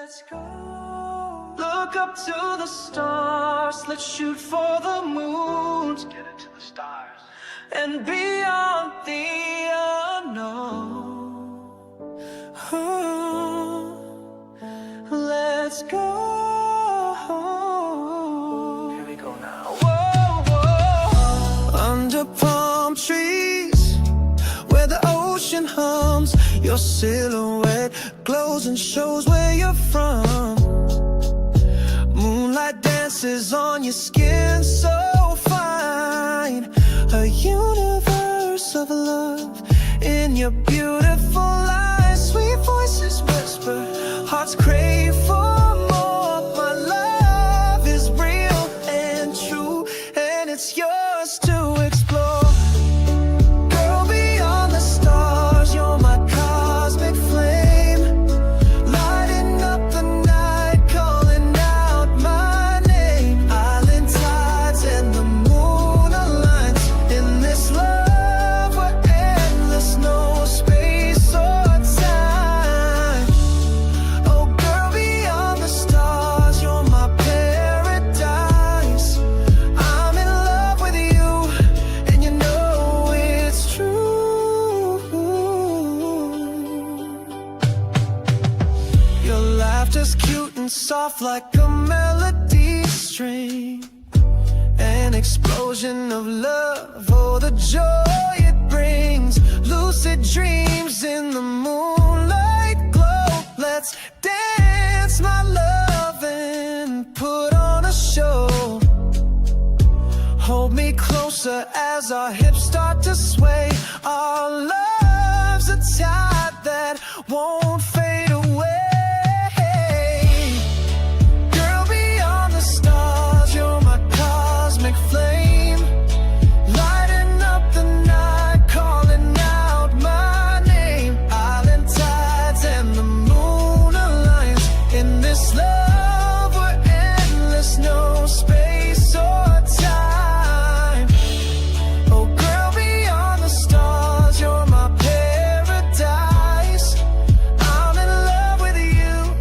Let's go. Look up to the stars. Let's shoot for the moon. Let's get into the stars. And beyond the unknown. Let's go. Here we go now. Whoa, whoa. Under palm trees, where the ocean hums, your silhouette glows and shows where you're from. Moonlight dances on your skin so fine. A universe of love in your beautiful eyes. Sweet voices whisper, hearts crave for more. My love is real and true, and it's yours to explore. Girl, beyond the stars, you're my cosmic flame, lighting up the night, calling out my name. Island tides and the moon aligns in this love where endless, no space or time. Oh girl, beyond the stars, you're my paradise. I'm in love with you, and you know it's true. Your laughter's cute and soft like a melody string, an explosion of love, oh the joy it brings. Lucid dreams in the moonlight glow. Let's dance, my love, and put on a show. Hold me closer as our hips start to sway. Our love's a tide that won't fade away. Girl, beyond the stars, you're my cosmic flame, lighting up the night, calling out my name. Island tides and the moon aligns in this love where endless, no space or time. Oh girl, beyond the stars, you're my paradise. I'm in love with you,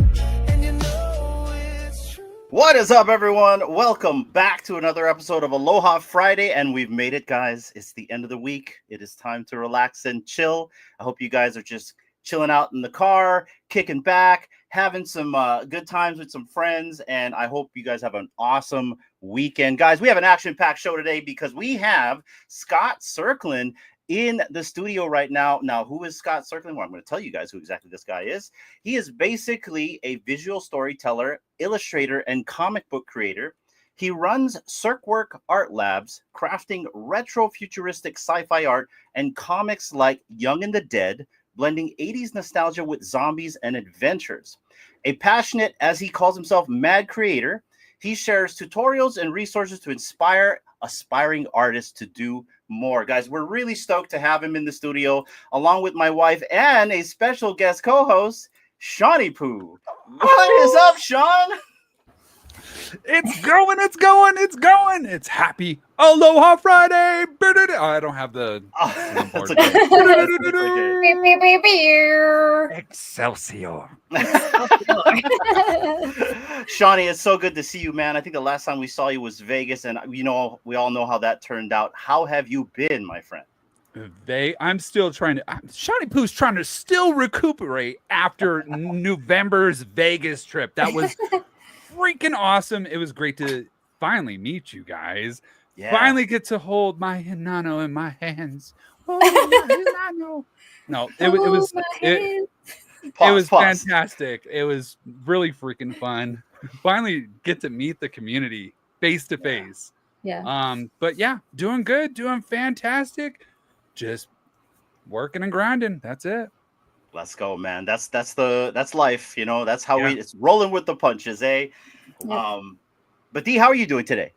and you know it's true. What is up, everyone? Welcome back to another episode of Aloha Friday, and we've made it, guys. It's the end of the week. It is time to relax and chill. I hope you guys are just chilling out in the car, kicking back, having some good times with some friends, and I hope you guys have an awesome weekend. Guys, we have an action-packed show today because we have Scott Serkland in the studio right now. Now, who is Scott Serkland? Well, I'm going to tell you guys who exactly this guy is. He is basically a visual storyteller, illustrator, and comic book creator. He runs Circwork Art Labs, crafting retro-futuristic sci-fi art and comics like Young and the Dead, blending 80s nostalgia with zombies and adventures. A passionate, as he calls himself, mad creator, he shares tutorials and resources to inspire aspiring artists to do more. Guys, we're really stoked to have him in the studio, along with my wife and a special guest co-host, Shawnee Poo. What is up, Sean? It's going, it's going, it's going. It's happy Aloha Friday. Oh, I don't have the That's okay. Excelsior. Shawnee, it's so good to see you, man. I think the last time we saw you was Vegas, and we all know how that turned out. How have you been, my friend? I'm still trying to. Shawnee Poo's trying to still recuperate after November's Vegas trip. That was freaking awesome. It was great to finally meet you guys. Yeah. Finally get to hold my Hinano in my hands. Oh, my Hinano. No, it was fantastic. It was really freaking fun. Finally get to meet the community face to face. Yeah. But yeah, doing good, doing fantastic. Just working and grinding. That's it. Let's go, man. That's life, you know. That's how it's rolling with the punches, eh? Yeah. But Dee, how are you doing today?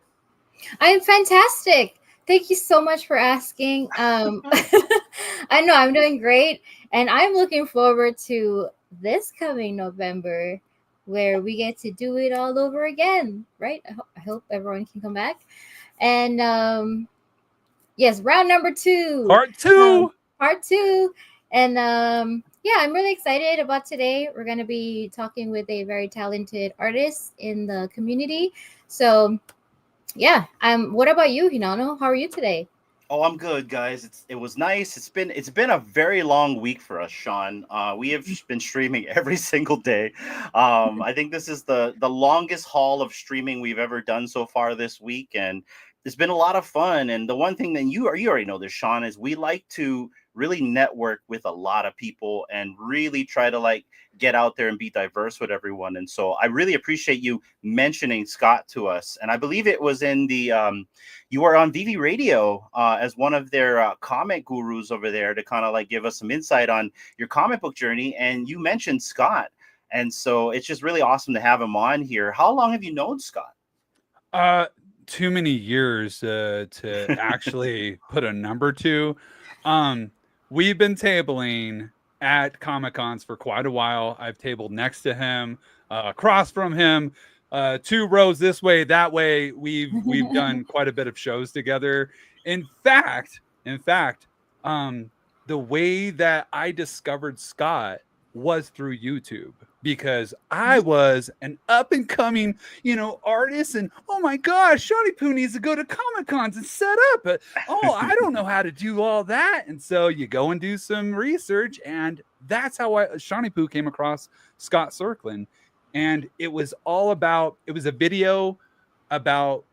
I'm fantastic. Thank you so much for asking. I know I'm doing great, and I'm looking forward to this coming November where we get to do it all over again, right? I hope everyone can come back. And yes, round number 2. Part two. And yeah, I'm really excited about today. We're going to be talking with a very talented artist in the community. So, yeah, what about you, Hinano? How are you today? Oh, I'm good, guys. It was nice. It's been a very long week for us, Sean. We have been streaming every single day. I think this is the longest haul of streaming we've ever done so far this week, and it's been a lot of fun. And the one thing that you already know this, Sean, is we like to really network with a lot of people and really try to like get out there and be diverse with everyone. And so I really appreciate you mentioning Scott to us. And I believe it was in the you were on VV Radio as one of their comic gurus over there to kind of like give us some insight on your comic book journey. And you mentioned Scott. And so it's just really awesome to have him on here. How long have you known Scott? Too many years to actually put a number to. We've been tabling at Comic Cons for quite a while. I've tabled next to him, across from him, 2 rows this way, that way. We've done quite a bit of shows together. In fact, the way that I discovered Scott was through YouTube, because I was an up and coming, artist, and oh my gosh, Shawnee Poo needs to go to Comic Cons and set up. But I don't know how to do all that. And so you go and do some research, and that's how Shawnee Poo came across Scott Serkland. And it was a video about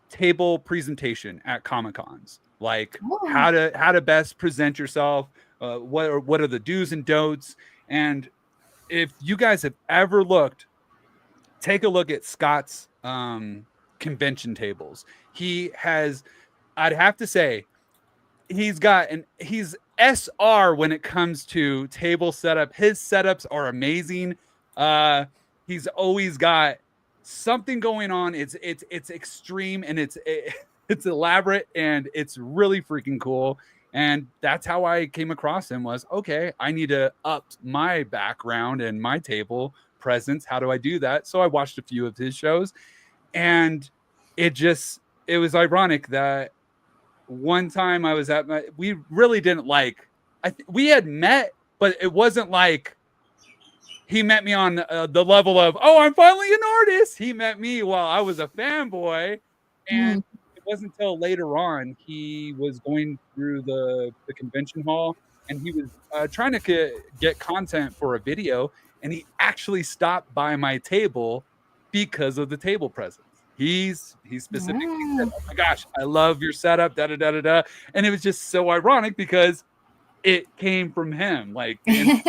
table presentation at Comic Cons, like how to best present yourself, what are the do's and don'ts. And if you guys have ever take a look at Scott's convention tables. I'd have to say, he's SR when it comes to table setup. His setups are amazing. He's always got something going on. It's extreme, and it's elaborate, and it's really freaking cool. And that's how I came across him, was, okay, I need to up my background and my table presence. How do I do that? So I watched a few of his shows, and it was ironic that one time I was we really didn't we had met, but it wasn't like he met me on the level of, oh, I'm finally an artist. He met me while I was a fanboy. And it wasn't until later on he was going through the convention hall, and he was trying to get content for a video, and he actually stopped by my table because of the table presence. He specifically said, oh my gosh, I love your setup, da da da da da. And it was just so ironic because it came from him. Like, you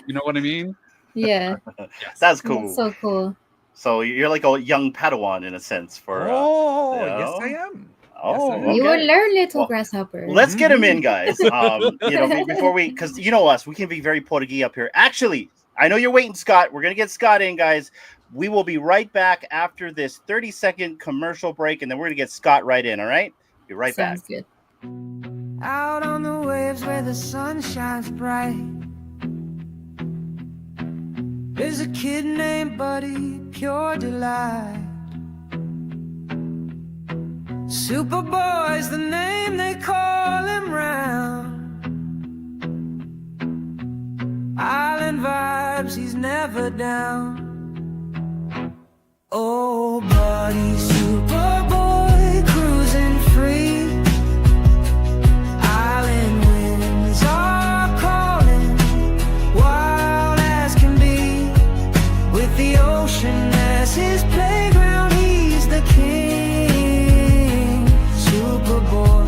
know what I mean? Yeah. Yes. That's cool. That's so cool. So you're like a young Padawan in a sense for. Yes, I am. Oh, yes, I am. Okay. You will learn, little grasshopper. Let's get him in, guys. Before because you know us, we can be very Portuguese up here. Actually, I know you're waiting, Scott. We're gonna get Scott in, guys. We will be right back after this 30-second commercial break, and then we're gonna get Scott right in. All right, be right back. Sounds good. Out on the waves where the sun shines bright, there's a kid named Buddy, pure delight. Superboy's the name they call him round. Island vibes, he's never down. Oh, Buddy, Superboy, cruising free. Island winds are calling, wild as can be. With the ocean as his playground, he's the king. Superboy,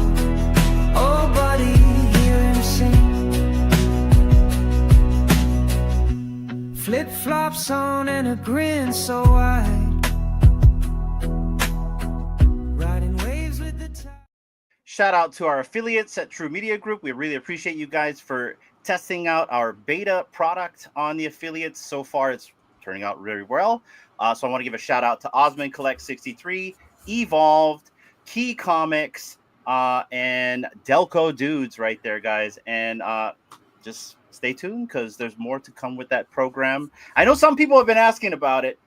oh Buddy, hear him sing. Flip-flops on and a grin so wide. Riding waves with the tide. Shout out to our affiliates at True Media Group. We really appreciate you guys for testing out our beta product on the affiliates. So far, it's turning out really well. So I want to give a shout out to Osmond Collect 63, Evolved, Key Comics, and Delco Dudes right there, guys. And just stay tuned because there's more to come with that program. I know some people have been asking about it.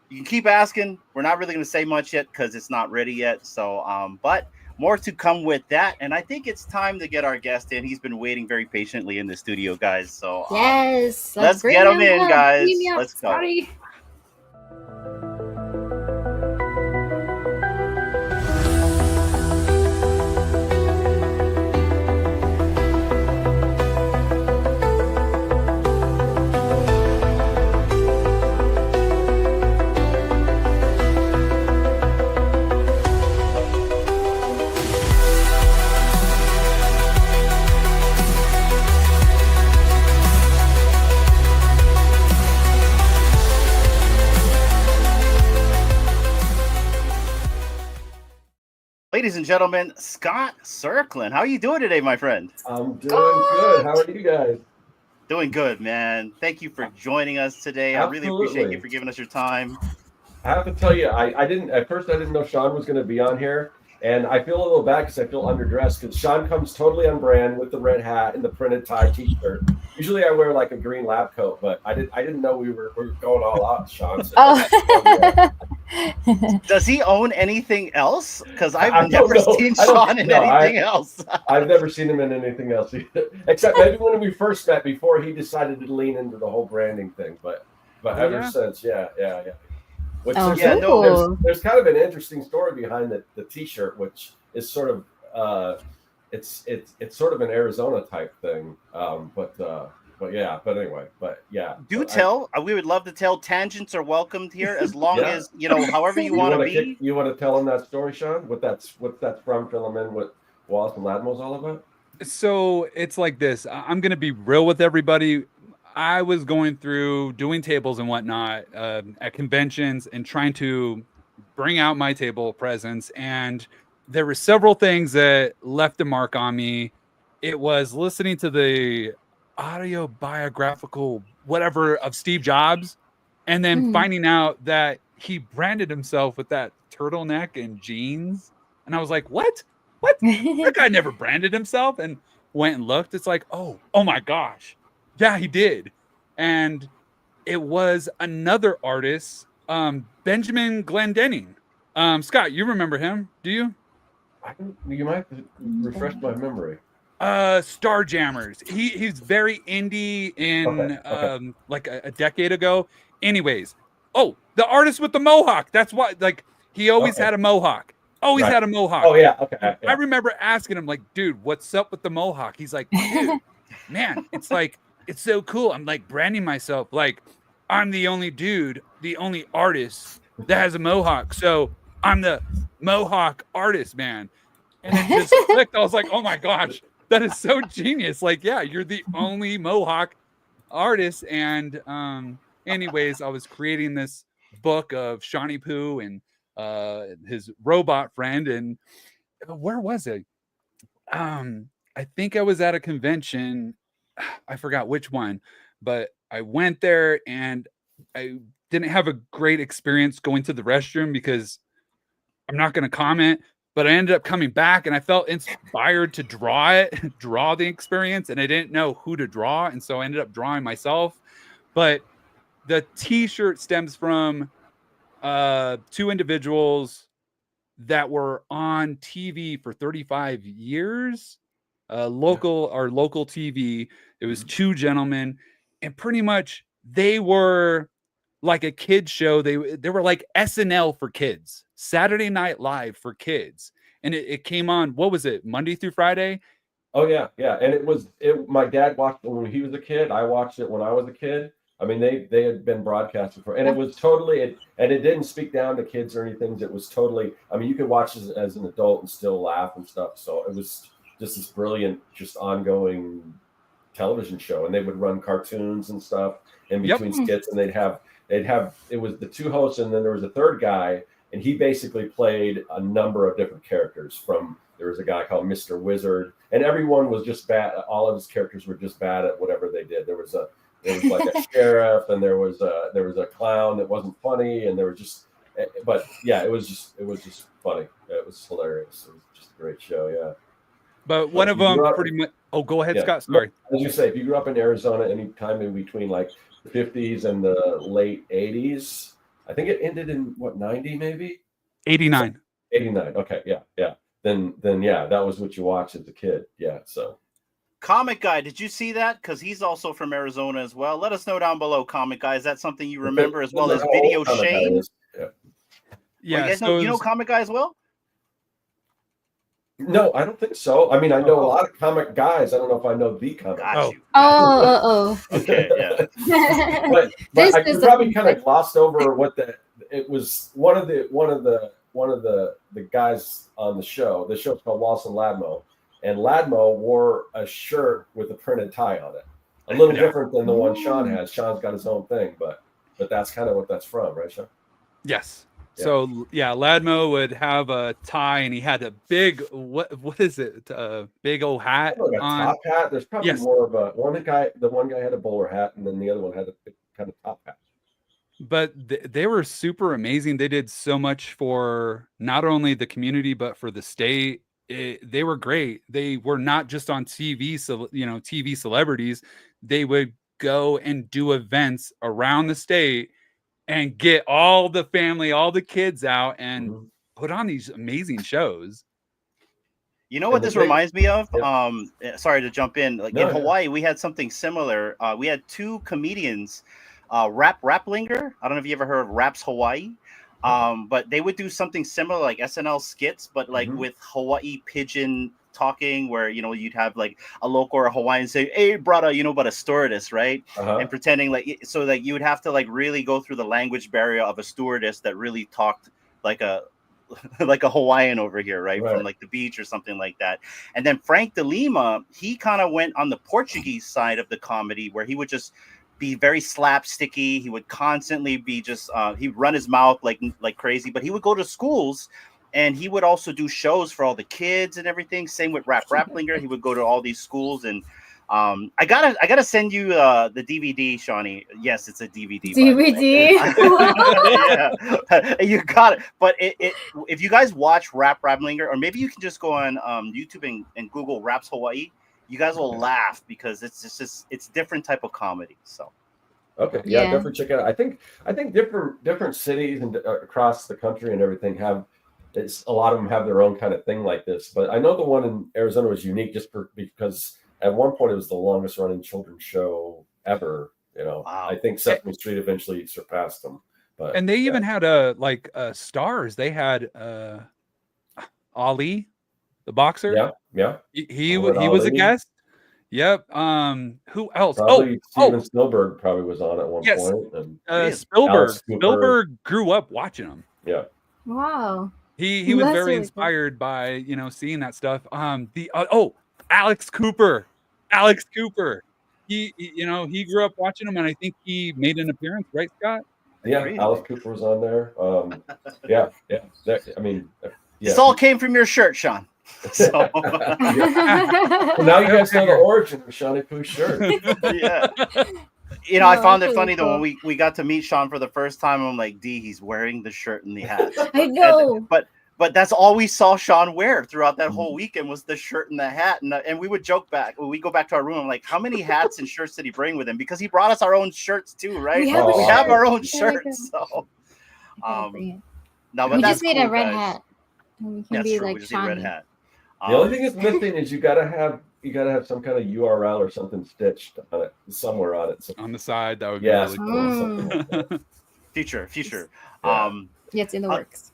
You can keep asking. We're not really going to say much yet because it's not ready yet. So, but more to come with that. And I think it's time to get our guest in. He's been waiting very patiently in the studio, guys. So yes, let's get him in, guys. Let's go. Sorry. Ladies and gentlemen, Scott Serkland. How are you doing today, my friend? I'm doing good. How are you guys? Doing good, man. Thank you for joining us today. Absolutely. I really appreciate you for giving us your time. I have to tell you, I didn't at first. I didn't know Sean was going to be on here, and I feel a little bad because I feel underdressed because Sean comes totally on brand with the red hat and the printed tie T-shirt. Usually, I wear like a green lab coat, but I didn't know we were going all out, Sean. So Does he own anything else? Because I've never seen Sean in anything else. I've never seen him in anything else either, except maybe when we first met before he decided to lean into the whole branding thing. But ever since, yeah. Which there's kind of an interesting story behind the T-shirt, which is sort of it's sort of an Arizona type thing. But anyway. Do tell. We would love to tell. Tangents are welcomed here, as long as however you want to be. You want to tell them that story, Sean? What that's from? Fill them in. What Wallace and Latimo's all about? So it's like this. I'm going to be real with everybody. I was going through doing tables and whatnot at conventions and trying to bring out my table presence. And there were several things that left a mark on me. It was listening to the audio biographical whatever of Steve Jobs, and then finding out that he branded himself with that turtleneck and jeans. And I was like, what? That guy never branded himself. And went and looked. It's like, oh my gosh. Yeah, he did. And it was another artist, Benjamin Glendenning. Scott, you remember him? Do you? You might refresh my memory. Starjammers. He's very indie in Okay. Like a decade ago. Anyways, the artist with the mohawk. That's why, like, he always had a mohawk. Always had a mohawk. Oh yeah, okay. Yeah. I remember asking him, like, dude, what's up with the mohawk? He's like, dude, man, it's like, it's so cool. I'm like branding myself like I'm the only dude, the only artist that has a mohawk. So I'm the mohawk artist, man. And it just clicked. I was like, oh my gosh, that is so genius. Like, yeah, you're the only mohawk artist. And anyways, I was creating this book of Shawnee Poo and his robot friend. And where was it? I think I was at a convention. I forgot which one, but I went there and I didn't have a great experience going to the restroom because I'm not going to comment, but I ended up coming back and I felt inspired to draw the experience, and I didn't know who to draw. And so I ended up drawing myself. But the T-shirt stems from two individuals that were on TV for 35 years. Local TV. It was two gentlemen, and pretty much they were like a kids show. They were like SNL for kids, Saturday Night Live for kids, and it came on. What was it? Monday through Friday. Oh yeah. And my dad watched it when he was a kid. I watched it when I was a kid. I mean, they had been broadcast before, and it was totally and it didn't speak down to kids or anything. It was totally. I mean, you could watch it as an adult and still laugh and stuff. So it was just this brilliant, just ongoing television show, and they would run cartoons and stuff in between skits, and they'd have it was the two hosts, and then there was a third guy, and he basically played a number of different characters. There was a guy called Mr. Wizard, and everyone was just bad. All of his characters were just bad at whatever they did. There was like a sheriff, and there was a clown that wasn't funny, and there was just, but yeah, it was just funny. It was hilarious. It was just a great show. Yeah. But one of them pretty much. Oh, go ahead, Scott. Sorry. As you say, if you grew up in Arizona, any time in between like the 50s and the late 80s, I think it ended in 90 maybe? 89. 89. Okay. Yeah. then yeah, that was what you watched as a kid. Yeah. So Comic Guy, did you see that? Because he's also from Arizona as well. Let us know down below, Comic Guy. Is that something you remember as well as Video Shane? Yeah. Yeah. Well, So you know Comic Guy as well? No, I don't think so. I mean, I know a lot of comic guys. I don't know if I know the comic. Got you. Okay, yeah. but This I is probably a- kind of glossed over what it was. One of the guys on the show. The show's called Wallace and Ladmo, and Ladmo wore a shirt with a printed tie on it. A little different than the one Sean has. Sean's got his own thing, but that's kind of what that's from, right, Sean? yes. Yeah. So yeah, Ladmo would have a tie, and he had a big what is it? Big old hat Like a on. top hat. There's probably Yes. more of a one guy. The one guy had a bowler hat, and then the other one had a kind of top hat. But they were super amazing. They did so much for not only the community but for the state. They were great. They were not just on TV, so TV celebrities. They would go and do events around the state and get all the family, all the kids out and put on these amazing shows. You know what this reminds me of? Yeah. Sorry to jump in. Like in Hawaii, we had something similar. We had two comedians, Raplinger. I don't know if you ever heard of Raps Hawaii. But they would do something similar, like SNL skits, but like with Hawaii pidgin talking, where you'd have like a local or a Hawaiian say, "Hey, brother," but a stewardess, right? And pretending like so that you would have to like really go through the language barrier of a stewardess that really talked like a Hawaiian over here, right? From like the beach or something like that. And then Frank De Lima, he kind of went on the Portuguese side of the comedy, where he would just be very slapsticky. He would constantly be just he'd run his mouth like crazy, but he would go to schools and he would also do shows for all the kids and everything. Same with Raplinger. He would go to all these schools, and I gotta send you the DVD, Shawnee. Yes, it's a DVD. DVD. Yeah, you got it. But if you guys watch Raplinger, or maybe you can just go on YouTube and Google Raps Hawaii, you guys will laugh because it's different type of comedy. So yeah, definitely check it out. I think different cities and across the country and everything have a lot of them have their own kind of thing like this. But I know the one in Arizona was unique because at one point it was the longest running children's show ever. Wow. I think Sesame Street eventually surpassed them. But and they even had stars. They had Ali, the boxer. Yeah. He was a guest. Yep. Who else? Probably Steven Spielberg probably was on at one point. And Spielberg grew up watching them. Yeah. Wow. He was very inspired by seeing that stuff. Alex Cooper. He grew up watching them, and I think he made an appearance, right, Scott? Yeah, Alex Cooper was on there. Yeah. This all came from your shirt, Sean. So well, now you guys know the origin of Shawnee Pooh's shirt. Yeah. I found it funny though when we got to meet Sean for the first time. I'm like, D, he's wearing the shirt and the hat. I know. But that's all we saw Sean wear throughout that whole weekend was the shirt and the hat. And we would joke back when we go back to our room. I'm like, how many hats and shirts did he bring with him? Because he brought us our own shirts too, right? We have our own shirts. So no, but we that's just need cool, a red guys. hat. We can That's be true. like We just need a red hat. The only thing that's missing is you gotta have some kind of URL or something stitched on it somewhere on it. So, on the side, that would be really cool. Like Future. Yeah. It's in the works.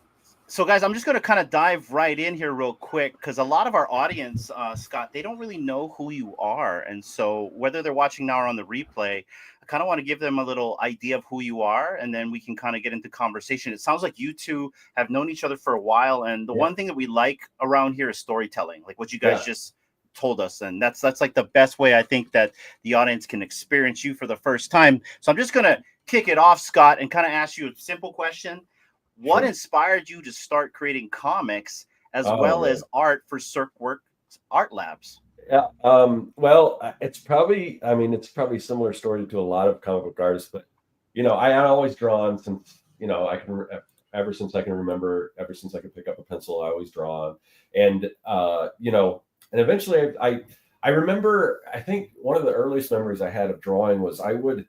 So guys, I'm just going to kind of dive right in here real quick because a lot of our audience, Scott, they don't really know who you are. And so whether they're watching now or on the replay, I kind of want to give them a little idea of who you are, and then we can kind of get into conversation. It sounds like you two have known each other for a while. And the one thing that we like around here is storytelling, like what you guys just told us. And that's like the best way I think that the audience can experience you for the first time. So I'm just going to kick it off, Scott, and kind of ask you a simple question. What inspired you to start creating comics as well as art for Serkland Art Labs? Yeah. Well, it's probably similar story to a lot of comic book artists, but I always drawn since ever since I can remember, ever since I could pick up a pencil, I always draw. And and eventually I remember, I think one of the earliest memories I had of drawing was I would,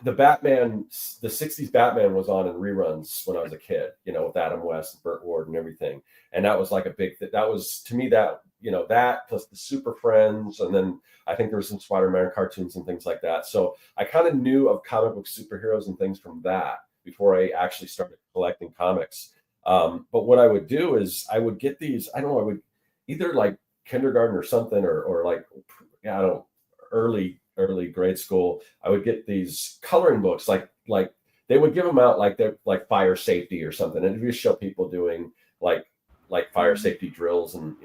the Batman, the 60s Batman was on in reruns when I was a kid, with Adam West and Burt Ward and everything. And that was like a big thing. That was, to me, that, that plus the Super Friends. And then I think there was some Spider-Man cartoons and things like that. So I kind of knew of comic book superheroes and things from that before I actually started collecting comics. But what I would do is I would get these, I would either like kindergarten or something, or like, early grade school, I would get these coloring books, like they would give them out like they're like fire safety or something, and it would just show people doing like fire safety drills, and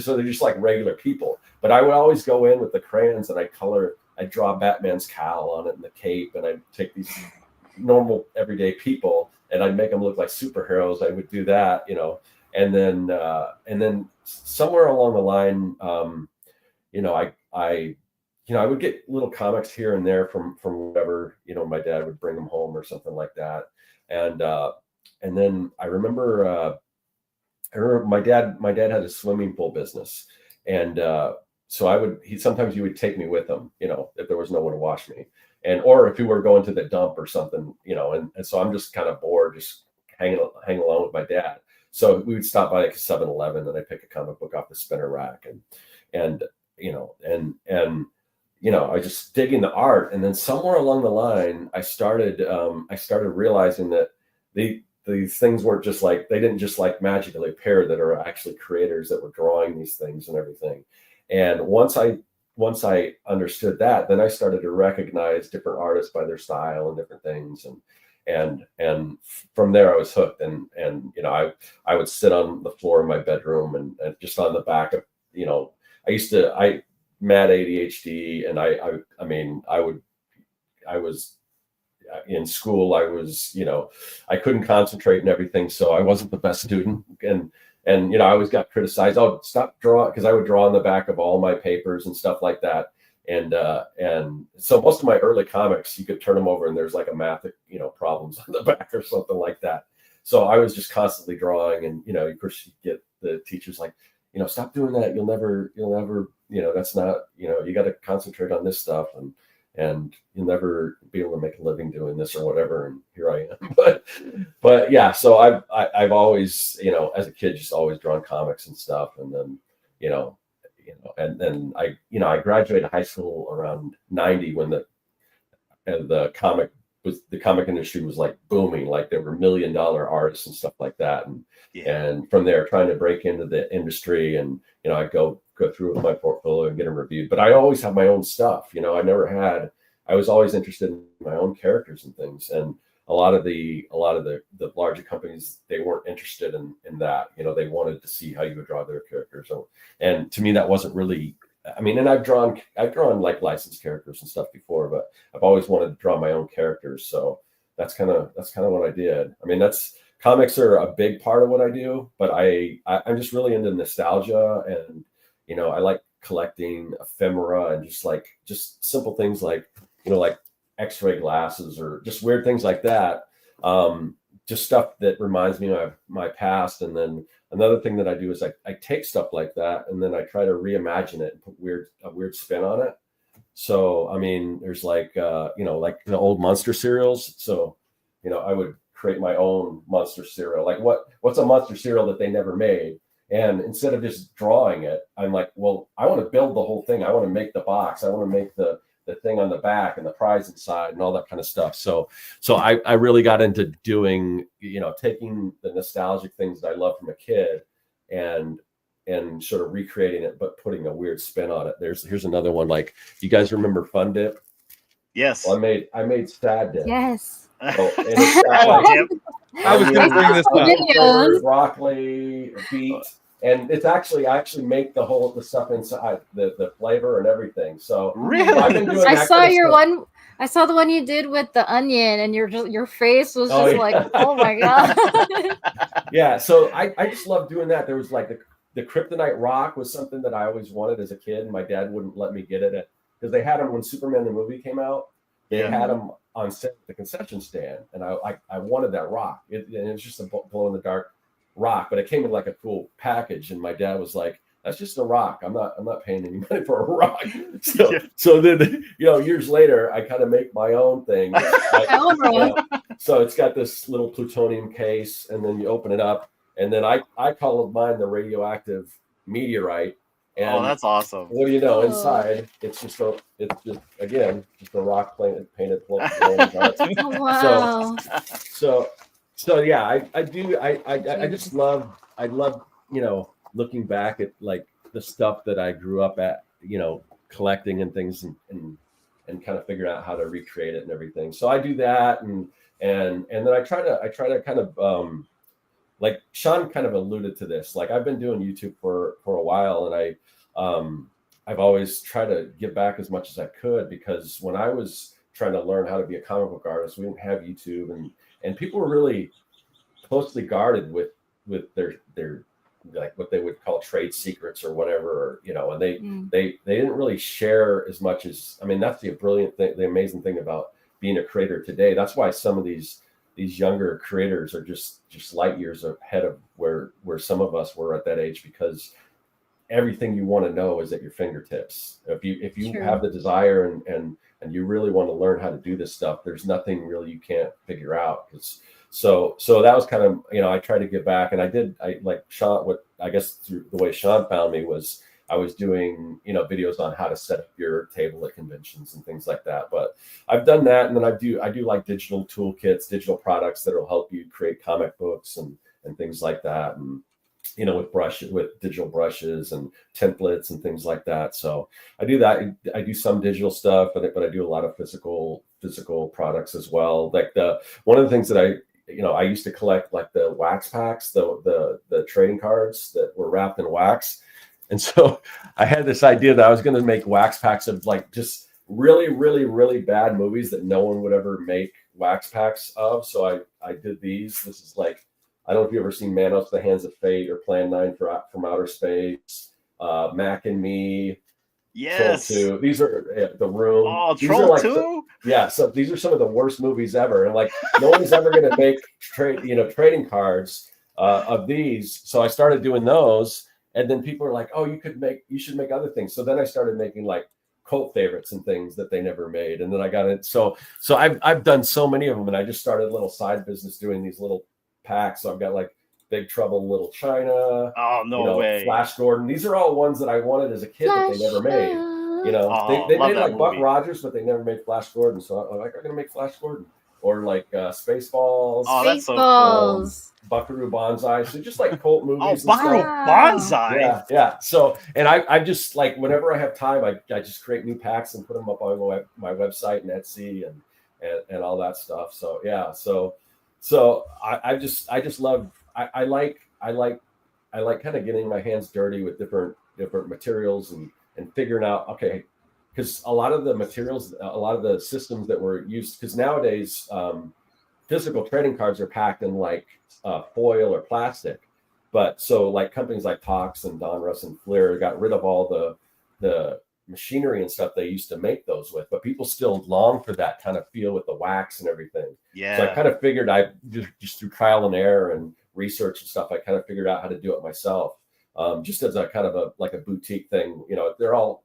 so they're just like regular people. But I would always go in with the crayons and I'd draw Batman's cowl on it and the cape, and I'd take these normal everyday people and I'd make them look like superheroes. I would do that, and then somewhere along the line, I would get little comics here and there from whatever, my dad would bring them home or something like that. And then I remember my dad had a swimming pool business. And so sometimes he would take me with him, if there was no one to watch me, or if he were going to the dump or something, and so I'm just kind of bored, just hanging along with my dad. So we would stop by like 7-Eleven and I'd pick a comic book off the spinner rack and I was just digging the art. And then somewhere along the line, I started realizing that these things weren't just like, they didn't just like magically appear, that are actually creators that were drawing these things and everything. And once I understood that, then I started to recognize different artists by their style and different things. And from there I was hooked. And I would sit on the floor in my bedroom and just on the back of, I mad ADHD, and I was in school. I was, I couldn't concentrate and everything, so I wasn't the best student, and I always got criticized. Oh, stop drawing, because I would draw on the back of all my papers and stuff like that. And so most of my early comics, you could turn them over and there's like a math, problems on the back or something like that. So I was just constantly drawing, and of course you get the teachers like, stop doing that. You'll never, that's not, you got to concentrate on this stuff, and you'll never be able to make a living doing this or whatever. And here I am. But yeah, so I've always, as a kid, just always drawn comics and stuff. And then, and then I graduated high school around 90 when the comic industry was like booming, like there were $1 million artists and stuff like that. And from there, trying to break into the industry, and I go through with my portfolio and get them reviewed. But I always have my own stuff. I was always interested in my own characters and things. And a lot of the larger companies, they weren't interested in that. They wanted to see how you would draw their characters. So, and to me, that wasn't really. And I've drawn like licensed characters and stuff before, but I've always wanted to draw my own characters. So that's kind of what I did. Comics are a big part of what I do, but I'm just really into nostalgia, and I like collecting ephemera and just simple things like X-ray glasses or just weird things like that. Just stuff that reminds me of my past. And then another thing that I do is I take stuff like that and then I try to reimagine it and put a weird spin on it. So, there's like the old Monster cereals. So, I would create my own Monster cereal. Like what's a Monster cereal that they never made? And instead of just drawing it, I'm like, well, I want to build the whole thing. I want to make the box. I want to make the thing on the back and the prize inside and all that kind of stuff. So I really got into doing, taking the nostalgic things that I love from a kid and sort of recreating it, but putting a weird spin on it. Here's another one. Like, you guys remember Fun Dip? Yes. Well, I made Sad Dip. Yes. So, and it's got, I was going to bring this up. Broccoli, beet. And it's I actually make the stuff inside, the flavor and everything. So really, I've been doing I that saw kind of your stuff. one. I saw the one you did with the onion, and your face was just like, oh my god. Yeah, so I just love doing that. There was like the kryptonite rock was something that I always wanted as a kid, and my dad wouldn't let me get it because they had them when Superman the movie came out. They had them on set at the concession stand, and I wanted that rock. And it's just a glow in the dark rock, but it came in like a cool package, and my dad was like, that's just a rock. I'm not paying any money for a rock. So then, years later, I kind of make my own thing. So it's got this little plutonium case, and then you open it up, and then I call mine the radioactive meteorite. And that's awesome. What do you know? Inside, it's just a rock painted. Wow. So yeah, I just love looking back at like the stuff that I grew up at, collecting and things, and kind of figuring out how to recreate it and everything. So I do that, and then I try to kind of like Sean kind of alluded to this. Like I've been doing YouTube for a while, and I've always tried to give back as much as I could, because when I was trying to learn how to be a comic book artist, we didn't have YouTube, and people were really closely guarded with their like what they would call trade secrets or whatever, and they didn't really share as much as, I mean, that's the brilliant thing, the amazing thing about being a creator today. That's why some of these younger creators are just light years ahead of where some of us were at that age, because everything you want to know is at your fingertips. If you have the desire and you really want to learn how to do this stuff, there's nothing really you can't figure out. So that was kind of, I tried to give back, and I like Sean, what I guess through the way Sean found me was I was doing, videos on how to set up your table at conventions and things like that. But I've done that. And then I do like digital toolkits, digital products that will help you create comic books and things like that. And, with digital brushes and templates and things like that. So I do that. I do some digital stuff, but I do a lot of physical products as well. Like one of the things that I used to collect, like the wax packs, the trading cards that were wrapped in wax. And so I had this idea that I was going to make wax packs of like just really, really, really bad movies that no one would ever make wax packs of. So I did these. This is like, I don't know if you've ever seen Man Up to the Hands of Fate or Plan 9 from Outer Space, Mac and Me. Yes. Troll 2. These are The Room. Oh, these Troll like 2? Yeah, so these are some of the worst movies ever. And like no one's ever going to make trading cards of these. So I started doing those. And then people are like, oh, you should make other things. So then I started making like cult favorites and things that they never made. And then I got it. So I've done so many of them, and I just started a little side business doing these little packs. So I've got like Big Trouble in Little China. Oh, no way. Flash Gordon. These are all ones that I wanted as a kid that they never made. They made like Buck Rogers, but they never made Flash Gordon. So I'm like, I'm going to make Flash Gordon. Or like Spaceballs. Oh, that's so cool. Buckaroo Banzai. So just like cult movies. Oh, Buckaroo Banzai. Yeah. So, and I just like, whenever I have time, I just create new packs and put them up on my website and Etsy and all that stuff. So yeah. So I just love, I like kind of getting my hands dirty with different materials and figuring out, okay, because a lot of the materials, a lot of the systems that were used, because nowadays physical trading cards are packed in like foil or plastic. But so like companies like Tox and Donruss and Fleer got rid of all the machinery and stuff they used to make those with, but people still long for that kind of feel with the wax and everything. Yeah. So I kind of figured I just through trial and error and research and stuff, I kind of figured out how to do it myself. Just as a kind of a boutique thing, they're all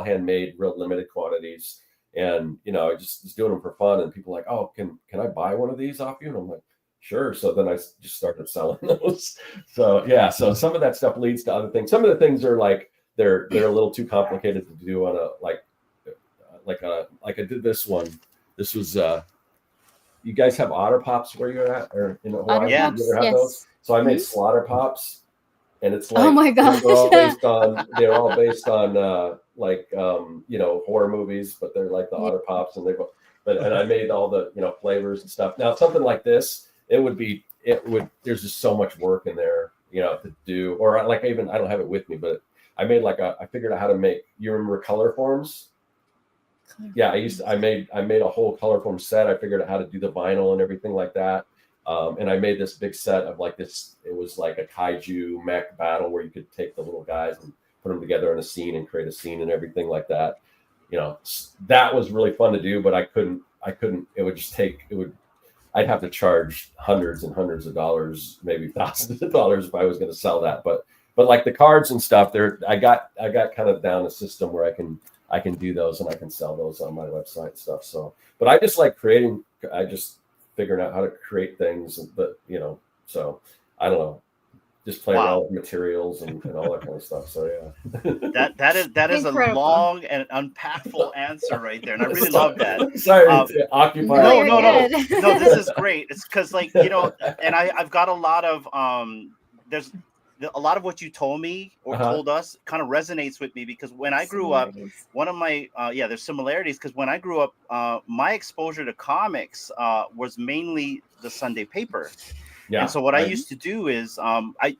handmade, real limited quantities. And, I just was doing them for fun, and people are like, oh, can I buy one of these off you? And I'm like, sure. So then I just started selling those. So yeah. So some of that stuff leads to other things. Some of the things are like, they're a little too complicated to do on like I did this one. This was you guys have Otter Pops where you're at, or in Hawaii? Yeah. You ever have those? So I made Slaughter Pops, and it's like, oh my gosh, they're all based on horror movies, but they're like the Otter Pops, and and I made all the flavors and stuff. Now something like this, there's just so much work in there to do, or like I don't have it with me, but I made I figured out how to make, you remember color forms? Yeah, I made a whole color form set. I figured out how to do the vinyl and everything like that. And I made this big set of like this, it was like a kaiju mech battle where you could take the little guys and put them together in a scene and create a scene and everything like that. That was really fun to do, but I couldn't, I'd have to charge hundreds and hundreds of dollars, maybe thousands of dollars if I was going to sell that. But but like the cards and stuff, I got kind of down a system where I can do those and I can sell those on my website and stuff. So, but I just like creating. I just figuring out how to create things, but so I don't know. Just play around with materials and all that kind of stuff. So yeah, that is a Incredible. long and unpackful answer right there, and I really love that. Sorry, occupied. No, this is great. It's because and I've got a lot of there's a lot of what you told me or told us kind of resonates with me, because when I grew up, one of my there's similarities, because when I grew up, my exposure to comics was mainly the Sunday paper. Yeah. And so what I used to do is,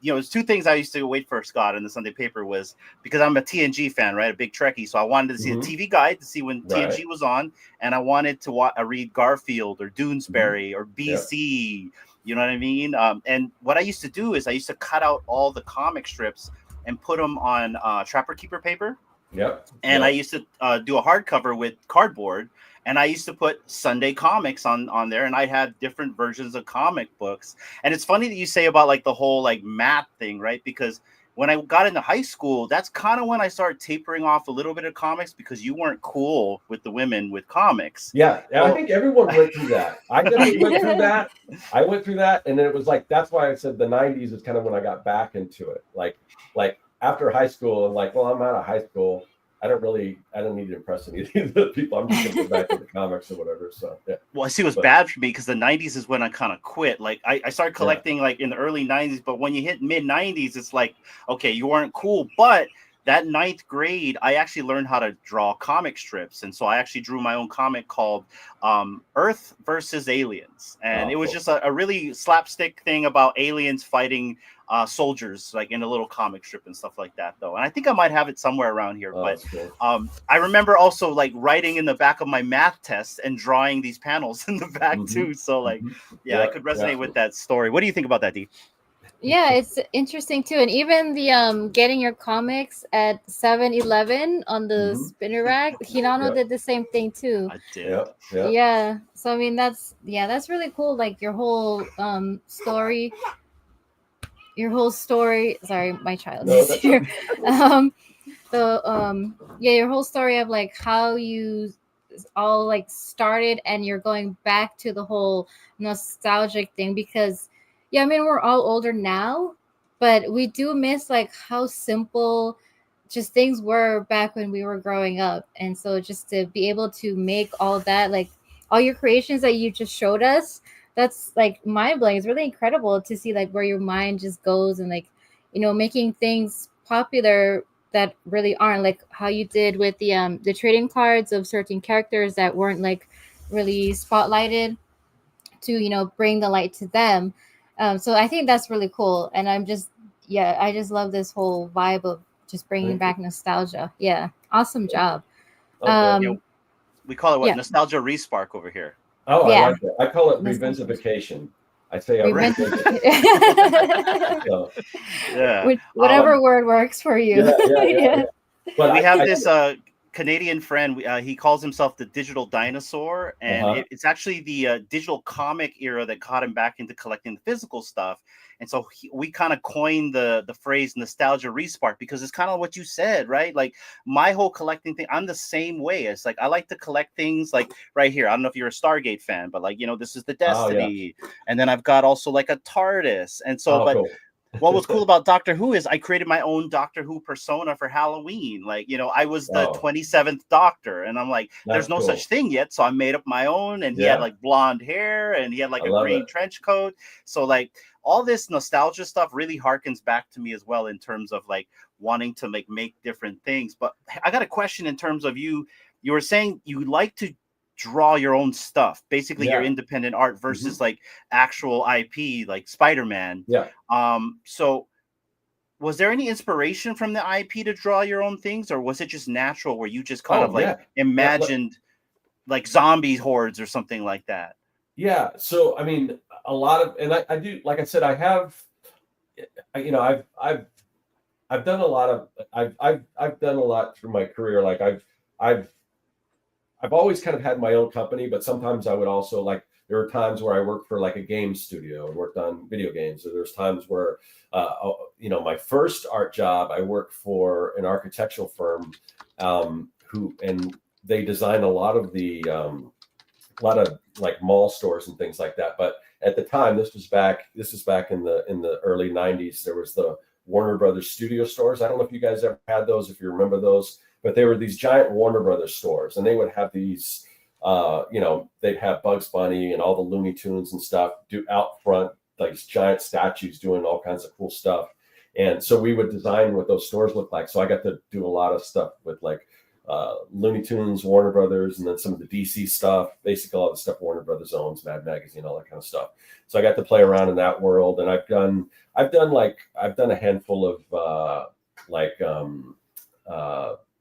there's two things I used to wait for, Scott, in the Sunday paper was, because I'm a TNG fan, right? A big Trekkie. So I wanted to see the TV guide to see when TNG was on. And I wanted to read Garfield or Doonesbury or BC, you know what I mean? And what I used to do is I used to cut out all the comic strips and put them on Trapper Keeper paper. Yep. And I used to do a hardcover with cardboard. And I used to put Sunday comics on there, and I'd have different versions of comic books. And it's funny that you say about like the whole like math thing, right? Because when I got into high school, that's kind of when I started tapering off a little bit of comics, because you weren't cool with the women with comics. Yeah, I think everyone went through that. I definitely went through that. I went through that, and then it was like, that's why I said the 90s is kind of when I got back into it. Like after high school, and like, well, I'm out of high school. I don't need to impress any of the people. I'm just going to go back to the comics or whatever. So, yeah. Well, I see what's bad for me, because the 90s is when I kind of quit. Like, I started collecting like in the early 90s, but when you hit mid 90s, it's like, okay, you weren't cool. But that 9th grade, I actually learned how to draw comic strips. And so I actually drew my own comic called Earth versus Aliens. And it was just a really slapstick thing about aliens fighting soldiers, like in a little comic strip and stuff like that, though. And I think I might have it somewhere around here. But I remember also like writing in the back of my math test and drawing these panels in the back too. So like, I could resonate with that story. What do you think about that, Dee? Yeah, it's interesting too. And even the getting your comics at 7-Eleven on the spinner rack, Hinano did the same thing too. I did. Yeah. So I mean that's really cool. Like your whole story. Sorry, my child is here. Your whole story of like how you all like started, and you're going back to the whole nostalgic thing, because I mean, we're all older now, but we do miss like how simple just things were back when we were growing up. And so just to be able to make all that, like all your creations that you just showed us, that's like mind blowing. It's really incredible to see like where your mind just goes, and like, making things popular that really aren't, like how you did with the trading cards of certain characters that weren't like really spotlighted to, bring the light to them. So I think that's really cool. And I just love this whole vibe of just bringing back nostalgia. Yeah. Awesome job. We call it nostalgia respark over here. Oh, I like that. I call it revisification. I say whatever word works for you. But we have this Canadian friend. He calls himself the digital dinosaur, and it's actually the digital comic era that caught him back into collecting the physical stuff. And so we kind of coined the phrase nostalgia respark, because it's kind of what you said, right? Like my whole collecting thing, I'm the same way. It's like I like to collect things like right here. I don't know if you're a Stargate fan, but like, this is the Destiny. And then I've got also like a TARDIS. And so, cool. What was cool about Doctor Who is I created my own Doctor Who persona for Halloween. Like, I was the 27th Doctor, and I'm like, there's no such thing yet. So I made up my own, and he had like blonde hair, and he had like a green trench coat. So like all this nostalgia stuff really harkens back to me as well, in terms of like wanting to make different things. But I got a question in terms of you were saying you like to draw your own stuff, basically your independent art versus like actual IP, like Spider-Man. So was there any inspiration from the IP to draw your own things, or was it just natural where you just kind of like imagined like zombie hordes or something like that? Yeah. So, I mean, a lot of, and I do, like I said, I have, I've done a lot of, I've done a lot through my career. Like I've always kind of had my own company, but sometimes I would also like, There were times where I worked for like a game studio and worked on video games. Or there's times where, my first art job, I worked for an architectural firm and they designed a lot of like mall stores and things like that. But at the time, this was back in the early 90s. There was the Warner Brothers studio stores. I don't know if you guys ever had those, if you remember those, but they were these giant Warner Brothers stores, and they would have these, they'd have Bugs Bunny and all the Looney Tunes and stuff do out front, like these giant statues doing all kinds of cool stuff. And so we would design what those stores look like. So I got to do a lot of stuff with like Looney Tunes, Warner Brothers, and then some of the DC stuff, basically all the stuff Warner Brothers owns, Mad Magazine, all that kind of stuff. So I got to play around in that world, and I've done a handful of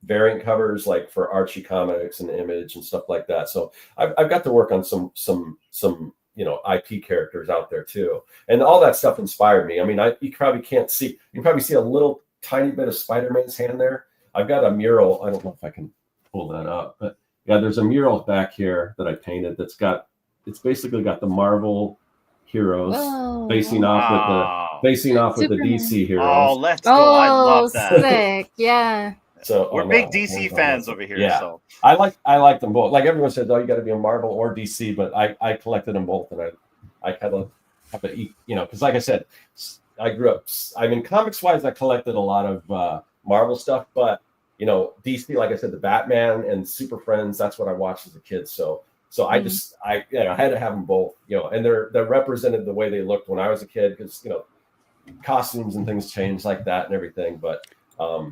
variant covers, like for Archie Comics and Image and stuff like that. So I've got to work on some IP characters out there too, and all that stuff inspired me. I mean, you probably see a little tiny bit of Spider-Man's hand there. I've got a mural. I don't know if I can pull that up, but yeah, there's a mural back here that I painted it's basically got the Marvel heroes facing off with the DC heroes. Oh, let's go. I love that. Sick. Yeah. So we're big DC fans over here. Yeah. So I like them both. Like everyone said, you got to be a Marvel or DC, but I collected them both, and I kind of have to eat, because like I said, I grew up. I mean, comics wise, I collected a lot of Marvel stuff, but DC, like I said, the Batman and Super Friends, that's what I watched as a kid. So I had to have them both, and they're represented the way they looked when I was a kid, because costumes and things changed like that and everything. But I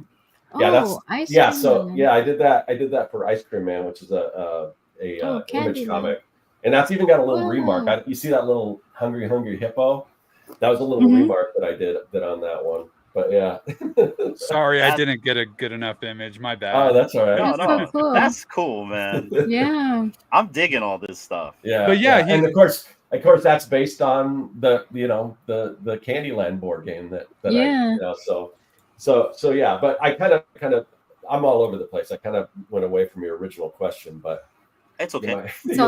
did that for Ice Cream Man, which is a Image comic, and that's even got a little remark. You see that little hungry hippo? That was a little remark that I did on that one. But yeah. Sorry, I didn't get a good enough image. My bad. Oh, that's all right. No, so cool. That's cool, man. Yeah. I'm digging all this stuff. Yeah. But yeah, and of course that's based on the Candyland board game that so yeah. But I kind of I'm all over the place. I kind of went away from your original question, but it's okay. That's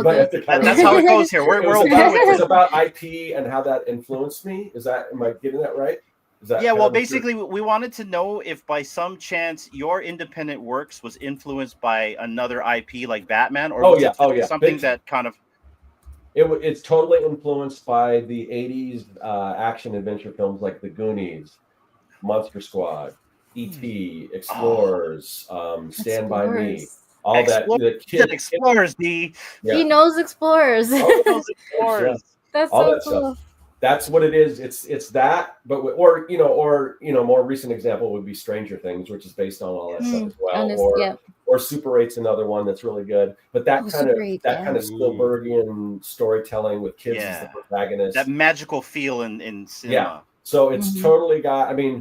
how it goes here. It's about IP and how that influenced me. Am I getting that right? Basically, we wanted to know if by some chance your independent works was influenced by another IP like Batman, or something that kind of. It's totally influenced by the 80s action adventure films like The Goonies, Monster Squad, E.T., Explorers, Stand By Me. All that. The kid Explorers, D. Yeah. He knows Explorers. He knows Explorers. That's all so that cool. Stuff. That's what it is. It's that, but more recent example would be Stranger Things, which is based on all that stuff as well. Or Super 8's another one that's really good. But that kind of Spielbergian storytelling with kids as the protagonists. That magical feel in cinema. Yeah. So it's totally got. If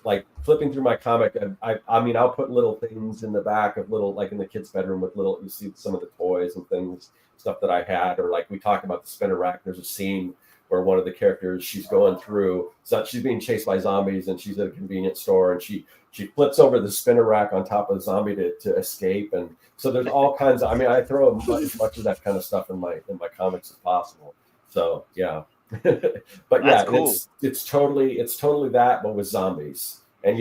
like flipping through my comic, I'll put little things in the back of like in the kids' bedroom with you see some of the toys and things. Stuff that I had, or like we talk about the spinner rack. There's a scene where one of the characters, she's going through, so she's being chased by zombies, and she's at a convenience store, and she flips over the spinner rack on top of the zombie to escape. And so there's all kinds of. I throw as much of that kind of stuff in my comics as possible. So yeah, but yeah, cool. it's totally that, but with zombies. And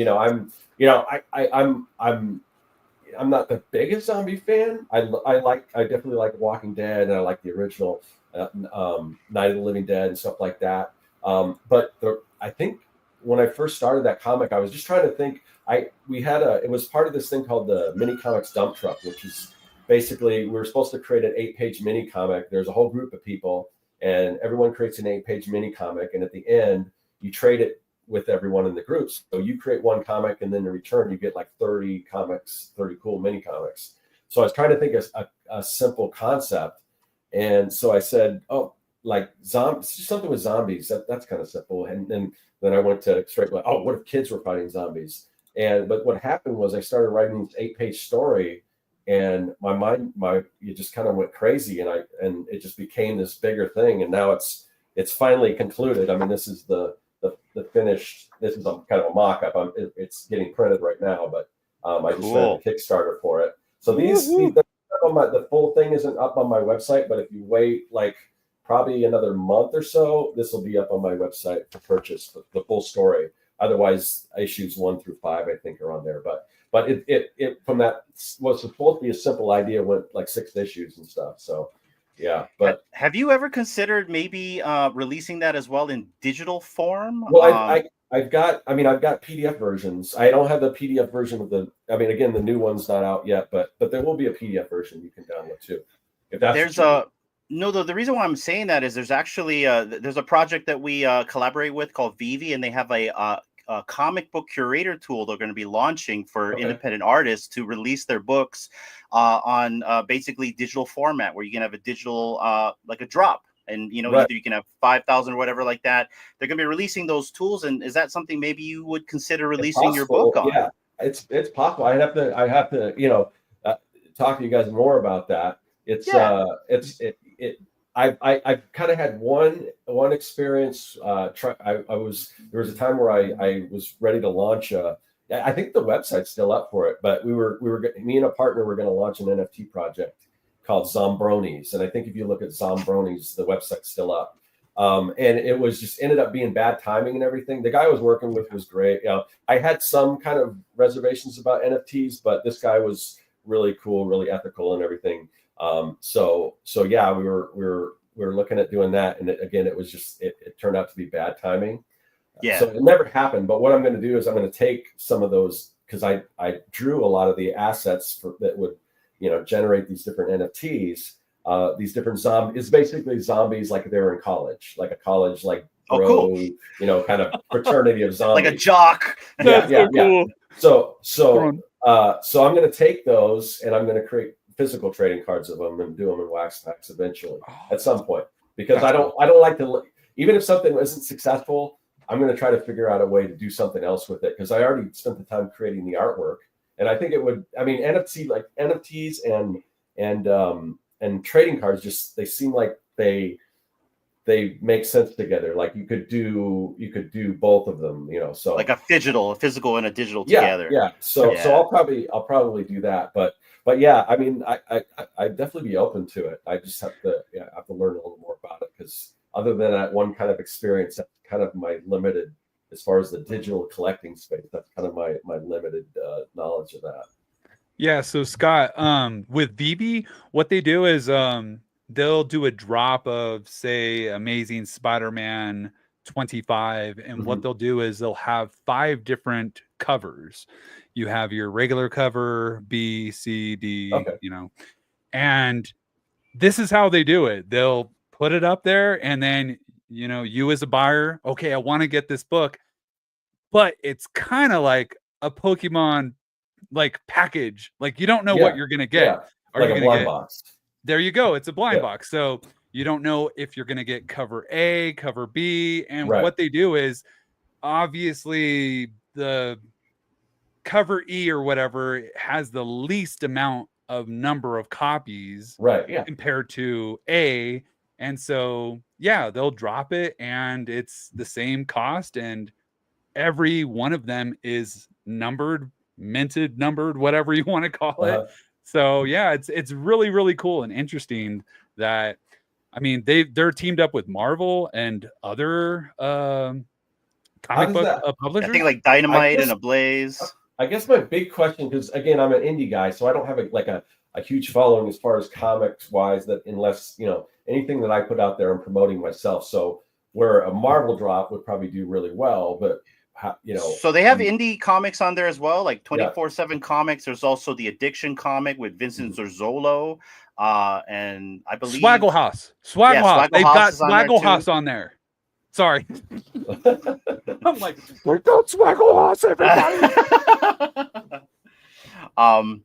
I'm not the biggest zombie fan. I definitely like Walking Dead, and I like the original Night of the Living Dead and stuff like that. But I think when I first started that comic, I was just trying to think. It was part of this thing called the Mini Comics Dump Truck, which is basically we were supposed to create an 8-page mini comic. There's a whole group of people, and everyone creates an 8-page mini comic, and at the end you trade it with everyone in the groups. So you create one comic, and then in return you get like 30 cool mini comics. So I was trying to think of a simple concept, and so I said, like zombies, something with zombies. That's kind of simple. And then I went to straight like, what if kids were fighting zombies? But what happened was I started writing this 8-page story, and my mind it just kind of went crazy, and it just became this bigger thing. And now it's finally concluded. This is the finished. This is kind of a mock-up. It's getting printed right now, but I just ran a Kickstarter for it. So these The full thing isn't up on my website, but if you wait like probably another month or so, this will be up on my website to purchase the full story. Otherwise, issues 1 through 5, I think, are on there. But it from that was supposed to be a simple idea, went like 6 issues and stuff. So yeah. But have you ever considered maybe releasing that as well in digital form? Well, I've got PDF versions. I don't have the PDF version of again, the new one's not out yet, but there will be a PDF version you can download too. If that's the reason why I'm saying that is there's actually there's a project that we collaborate with called Vivi, and they have a comic book curator tool they're going to be launching for independent artists to release their books on basically digital format, where you can have a digital like a drop, and either you can have 5,000 or whatever like that. They're going to be releasing those tools, and is that something maybe you would consider releasing your book on? Yeah, it's possible. I have to talk to you guys more about that. I've kind of had one experience. There was a time where I was ready to launch I think the website's still up for it, but me and a partner were going to launch an NFT project called Zombronis, and I think if you look at Zombronis, the website's still up. And it was just ended up being bad timing and everything. The guy I was working with was great. I had some kind of reservations about NFTs, but this guy was really cool, really ethical, and everything. So yeah, we were looking at doing that, and it was just it turned out to be bad timing. Yeah. So it never happened. But what I'm going to do is I'm going to take some of those, because I drew a lot of the assets that would generate these different NFTs. These different zombies. It's basically zombies like they're in college, like a college like bro, kind of fraternity of zombies, like a jock. Yeah. Cool. So I'm going to take those and I'm going to create physical trading cards of them and do them in wax packs eventually at some point, because I don't like to, even if something isn't successful, I'm going to try to figure out a way to do something else with it, because I already spent the time creating the artwork, and I think it would. I mean, NFTs and trading cards, just they seem like they make sense together. Like you could do both of them, so like a physical and a digital together. Yeah. So I'll probably do that. But yeah, I mean, I'd definitely be open to it. I just have to learn a little more about it, because other than that one kind of experience, that's kind of my limited, as far as the digital collecting space, that's kind of my limited knowledge of that. Yeah. So Scott, with Vivi, what they do is they'll do a drop of, say, Amazing Spider-Man 25, and what they'll do is they'll have 5 different covers. You have your regular cover, B, C, D, and this is how they do it. They'll put it up there, and then you as a buyer, okay, I want to get this book, but it's kind of like a Pokemon like package. Like you don't know what you're gonna get. Are like a blind box. There you go. It's a blind box. So you don't know if you're gonna get cover A, cover B, and what they do is obviously the cover E or whatever has the least amount of number of copies compared to A. And so, they'll drop it and it's the same cost, and every one of them is numbered, minted, numbered, whatever you want to call it. So it's really, really cool and interesting that, I mean, they're teamed up with Marvel and other comic book publishers. I think like Dynamite and Ablaze. I guess my big question, because again, I'm an indie guy, so I don't have a huge following as far as comics wise, that unless anything that I put out there, I'm promoting myself. So where a Marvel drop would probably do really well, but so they have indie comics on there as well, like 24/7 comics. There's also the Addiction comic with Vincent Zorzolo, and I believe Swaggle House. They've got Swaggle House on there. Sorry. I'm like, don't Swaggle House, everybody. And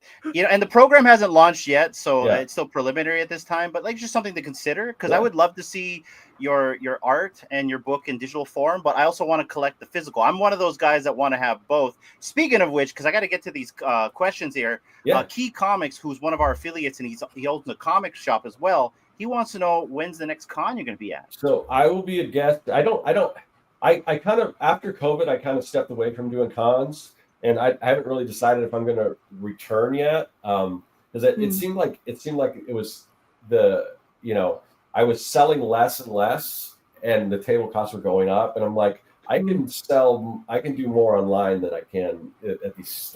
the program hasn't launched yet, so it's still preliminary at this time, but like just something to consider, because I would love to see your art and your book in digital form, but I also want to collect the physical. I'm one of those guys that want to have both. Speaking of which, because I got to get to these questions here, Key Comics, who's one of our affiliates, and he owns a comic shop as well, he wants to know when's the next con you're going to be at. So I will be a guest. I kind of, after COVID, I kind of stepped away from doing cons. And I haven't really decided if I'm going to return yet, because because it seemed like it was I was selling less and less, and the table costs were going up, and I'm like, I can do more online than I can at these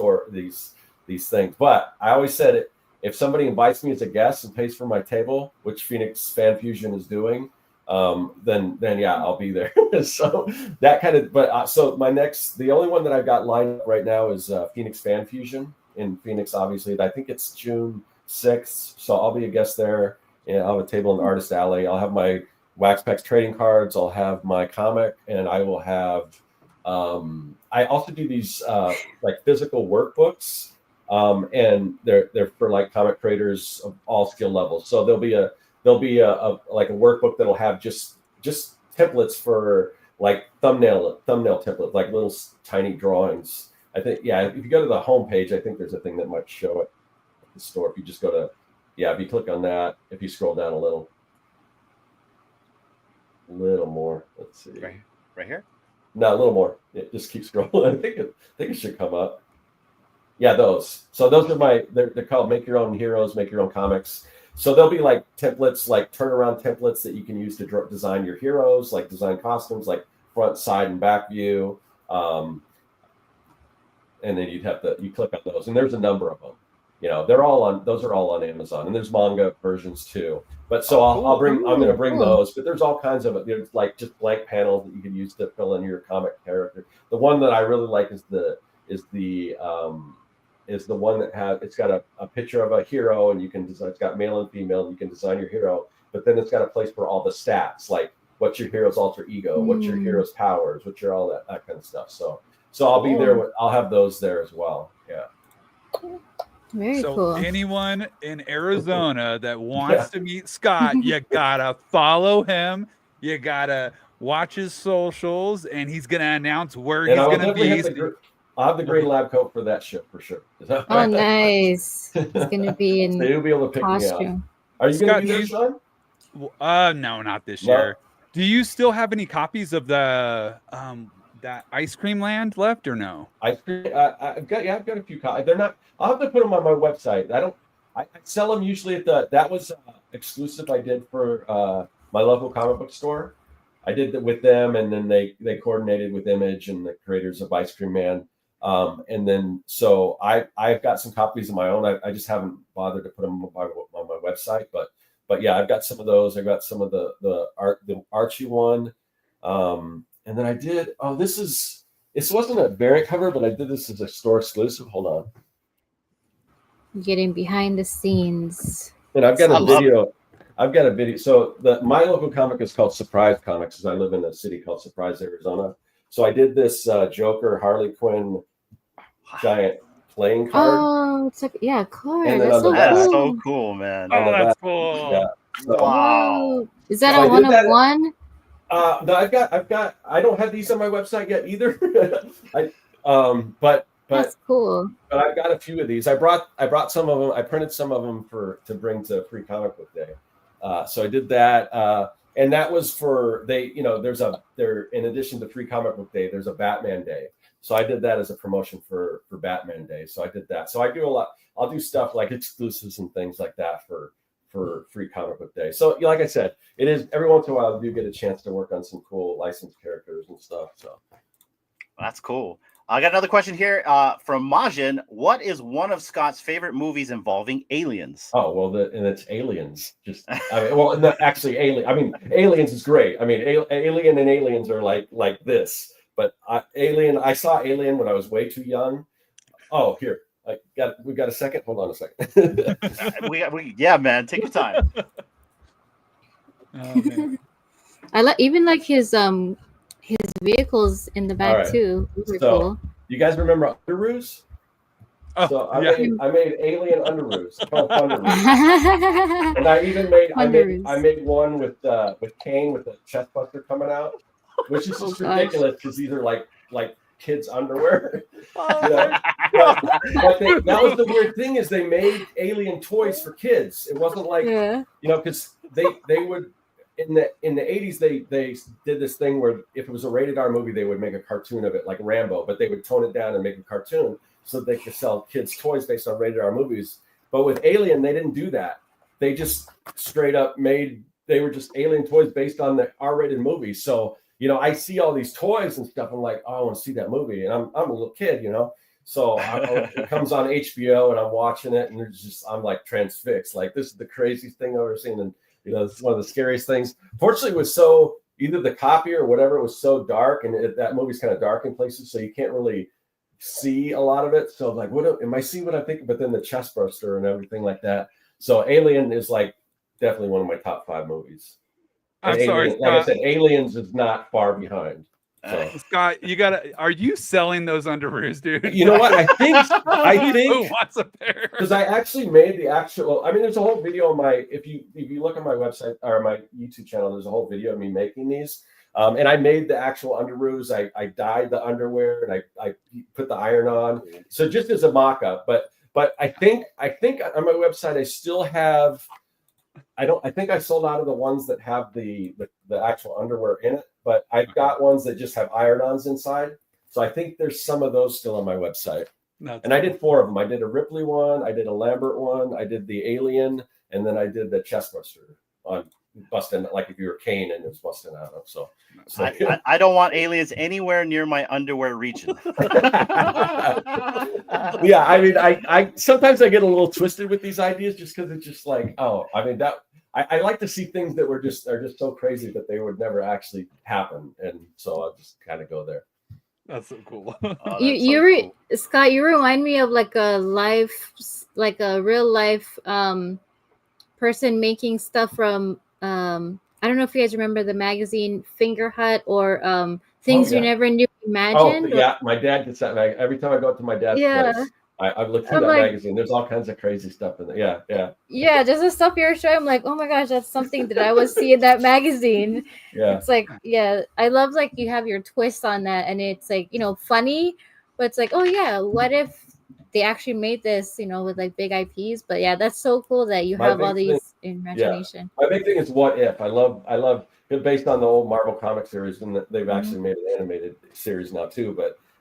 things. But I always said it. If somebody invites me as a guest and pays for my table, which Phoenix Fan Fusion is doing, then yeah, I'll be there. So that kind of. But so the only one that I've got lined up right now is Phoenix Fan Fusion in Phoenix. Obviously, I think it's June 6th. So I'll be a guest there. And I'll have a table in the Artist Alley. I'll have my Wax Packs trading cards. I'll have my comic, and I will have. I also do these like physical workbooks. And they're for like comic creators of all skill levels. So there'll be a like a workbook that'll have just templates for like thumbnail templates, like little tiny drawings. I think if you go to the homepage, I think there's a thing that might show it at the store. If you just go to if you click on that, if you scroll down a little more, let's see, right here. No, a little more. Just keep scrolling. I think it should come up. Yeah, those. So those are they're called Make Your Own Heroes, Make Your Own Comics. So there'll be like templates, like turnaround templates that you can use to design your heroes, like design costumes, like front, side, and back view. And then you click on those, and there's a number of them. Those are all on Amazon, and there's manga versions too. But so I'm going to bring those, but there's all kinds of it. There's like just blank panels that you can use to fill in your comic character. The one that I really like is the one that it's got a picture of a hero, and you can design. It's got male and female, and you can design your hero. But then it's got a place for all the stats, like what's your hero's alter ego, what's your hero's powers, what's your all that kind of stuff. So I'll be there. I'll have those there as well. Yeah. Very cool. Anyone in Arizona that wants to meet Scott, you gotta follow him. You gotta watch his socials, and he's gonna announce where he's gonna be. I'll have the green lab coat for that ship for sure. Oh, nice! He's gonna be in. So you'll be able to pick costume. Me out. Are you gonna be there, Sean? No, not this year. Do you still have any copies of the that Ice Cream Land left or no? I've got a few copies. They're not. I'll have to put them on my website. I sell them usually at that was exclusive I did for my local comic book store. I did that with them, and then they coordinated with Image and the creators of Ice Cream Man. And then so I've got some copies of my own. I just haven't bothered to put them on my website, but yeah, I've got some of those. I got some of the Archie one. And then I did, this wasn't a variant cover, but I did this as a store exclusive. Hold on. Getting behind the scenes. And I've got a video. So my local comic is called Surprise Comics, because I live in a city called Surprise, Arizona. So I did this Joker Harley Quinn giant playing card. Oh, it's like card. That's so cool, man. Oh, that's cool. Yeah. So, wow. Is that a one-of-one? No, I don't have these on my website yet either. But that's cool. But I've got a few of these. I brought some of them. I printed some of them to bring to Free Comic Book Day. So I did that. And that was for in addition to Free Comic Book Day, there's a Batman Day. So I did that as a promotion for Batman Day. So I did that. So I do a lot. I'll do stuff like exclusives and things like that for Free Comic Book Day. So like I said, it is every once in a while I do get a chance to work on some cool licensed characters and stuff. So that's cool. I got another question here from Majin. What is one of Scott's favorite movies involving aliens? Oh, well, and it's Aliens. Actually, Alien. I mean, Aliens is great. I mean, Alien and Aliens are like this. But Alien, I saw Alien when I was way too young. Oh, here. We got a second. Hold on a second. Yeah, man. Take your time. Oh, man. I like his vehicles in the back too. Super cool. You guys remember Underoos? Oh, so I made Alien Underoos. Called Underoos. And I even made one with Kane with the chest buster coming out, which is just ridiculous because these are like kids' underwear. That was the weird thing is they made alien toys for kids. It wasn't like because they would in the 80s they did this thing where if it was a rated R movie they would make a cartoon of it like Rambo, but they would tone it down and make a cartoon so they could sell kids toys based on rated R movies. But with Alien, they didn't do that. They just straight up they were just Alien toys based on the R-rated movies. So, I see all these toys and stuff. I'm like, oh, I want to see that movie. And I'm a little kid, So it comes on HBO and I'm watching it, and I'm like transfixed. Like, this is the craziest thing I've ever seen. And, it's one of the scariest things. Fortunately, it was so, either the copy or whatever, it was so dark, and that movie's kind of dark in places, so you can't really see a lot of it. So I'm like, am I seeing what I think? But then the chest burster and everything like that. So Alien is like definitely one of my top 5 movies. I'm sorry, like I said, Aliens is not far behind. So. Scott, are you selling those underoos, dude? You know what? I think who wants a pair? Because I actually made the actual. I mean, there's a whole video on my. If you look on my website or my YouTube channel, there's a whole video of me making these. And I made the actual underoos. I dyed the underwear and I put the iron on. So just as a mock-up, but I think on my website I still have. I think I sold out of the ones that have the actual underwear in it, but I've got ones that just have iron-ons inside. So I think there's some of those still on my website. And I did 4 of them. I did a Ripley one, I did a Lambert one, I did the Alien, and then I did the chestbuster on busting, like if you were Kane and it was busting out of. So I don't want aliens anywhere near my underwear region. Yeah, I mean, I sometimes I get a little twisted with these ideas just because it's just like, oh, I mean, that I like to see things that are just so crazy that they would never actually happen, and so I'll just kind of go there. That's so cool. Cool. Scott, you remind me of like a real life person making stuff from I don't know if you guys remember the magazine Finger Hut or Things You Never Knew Imagined. Oh, yeah, my dad gets that every time I go up to my dad's place. I look through that magazine. There's all kinds of crazy stuff in there. Yeah, just the stuff you're showing. I'm like, oh my gosh, that's something that I would see in that magazine. Yeah, it's like, I love like you have your twist on that, and it's like, funny, but it's like, oh yeah, what if they actually made this, with like big IPs? But yeah, that's so cool that you have all these imagination. My big thing is what if. I love it based on the old Marvel comic series, and they've actually made an animated series now too.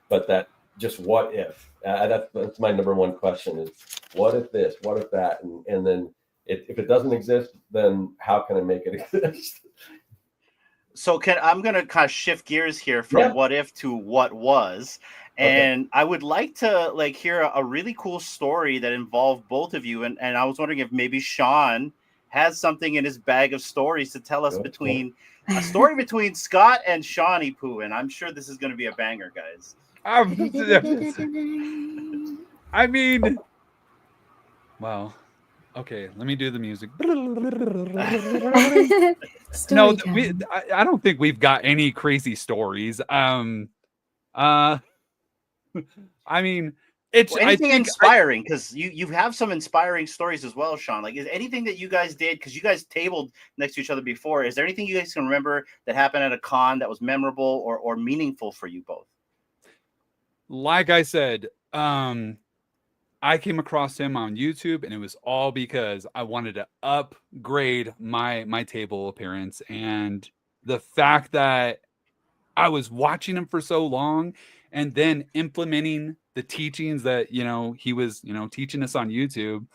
But that just what if. That's my number one question is what if this, what if that, and then if it doesn't exist, then how can I make it exist? So I'm going to kind of shift gears here from what if to what was. And I would like to hear a really cool story that involved both of you. And I was wondering if maybe Sean has something in his bag of stories to tell us a story between Scott and Shawnee Poo. And I'm sure this is going to be a banger, guys. I mean, well, okay, let me do the music. No, I don't think we've got any crazy stories. I mean, it's anything inspiring, because you have some inspiring stories as well, Sean. Like, is anything that you guys did, because you guys tabled next to each other before, is there anything you guys can remember that happened at a con that was memorable or meaningful for you both? Like I said, I came across him on YouTube, and it was all because I wanted to upgrade my table appearance. And the fact that I was watching him for so long and then implementing the teachings that, he was, teaching us on YouTube,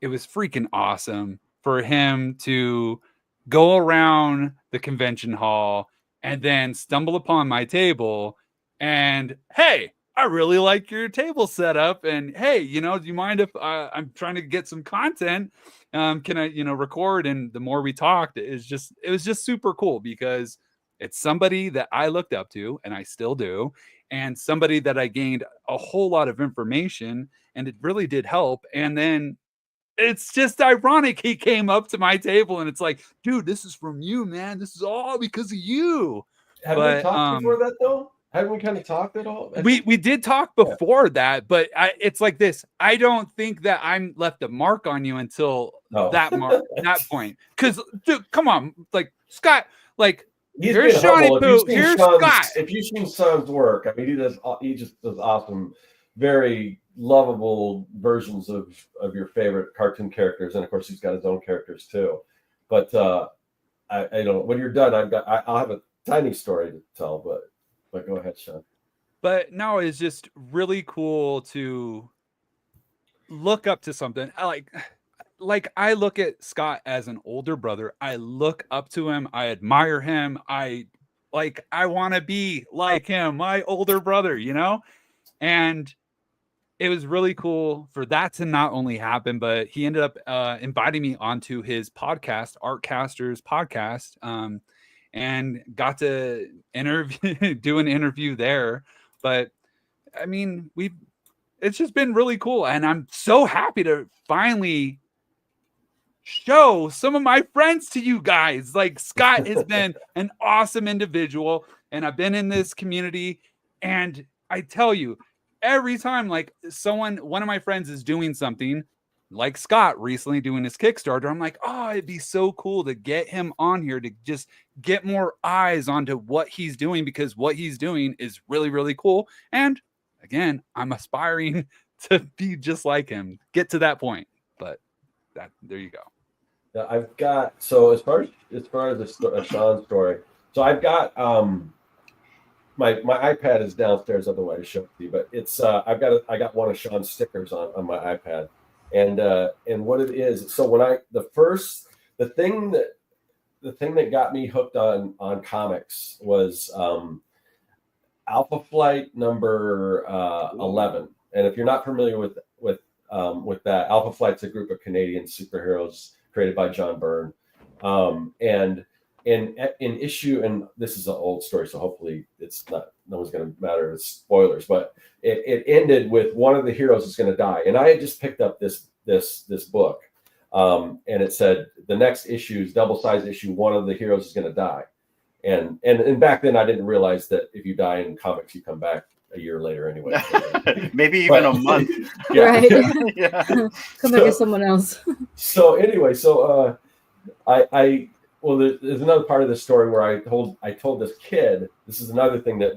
it was freaking awesome for him to go around the convention hall and then stumble upon my table and, hey, I really like your table setup, and hey, do you mind if I'm trying to get some content? Can I, record? And the more we talked, it was just super cool because it's somebody that I looked up to, and I still do, and somebody that I gained a whole lot of information, and it really did help. And then it's just ironic he came up to my table, and it's like, dude, this is from you, man. This is all because of you. Have we talked before that though? Haven't we kind of talked at all? We did talk before that, but it's like this. I don't think that I'm left a mark on you until that point. Because, dude, come on, Scott, here's Shawnee Poo, here's Scott. If you've seen Sean's work, I mean, he just does awesome, very lovable versions of your favorite cartoon characters, and of course, he's got his own characters too. But I don't. When you're done, I'll have a tiny story to tell, but go ahead, Sean. But no, it's just really cool to look up to something, I look at Scott as an older brother. I look up to him. I admire him. I want to be like him, my older brother, And it was really cool for that to not only happen, but he ended up inviting me onto his podcast, Artcasters podcast, and got to do an interview there. But I mean, it's just been really cool, and I'm so happy to finally show some of my friends to you guys. Like, Scott has been an awesome individual, and I've been in this community, and I tell you, every time like one of my friends is doing something, like Scott recently doing his Kickstarter, I'm like, oh, it'd be so cool to get him on here to just get more eyes onto what he's doing, because what he's doing is really, really cool. And again, I'm aspiring to be just like him, get to that point. But there you go. Yeah, I've got, so as far as the Sean story, so I've got my iPad is downstairs, otherwise I show it to you, but it's I got one of Sean's stickers on my iPad, and what it is, so when the thing that got me hooked on comics was Alpha Flight number 11. And if you're not familiar with that, Alpha Flight's a group of Canadian superheroes created by John Byrne, and in issue, and this is an old story, so hopefully no one's going to matter if it's spoilers, but it ended with one of the heroes is going to die, and I had just picked up this book, and it said the next issue is double-sized issue, one of the heroes is going to die, and back then I didn't realize that if you die in comics, you come back a year later anyway. Maybe even a month. Yeah. Right. Yeah. Come back as someone else. So anyway, well, there's another part of the story where I told this kid, this is another thing that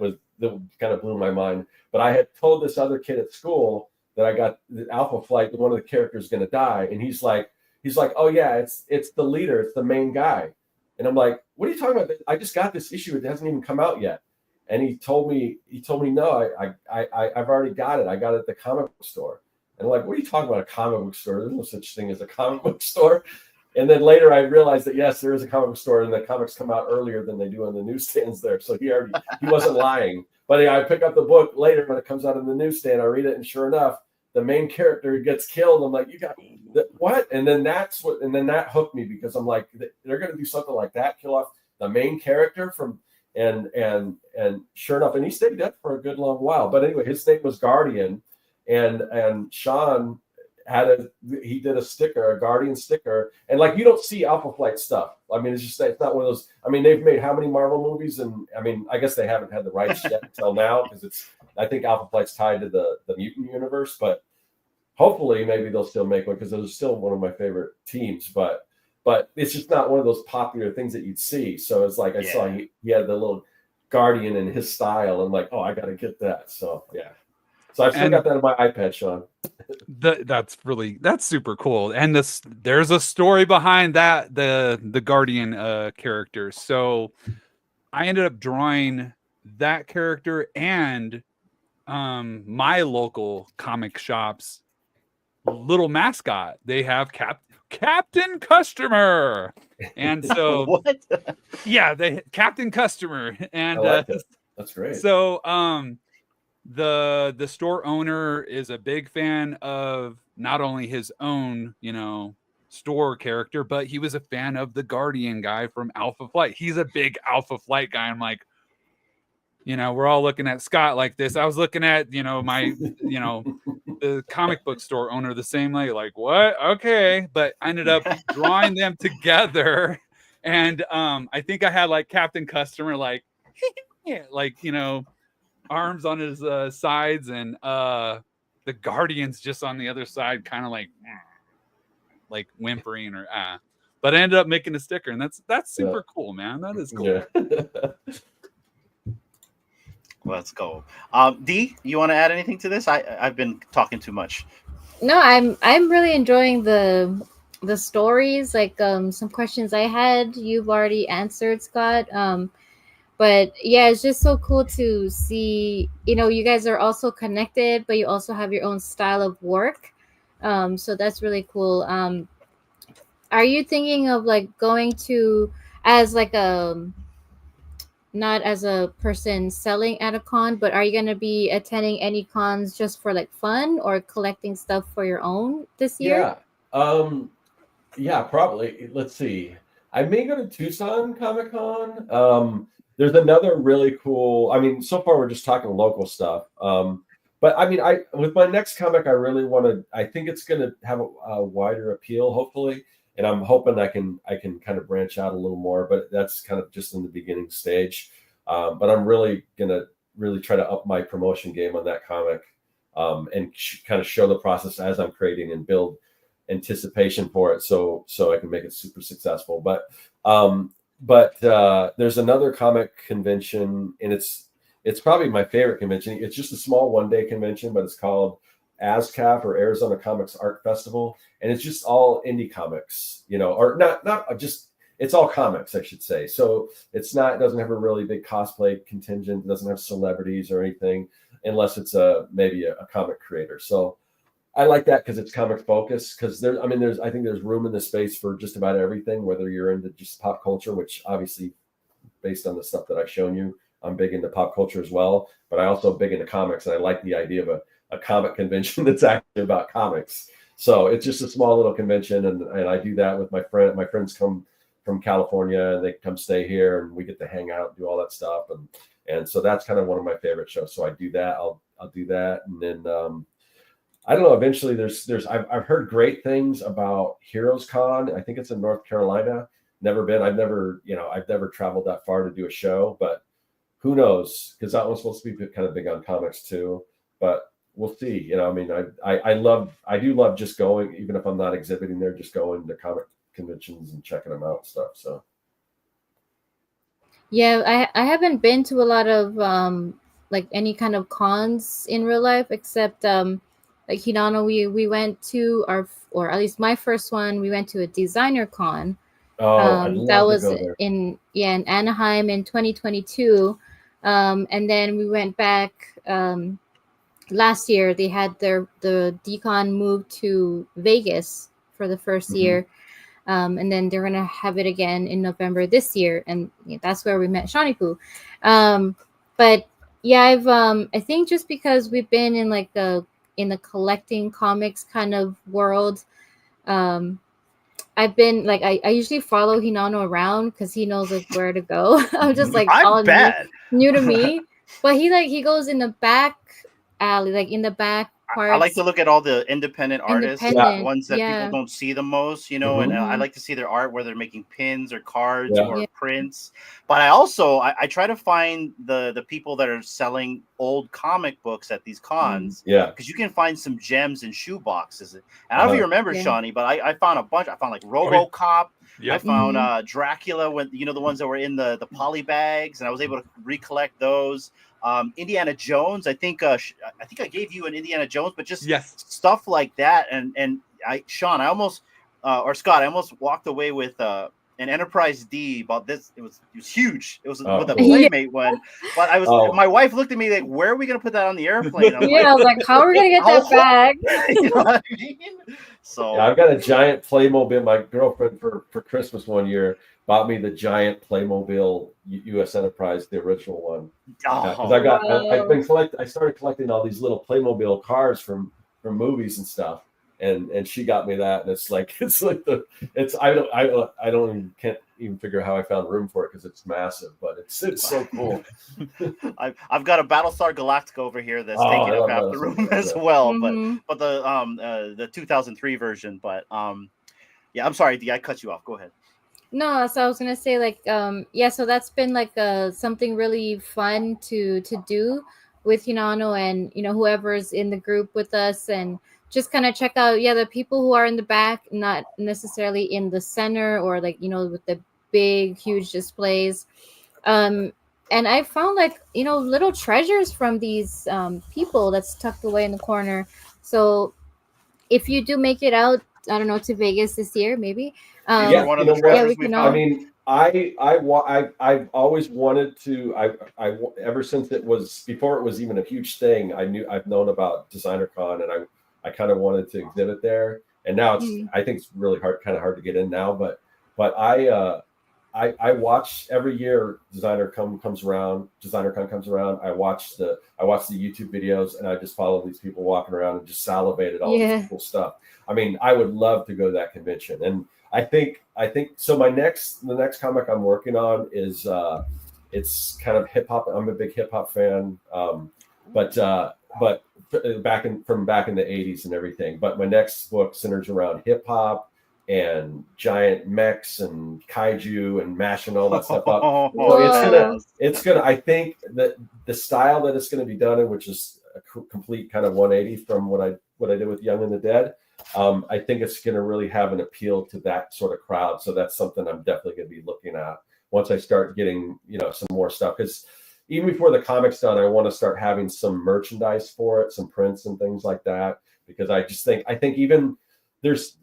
kind of blew my mind, but I had told this other kid at school that I got the Alpha Flight, one of the characters is going to die, and he's like, oh yeah, it's the leader, it's the main guy, and I'm like, what are you talking about? I just got this issue, it hasn't even come out yet. And he told me, no, I've already got it. I got it at the comic book store. And I'm like, what are you talking about, a comic book store? There's no such thing as a comic book store. And then later I realized that, yes, there is a comic book store, and the comics come out earlier than they do on the newsstands there. So he wasn't lying. But I pick up the book later when it comes out in the newsstand. I read it, and sure enough, the main character gets killed. I'm like, you got what? And then that hooked me, because I'm like, they're going to do something like that, kill off the main character from. And sure enough, and he stayed dead for a good long while. But anyway, his name was Guardian, and Sean he did a sticker, a Guardian sticker, and like, you don't see Alpha Flight stuff. I mean, it's not one of those. I mean, they've made how many Marvel movies, and I mean, I guess they haven't had the rights yet until now, because I think Alpha Flight's tied to the mutant universe, but hopefully maybe they'll still make one, because those are still one of my favorite teams, but it's just not one of those popular things that you'd see. So it's like, I saw he had the little Guardian in his style. I'm like, oh, I got to get that. So, yeah. So I've still got that on my iPad, Sean. That's super cool. And there's a story behind that, the Guardian character. So I ended up drawing that character, and my local comic shop's little mascot. They have Captain Customer, and so what? Yeah, Captain Customer, and I like that. That's great. So the store owner is a big fan of not only his own store character, but he was a fan of the Guardian guy from Alpha Flight. He's a big Alpha Flight guy. I'm like, we're all looking at Scott like this. I was looking at my the comic book store owner the same way, like, what? Okay. But I ended up drawing them together, and I think I had like Captain Customer, like like arms on his sides, and the Guardians just on the other side, kind of like whimpering or but I ended up making a sticker, and that's super cool, man. That is cool. Yeah. Let's go. Dee, you want to add anything to this? I've been talking too much. No, I'm really enjoying the stories. Like some questions I had, you've already answered, Scott. But yeah, it's just so cool to see. You guys are also connected, but you also have your own style of work. So that's really cool. Are you thinking of like going to as like a not as a person selling at a con, but are you going to be attending any cons just for like fun or collecting stuff for your own this year? Yeah. Yeah, probably. Let's see. I may go to Tucson Comic Con. There's another really cool. I mean, so far we're just talking local stuff. But I mean, I with my next comic, I really want to. I think it's going to have a wider appeal, hopefully, and I'm hoping I can kind of branch out a little more. But that's kind of just in the beginning stage. But I'm really gonna really try to up my promotion game on that comic, and kind of show the process as I'm creating and build anticipation for it, so I can make it super successful. But there's another comic convention, and it's probably my favorite convention. It's just a small one-day convention, but it's called ASCAP, or Arizona Comics Art Festival, and it's just all indie comics, or not just, it's all comics, I should say. So it doesn't have a really big cosplay contingent, it doesn't have celebrities or anything, unless it's maybe a comic creator. So I like that because it's comic focused. Because I think there's room in the space for just about everything, whether you're into just pop culture, which obviously, based on the stuff that I've shown you, I'm big into pop culture as well. But I also big into comics, and I like the idea of a comic convention that's actually about comics. So it's just a small little convention, and I do that with my friend. My friends come from California, and they come stay here, and we get to hang out and do all that stuff. And so that's kind of one of my favorite shows. So I do that. I'll do that, and then. I don't know. Eventually, I've heard great things about Heroes Con. I think it's in North Carolina. Never been. I've never traveled that far to do a show, but who knows? Because that one's supposed to be kind of big on comics too. But we'll see. I mean, I do love just going, even if I'm not exhibiting there, just going to comic conventions and checking them out and stuff. So Yeah, I haven't been to a lot of like any kind of cons in real life, except like Hinano, we went to or at least my first one, we went to a designer con. I'd That love to was go there. in Anaheim in 2022. And then we went back last year. They had the decon moved to Vegas for the first year. And then they're gonna have it again in November this year, and that's where we met Shawnee Poo. But yeah, I think just because we've been in like in the collecting comics kind of world, I've been like I usually follow Hinano around because he knows like where to go. I'm just like all new to me, but he goes in the back alley, like in the back parts. I like to look at all the independent artists, ones that people don't see the most, and I like to see their art, where they're making pins or cards or prints. But I try to find the people that are selling old comic books at these cons, because you can find some gems in shoe boxes. And I don't know if you remember, Shawnee, but I found a bunch. I found like RoboCop. I found Dracula, when the ones that were in the poly bags, and I was able to recollect those. Indiana Jones, I think I gave you an Indiana Jones, but just stuff like that. And Sean, I almost or Scott, I almost walked away with an Enterprise D about this. It was huge. It was with a Playmate one. But my wife looked at me like, where are we gonna put that on the airplane? I was like, how are we gonna get that bag? You know what I mean? So I've got a giant Playmobil. My girlfriend for Christmas one year bought me the giant Playmobil U.S. Enterprise, the original one. Because I started collecting all these little Playmobil cars from movies and stuff, and she got me that, and can't even figure out how I found room for it, because it's massive, but it's so cool. I've got a Battlestar Galactica over here that's taking up half the room as well, but the 2003 version. But I'm sorry, D, I cut you off. Go ahead. No, so I was gonna say like so that's been like something really fun to do with Hinano and whoever's in the group with us, and just kind of check out the people who are in the back, not necessarily in the center or like with the big huge displays. And I found like little treasures from these people that's tucked away in the corner. So if you do make it out, I don't know, to Vegas this year, maybe. One of the treasures we found. I mean, I've always wanted to. Ever since before it was even a huge thing, I've known about DesignerCon, and I kind of wanted to exhibit there. And now I think it's really kind of hard to get in now, but I watch every year DesignerCon comes around. I watch the YouTube videos, and I just follow these people walking around and just salivate at all this cool stuff. I mean, I would love to go to that convention, and I think so. The next comic I'm working on is it's kind of hip hop. I'm a big hip hop fan, but back in the 80s and everything. But my next book centers around hip hop and giant mechs and kaiju and mashing all that stuff up. So it's gonna. I think that the style that it's gonna be done in, which is a complete kind of 180 from what I did with Young and the Dead. I think it's gonna really have an appeal to that sort of crowd. So that's something I'm definitely gonna be looking at once I start getting some more stuff. Because even before the comic's done, I want to start having some merchandise for it, some prints and things like that. Because I think even there's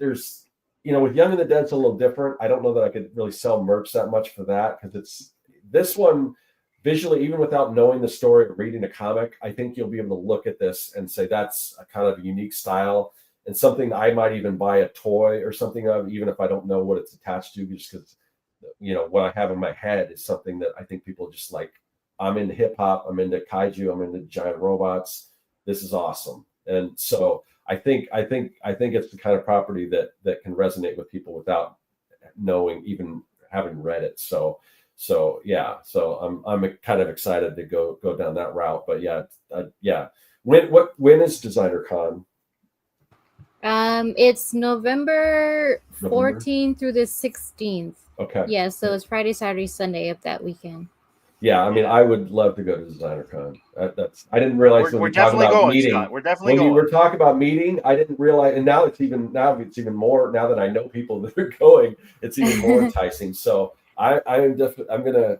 with Young and the Dead, it's a little different. I don't know that I could really sell merch that much for that, because it's this one visually, even without knowing the story or reading a comic, I think you'll be able to look at this and say that's a kind of unique style and something I might even buy a toy or something of, even if I don't know what it's attached to, just because what I have in my head is something that I think people just like. I'm into hip hop, I'm into kaiju, I'm into giant robots. This is awesome. And so I think it's the kind of property that can resonate with people without knowing, even having read it. So yeah. So I'm kind of excited to go down that route. But yeah. When is DesignerCon? It's November 14th through the 16th. Okay. Yeah, so it's Friday, Saturday, Sunday of that weekend. Yeah, I mean, I would love to go to DesignerCon. I didn't realize we're definitely about going, meeting. Scott. We're definitely when going. we were talking about meeting, I didn't realize, and now it's even more. Now that I know people that are going, it's even more enticing. So I'm gonna.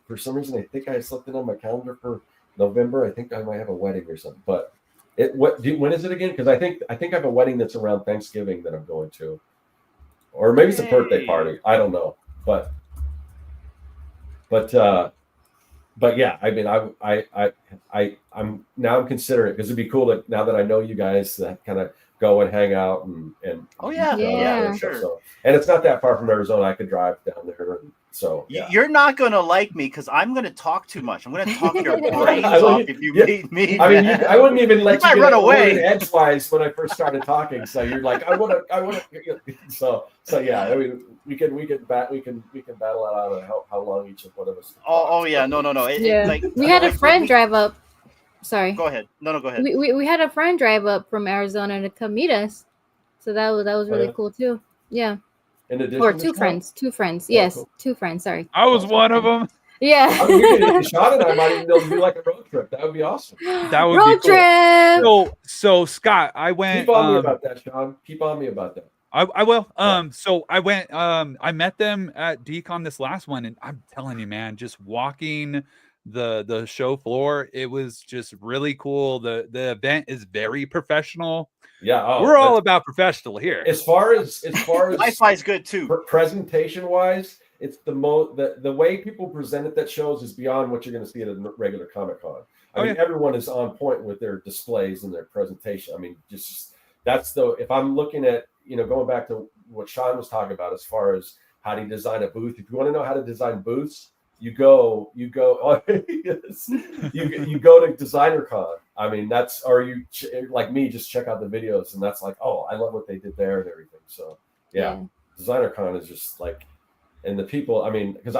For some reason, I think I slipped it on my calendar for November. I think I might have a wedding or something. But when is it again? Because I think I have a wedding that's around Thanksgiving that I'm going to, or maybe it's a birthday party. I don't know, but yeah, I mean, I'm considering it, because it'd be cool that now that I know you guys, that kind of go and hang out and sure. So, and it's not that far from Arizona. I could drive down there. So yeah. You're not gonna like me because I'm gonna talk too much. I'm gonna talk your brains off if you meet me. I mean, I wouldn't even let you run away edgewise when I first started talking. So you're like, I want to. So yeah. I mean, we can battle it out of how long each of one of us. Oh yeah, no. We had a friend drive up. Sorry. Go ahead. No, go ahead. We had a friend drive up from Arizona to come meet us, so that was really cool too. Yeah. In addition, or two friends. Yes, cool. 2 friends. Sorry. I was one of them. Yeah. I mean, Sean and I might even do like a road trip. That would be awesome. That would road be cool. trip. So Scott, I went. Keep on me about that, Sean. Keep on me about that. I will. So I went. I met them at DCon this last one, and I'm telling you, man, just walking the show floor, it was just really cool. The event is very professional. Yeah, we're all about professional here. As far as Sci-fi is good too. Presentation wise, it's the way people present it that shows is beyond what you're going to see at a regular Comic-Con. I mean, everyone is on point with their displays and their presentation. I mean, just if I'm looking at, going back to what Sean was talking about as far as how to design a booth. If you want to know how to design booths, you go you go to DesignerCon. I mean, like me, just check out the videos, and that's like, oh, I love what they did there and everything. So yeah. DesignerCon is just like, and the people, I mean, because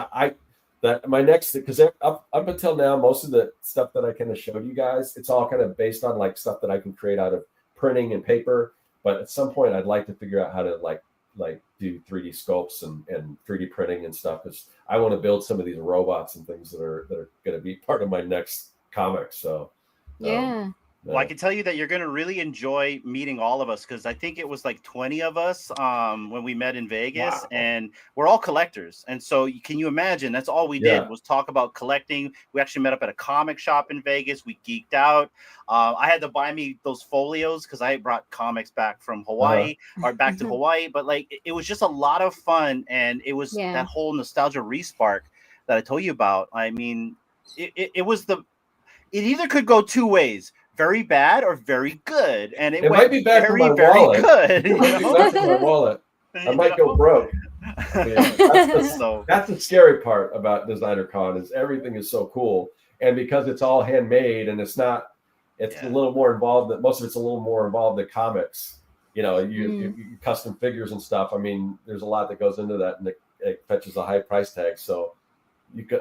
because up until now, most of the stuff that I kind of showed you guys, it's all kind of based on like stuff that I can create out of printing and paper. But at some point, I'd like to figure out how to like do 3D sculpts and 3D printing and stuff, because I want to build some of these robots and things that are going to be part of my next comic. So well, I can tell you that you're going to really enjoy meeting all of us, because I think it was like 20 of us when we met in Vegas, and we're all collectors. And so can you imagine, that's all we did was talk about collecting. We actually met up at a comic shop in Vegas. We geeked out. I had to buy me those folios because I brought comics back from Hawaii or back to Hawaii. But like, it was just a lot of fun. And it was that whole nostalgia respark that I told you about. I mean, it either could go two ways. very bad or very good, and it might be bad for very, my very wallet. good. It might be bad for my wallet. I might go broke. That's the scary part about Designer Con is everything is so cool, and because it's all handmade and it's a little more involved. Most of it's a little more involved than comics. You custom figures and stuff. I mean, there's a lot that goes into that, and it fetches a high price tag. So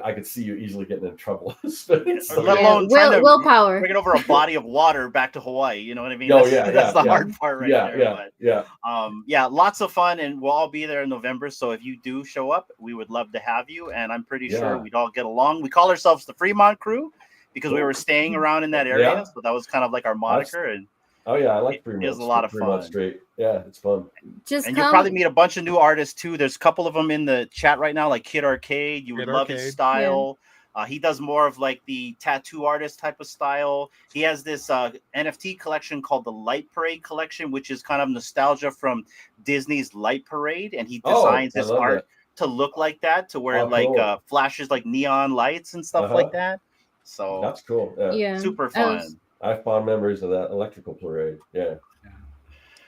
I could see you easily getting in trouble. Let alone willpower. Bringing over a body of water back to Hawaii. You know what I mean? Oh, That's the hard part right there. Yeah. Lots of fun, and we'll all be there in November. So if you do show up, we would love to have you, and I'm pretty sure we'd all get along. We call ourselves the Fremont Crew because we were staying around in that area, so that was kind of like our moniker. I like Fremont. It was a lot of fun. Street. Yeah, it's fun. You'll probably meet a bunch of new artists too. There's a couple of them in the chat right now, like Kid Arcade. You would love his style. Yeah. He does more of like the tattoo artist type of style. He has this NFT collection called the Light Parade collection, which is kind of nostalgia from Disney's Light Parade, and he designs his art to look like that, to where it flashes like neon lights and stuff like that. So that's cool. Yeah, super fun. I have fond memories of that electrical parade. Yeah.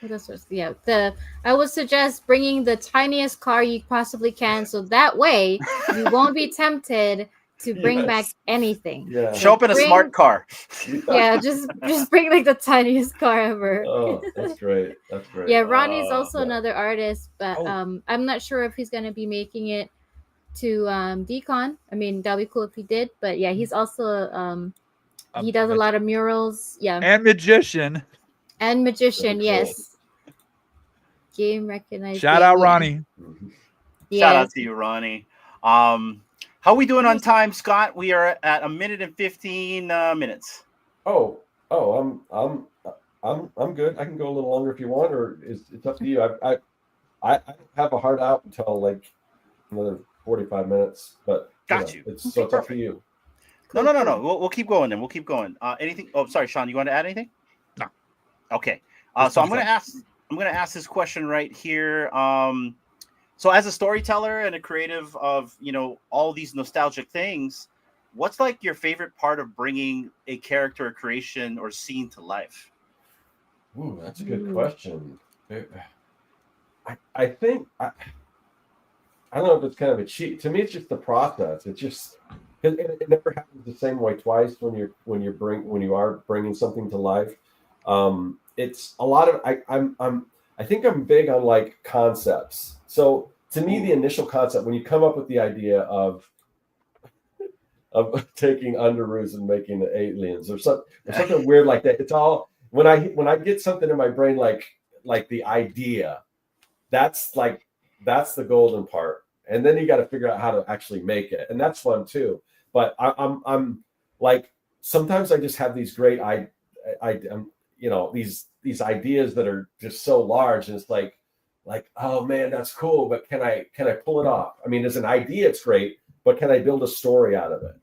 I would suggest bringing the tiniest car you possibly can, so that way you won't be tempted to bring back anything. Yeah. Show up in a smart car. Yeah, just bring like the tiniest car ever. Oh, that's great. That's great. Yeah, Ronnie's also another artist, but I'm not sure if he's gonna be making it to DCon. I mean, that'd be cool if he did, but yeah, he's also he does a lot of murals. Yeah. And magician. Yes. Game recognized. Shout out, Ronnie. Yes. Shout out to you, Ronnie. How are we doing on time, Scott? We are at 1 minute and 15 minutes. I'm good. I can go a little longer if you want, or it's up to you. I have a hard out until like another 45 minutes, but it's up to you. No. We'll keep going then. We'll keep going. Anything? Oh, sorry, Sean. You want to add anything? No. Okay. So I'm going to ask this question right here. So as a storyteller and a creative of all these nostalgic things, what's like your favorite part of bringing a character, creation, or scene to life? Ooh, that's a good question. I think I don't know if it's kind of a cheat. To me, it's just the process. It's just. It never happens the same way twice when you are bringing something to life. It's a lot of I think I'm big on like concepts. So to me, the initial concept, when you come up with the idea of taking underoos and making the aliens or something weird like that, it's all when I get something in my brain like the idea, that's the golden part. And then you got to figure out how to actually make it, and that's fun too. But I'm like, sometimes I just have these great these ideas that are just so large, and it's like, oh man, that's cool, but can I pull it off? I mean, as an idea, it's great, but can I build a story out of it?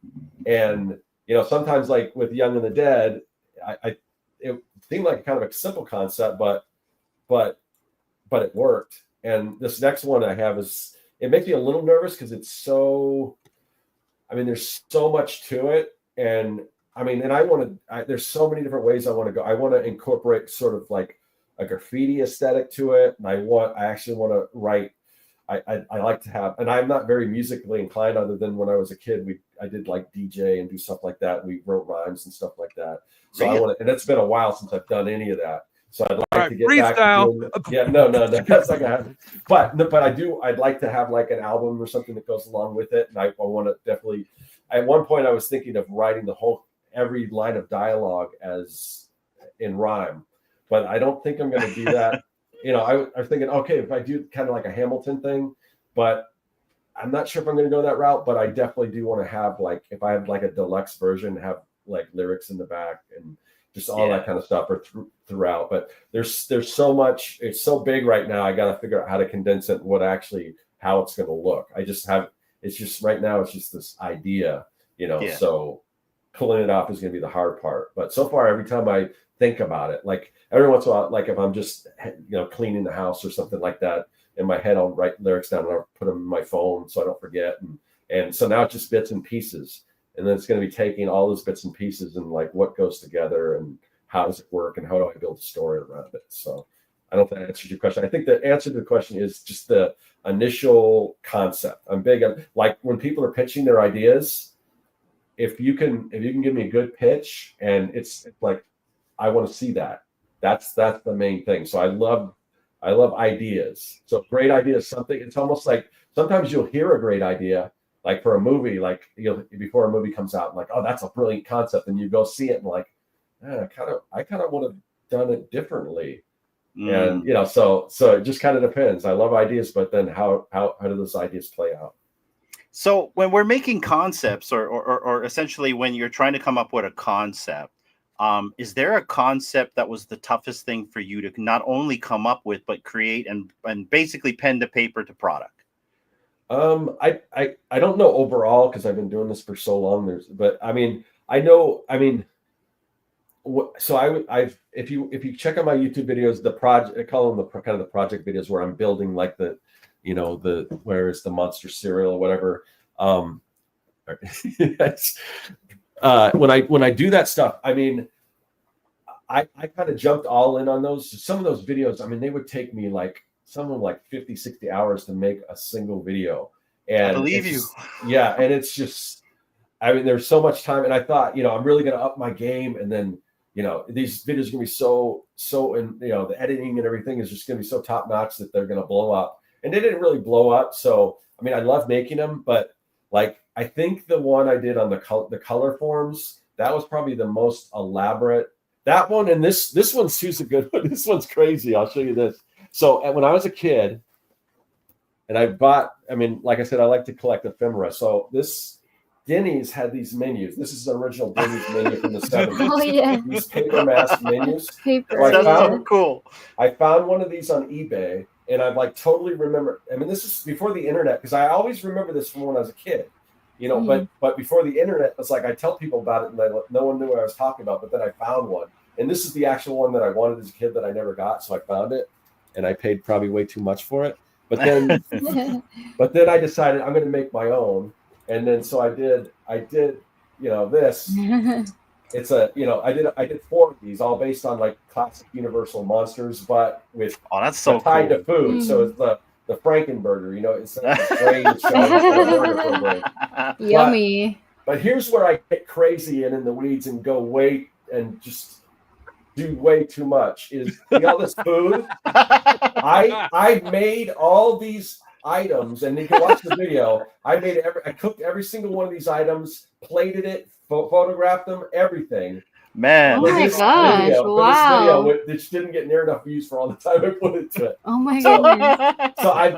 And sometimes like with Young and the Dead, it seemed like kind of a simple concept, but it worked. And this next one I have it makes me a little nervous because it's so. I mean, there's so much to it, and I mean, and there's so many different ways I want to go. I want to incorporate sort of like a graffiti aesthetic to it, and I actually want to write. I like to have, and I'm not very musically inclined, other than when I was a kid, I did like DJ and do stuff like that. We wrote rhymes and stuff like that. So I want to, and it's been a while since I've done any of that. So I'd like to get freestyle. Back to doing, no, that's not gonna happen. But I'd like to have like an album or something that goes along with it. And I want to definitely. At one point, I was thinking of writing every line of dialogue as in rhyme, but I don't think I'm going to do that. I was thinking, okay, if I do kind of like a Hamilton thing, but I'm not sure if I'm going to go that route. But I definitely do want to have like, if I have like a deluxe version, have like lyrics in the back and just all that kind of stuff or throughout. But there's so much. It's so big right now. I got to figure out how to condense it and how it's going to look. It's just right now, it's just this idea, so pulling it off is going to be the hard part. But so far, every time I think about it, like every once in a while, like if I'm just, cleaning the house or something like that, in my head, I'll write lyrics down and I'll put them in my phone so I don't forget. And so now it's just bits and pieces. And then it's going to be taking all those bits and pieces and like what goes together. how does it work and how do I build a story around it. So I don't know if that answers your question. I think the answer to the question is just the initial concept. I'm big on, like, when people are pitching their ideas, if you can give me a good pitch and it's like, I want to see that. That's the main thing. So I love ideas. So great idea is something. It's almost like sometimes you'll hear a great idea, like for a movie, like before a movie comes out, like, oh, that's a brilliant concept, and you go see it and like, I kind of would have done it differently. And so it just kind of depends. I love ideas, but then how do those ideas play out? So when we're making concepts, or essentially when you're trying to come up with a concept, is there a concept that was the toughest thing for you to not only come up with, but create and basically pen to paper to product? I don't know overall, because I've been doing this for so long. But I mean, I know. I mean, so if you check out my YouTube videos, the project, I call them the kind of the project videos where I'm building like where is the monster cereal or whatever. When I do that stuff, I mean, I kind of jumped all in on those. Some of those videos, I mean, they would take me like 50, 60 hours to make a single video. And I believe you. Yeah. And it's just, I mean, there's so much time. And I thought, I'm really going to up my game. And then, these videos are going to be so, and, the editing and everything is just going to be so top notch that they're going to blow up. And they didn't really blow up. So, I mean, I love making them, but like, I think the one I did on the color forms, that was probably the most elaborate. That one, and this one's two's a good one. This one's crazy. I'll show you this. So when I was a kid, and like I said, I like to collect ephemera. So Denny's had these menus. This is the original Denny's menu from the 70s. Oh, yeah. These paper mask menus. Paper. So That's so cool. I found one of these on eBay, and I like totally remember. I mean, this is before the internet, because I always remember this from when I was a kid. But before the internet, it's like I tell people about it, and no one knew what I was talking about. But then I found one, and this is the actual one that I wanted as a kid that I never got. So I found it, and I paid probably way too much for it. But then, I decided I'm going to make my own, and then so I did. This. It's I did 4 of these, all based on like classic Universal monsters, but with that's so tied cool. to food. So it's the Frankenburger, it's like Yummy. But here's where I get crazy and in the weeds and go and just do way too much. Is all this food? I made all these items, and you can watch the video. I cooked every single one of these items, plated it, photographed them, everything. Man. Oh my gosh! Wow. Which didn't get near enough views for all the time I put into it. Oh my goodness. So I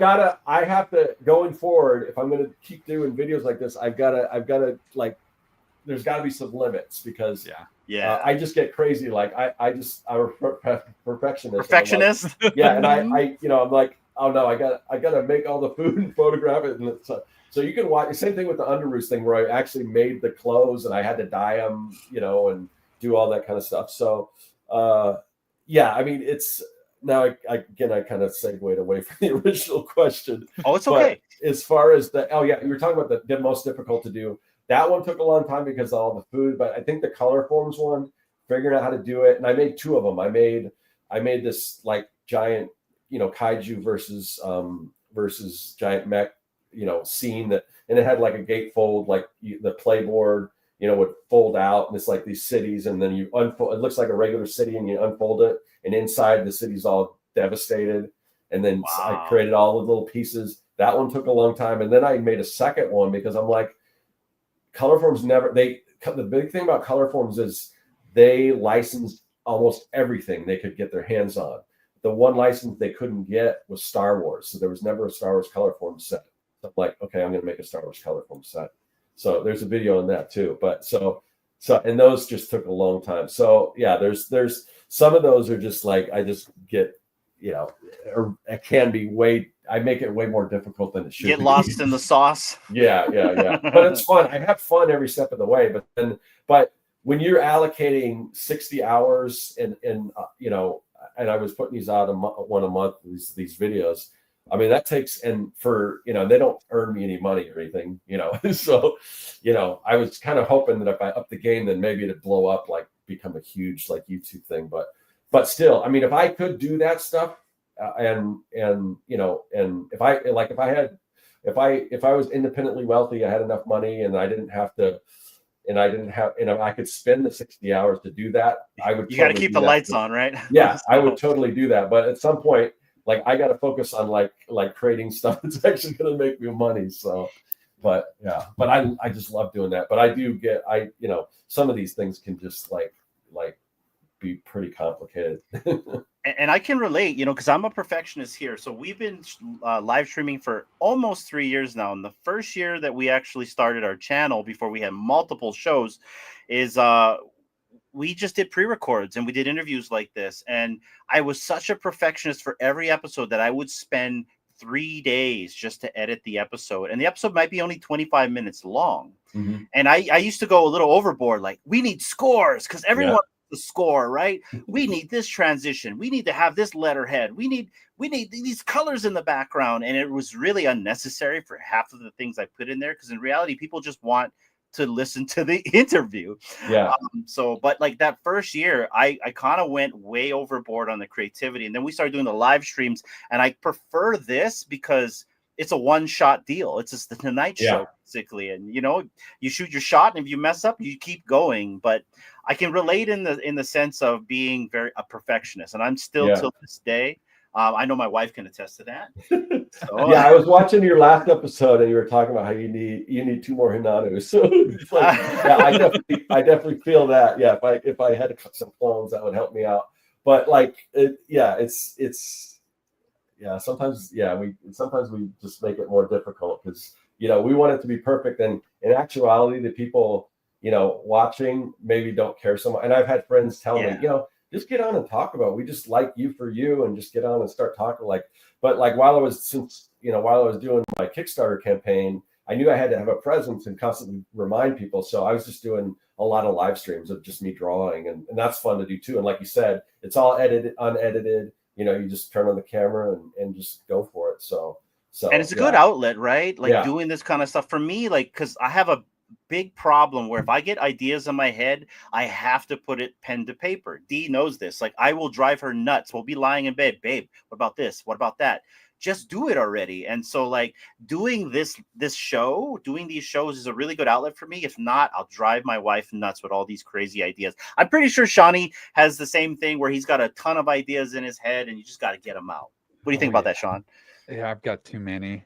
have to, going forward, if I'm going to keep doing videos like this, I've got to like, there's got to be some limits, because I just get crazy. Like I'm a perfectionist. Perfectionist. Like, yeah. And I'm like, oh no, I got to make all the food and photograph it. And so you can watch the same thing with the Underoos thing, where I actually made the clothes and I had to dye them, and do all that kind of stuff. So, I mean, it's now I kind of segued away from the original question. Oh, it's okay. But as far as you were talking about the most difficult to do. That one took a long time because of all the food, but I think the color forms one, figuring out how to do it. And I made 2 of them. I made this like giant, kaiju versus giant mech, scene and it had like a gatefold, like the playboard, would fold out, and it's like these cities, and then you unfold. It looks like a regular city, and you unfold it, and inside the city's all devastated. And then I created all the little pieces. That one took a long time, and then I made a second one because I'm like, Colorforms the big thing about Colorforms is they licensed almost everything they could get their hands on. The one license they couldn't get was Star Wars, so there was never a Star Wars Colorform set. So I'm like, okay, I'm going to make a Star Wars Colorform set. So there's a video on that too. But so and those just took a long time. So yeah, there's some of those are just like, I just get, or it can be I make it way more difficult than it should Get be. lost in the sauce. Yeah. But it's fun. I have fun every step of the way. But when you're allocating 60 hours and I was putting these out one a month, these videos, I mean, that takes, and for, they don't earn me any money or anything, so, I was kind of hoping that if I up the game, then maybe it'd blow up, like become a huge like YouTube thing. But still, I mean, if I could do that stuff, and if I was independently wealthy, I had enough money, and I didn't have, I could spend the 60 hours to do that. I would. You got to keep the lights on, right? Yeah, I would totally do that. But at some point, like, I got to focus on like creating stuff that's actually going to make me money. So, but I just love doing that. But I do get, some of these things can just like be pretty complicated. And I can relate, because I'm a perfectionist here. So we've been live streaming for almost 3 years now. And the first year that we actually started our channel, before we had multiple shows, is we just did pre-records and we did interviews like this. And I was such a perfectionist for every episode that I would spend 3 days just to edit the episode. And the episode might be only 25 minutes long. Mm-hmm. And I used to go a little overboard. Like, we need scores because everyone the score, right? We need this transition. We need to have this letterhead. We need these colors in the background. And it was really unnecessary for half of the things I put in there, because in reality, people just want to listen to the interview. Yeah. But like that first year, I kind of went way overboard on the creativity. And then we started doing the live streams. And I prefer this because it's a one-shot deal. It's just the Tonight Show, basically. And, you shoot your shot, and if you mess up, you keep going. But I can relate in the sense of being a perfectionist. And I'm still till this day. I know my wife can attest to that. So, I was watching your last episode, and you were talking about how you need 2 more Hinanos. So it's like, I definitely feel that. Yeah, if I had some clones, that would help me out. But like, sometimes we just make it more difficult because we want it to be perfect, and in actuality, the people watching maybe don't care so much. And I've had friends tell me, just get on and talk about it. We just like you for you, and just get on and start talking. But while I was doing my Kickstarter campaign, I knew I had to have a presence and constantly remind people. So I was just doing a lot of live streams of just me drawing, and that's fun to do too. And like you said, it's all unedited. You just turn on the camera and just go for it. So and it's a good outlet, right? Like doing this kind of stuff for me, like, because I have a big problem where if I get ideas in my head, I have to put it pen to paper. Dee knows this. Like, I will drive her nuts. We'll be lying in bed. Babe, what about this? What about that? Just do it already. And so like doing these shows is a really good outlet for me. If not, I'll drive my wife nuts with all these crazy ideas. I'm pretty sure Shawnee has the same thing where he's got a ton of ideas in his head and you just got to get them out. What do you think about that, Sean? Yeah, I've got too many.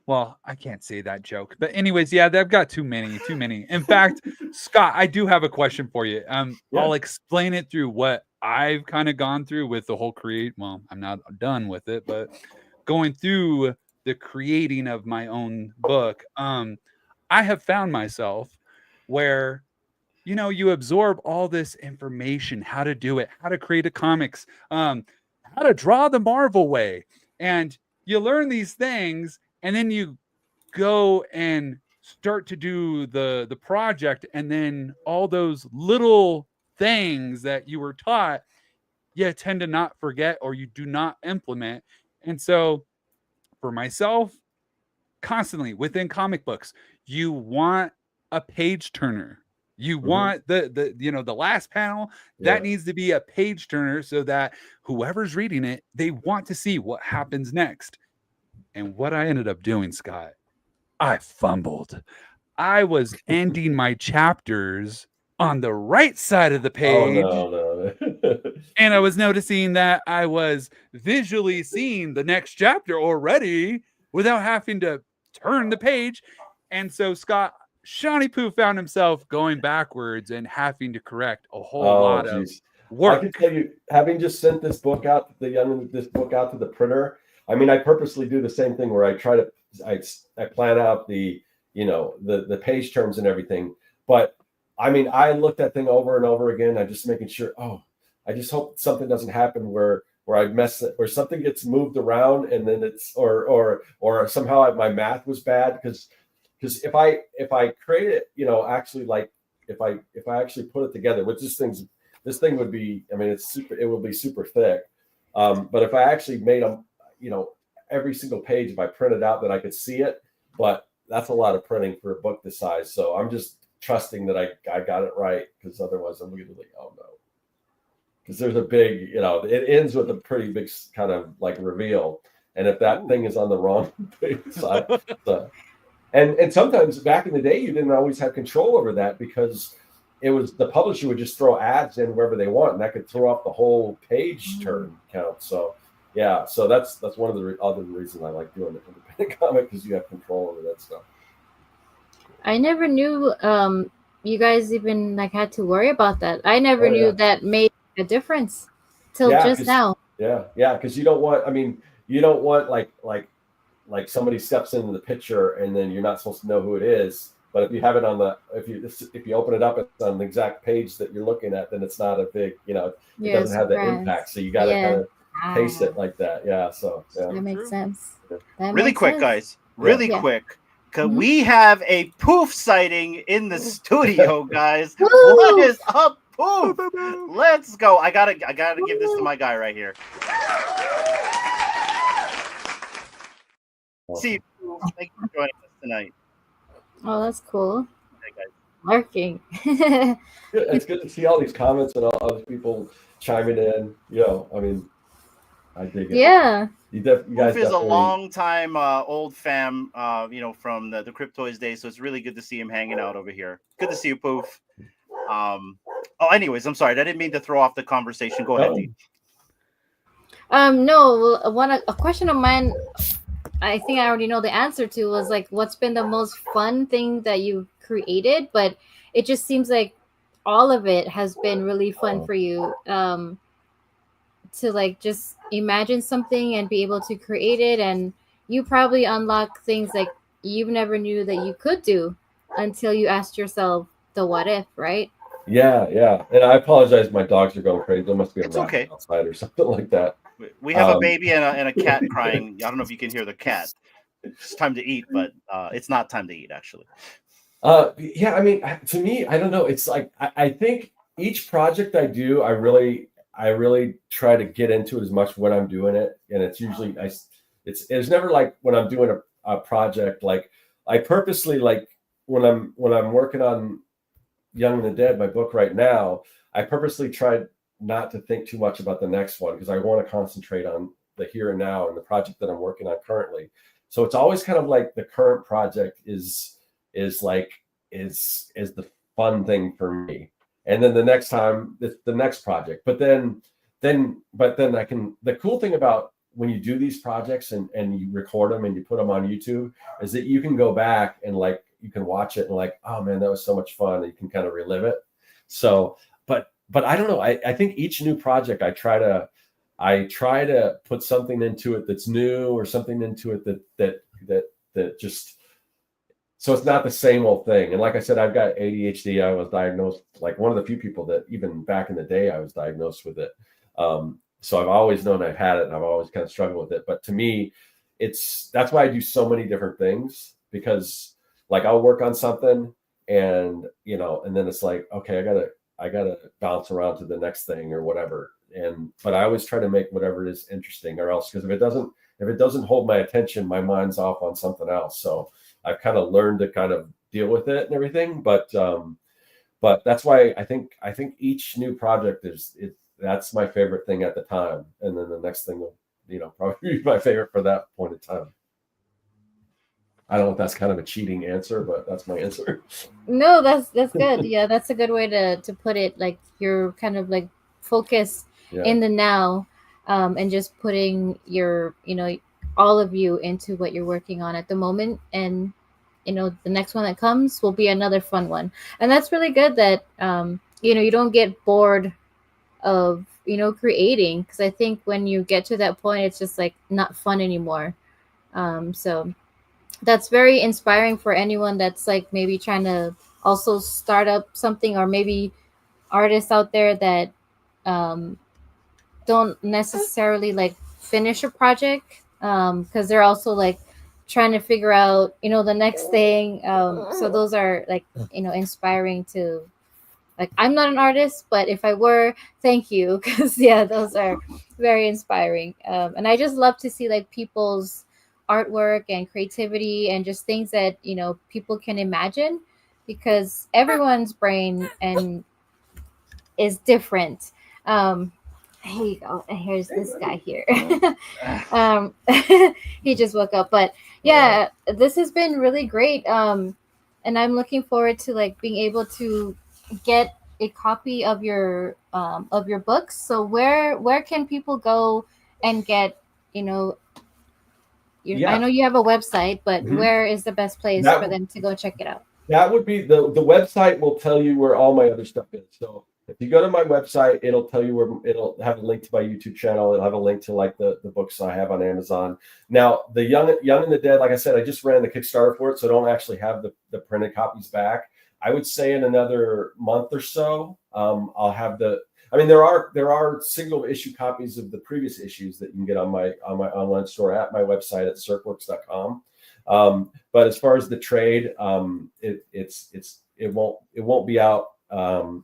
Well, I can't say that joke, but anyways, I've got too many. In fact, Scott, I do have a question for you. I'll explain it through what I've kind of gone through with the whole well, I'm not done with it, but going through the creating of my own book, I have found myself where, you absorb all this information, how to do it, how to create a comics, how to draw the Marvel way. And you learn these things, and then you go and start to do the project, and then all those little things that you were taught, you tend to not forget, or you do not implement. And so for myself, constantly within comic books, you want a page turner. You want the last panel that needs to be a page turner so that whoever's reading it, they want to see what happens next. And what I ended up doing, Scott, I fumbled. I was ending my chapters on the right side of the page. Oh, no. And I was noticing that I was visually seeing the next chapter already without having to turn the page. And so, Scott, Shawnee Poo found himself going backwards and having to correct a whole lot of work. I can tell you, having just sent this book out to the printer, I mean, I purposely do the same thing where I plan out the page turns and everything. But I mean, I looked that thing over and over again. I'm just making sure, I just hope something doesn't happen where I mess it, where something gets moved around and then it's, or somehow my math was bad. Because if I create it, actually, like if I actually put it together, which this thing would be, I mean, it will be super thick. But if I actually made them, every single page if I printed out that I could see it, but that's a lot of printing for a book this size. So I'm just trusting that I got it right, because otherwise I'm going to be like, oh no. Because there's a big, it ends with a pretty big kind of like reveal. And if that thing is on the wrong side, and sometimes back in the day, you didn't always have control over that, because it was the publisher would just throw ads in wherever they want, and that could throw off the whole page turn count. So yeah, so that's one of the other reasons I like doing the independent comic, because you have control over that stuff. I never knew you guys even like had to worry about that. I never knew that made a difference till just now. Yeah, because you don't want like somebody steps into the picture and then you're not supposed to know who it is. But if you have it if you open it up, it's on the exact page that you're looking at, then it's not a big, it doesn't have the impact. So you got to kind of pace it like that. Yeah, so that makes sense. Really quick, guys. Really quick. We have a Poof sighting in the studio, guys. What is up, Poof? Let's go. I gotta give this to my guy right here. See you, Poof. Thank you for joining us tonight. Oh, that's cool. Lurking. It's good to see all these comments and all other people chiming in. I dig it. Yeah. You guys is a long time old fam, from the Cryptoids days. So it's really good to see him hanging out over here. Good to see you, Poof. Anyways, I'm sorry. I didn't mean to throw off the conversation. Go ahead, Beet. No, a question of mine, I think I already know the answer to, was like, what's been the most fun thing that you've created? But it just seems like all of it has been really fun for you. To like just imagine something and be able to create it, and you probably unlock things like you never knew that you could do until you asked yourself the what if, right? Yeah. And I apologize, my dogs are going crazy. There must be a rat outside or something like that. We have a baby and a cat crying. I don't know if you can hear the cat. It's time to eat, but it's not time to eat, actually. To me, I don't know. It's like I think each project I do, I really try to get into it as much when I'm doing it, and it's usually it's never like when I'm doing a project, like I purposely, like when I'm working on Young and the Dead, my book right now, I purposely tried not to think too much about the next one, because I want to concentrate on the here and now and the project that I'm working on currently. So it's always kind of like the current project is the fun thing for me. And then the next time it's the next project. But then I can, the cool thing about when you do these projects and you record them and you put them on YouTube is that you can go back and like, you can watch it and like, oh man, that was so much fun. And you can kind of relive it. So, but I don't know. I think each new project I try to put something into it that's new, or something into it that just, so it's not the same old thing. And like I said, I've got ADHD. I was diagnosed, like one of the few people that even back in the day I was diagnosed with it. So I've always known I've had it, and I've always kind of struggled with it. But to me, that's why I do so many different things, because like I'll work on something and then it's like, okay, I gotta bounce around to the next thing or whatever. But I always try to make whatever it is interesting, or else, because if it doesn't hold my attention, my mind's off on something else. So I've kind of learned to kind of deal with it and everything. But that's why I think each new project that's my favorite thing at the time. And then the next thing will, probably be my favorite for that point in time. I don't know if that's kind of a cheating answer, but that's my answer. No, that's good. Yeah, that's a good way to put it. Like you're kind of like focused in the now, and just putting your, all of you into what you're working on at the moment. And, the next one that comes will be another fun one. And that's really good that, you don't get bored of, creating. Because I think when you get to that point, it's just like not fun anymore. So that's very inspiring for anyone that's like maybe trying to also start up something, or maybe artists out there that don't necessarily like finish a project, because they're also like trying to figure out the next thing. So those are like inspiring to Like, I'm not an artist, but if I were, thank you, because yeah, those are very inspiring. And I just love to see like people's artwork and creativity and just things that people can imagine, because everyone's brain and is different. Here you go. And here's this guy here. um, he just woke up, but yeah, this has been really great. And I'm looking forward to like being able to get a copy of your books. So where can people go and get, I know you have a website, but where is the best place for them to go check it out? That would be the website will tell you where all my other stuff is. So if you go to my website, it'll tell you where, it'll have a link to my YouTube channel. It'll have a link to like the books I have on Amazon. Now, the Young and the Dead, like I said, I just ran the Kickstarter for it, so I don't actually have the printed copies back. I would say in another month or so, I'll have there are single issue copies of the previous issues that you can get on my online store at my website at serkworks.com. But as far as the trade, it won't be out.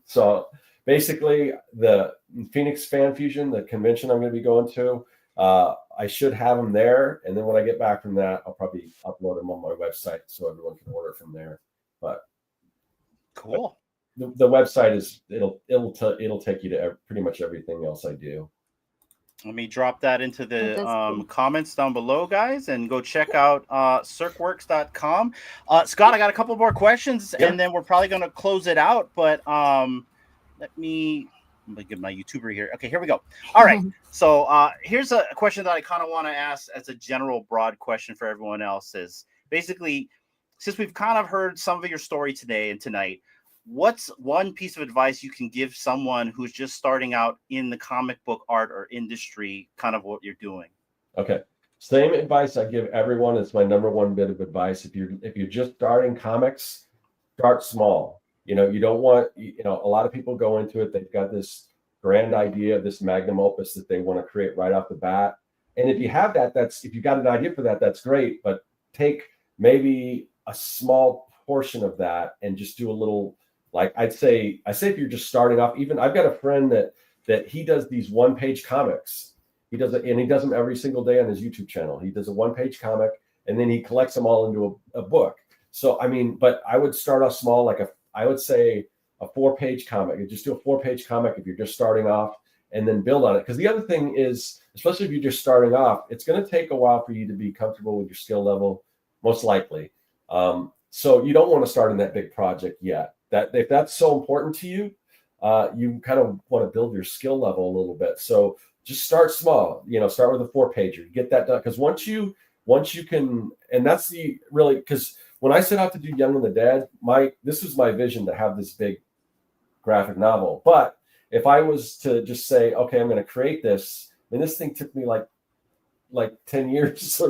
So basically, the Phoenix Fan Fusion, the convention I'm going to be going to, I should have them there, and then when I get back from that, I'll probably upload them on my website so everyone can order from there. But cool. The website is it'll take you to pretty much everything else I do. Let me drop that into the comments down below, guys, and go check out serkworks.com. Scott, I got a couple more questions, and then we're probably going to close it out. But I'm going to get my YouTuber here. Okay, here we go. All right. So here's a question that I kind of want to ask as a general broad question for everyone else is basically, since we've kind of heard some of your story today and tonight, what's one piece of advice you can give someone who's just starting out in the comic book art or industry, kind of what you're doing? Okay. Same advice I give everyone. It's my number one bit of advice. If you're just starting comics, start small. You don't want, a lot of people go into it. They've got this grand idea, this magnum opus that they want to create right off the bat. And if you have that, if you got an idea for that, that's great. But take maybe a small portion of that and just do a little. Like I say if you're just starting off, even I've got a friend that he does these one-page comics. He does it, and he does them every single day on his YouTube channel. He does a one-page comic, and then he collects them all into a book. So but I would start off small, I would say a 4-page comic. You just do a 4-page comic if you're just starting off, and then build on it. Because the other thing is, especially if you're just starting off, it's going to take a while for you to be comfortable with your skill level, most likely. So you don't want to start in that big project yet. That if that's so important to you, you kind of want to build your skill level a little bit. So just start small. Start with a 4-pager. Get that done, because once you can, and that's because when I set out to do Young and the Dead, this was my vision to have this big graphic novel. But if I was to just say, okay, I'm going to create this, this thing took me like 10 years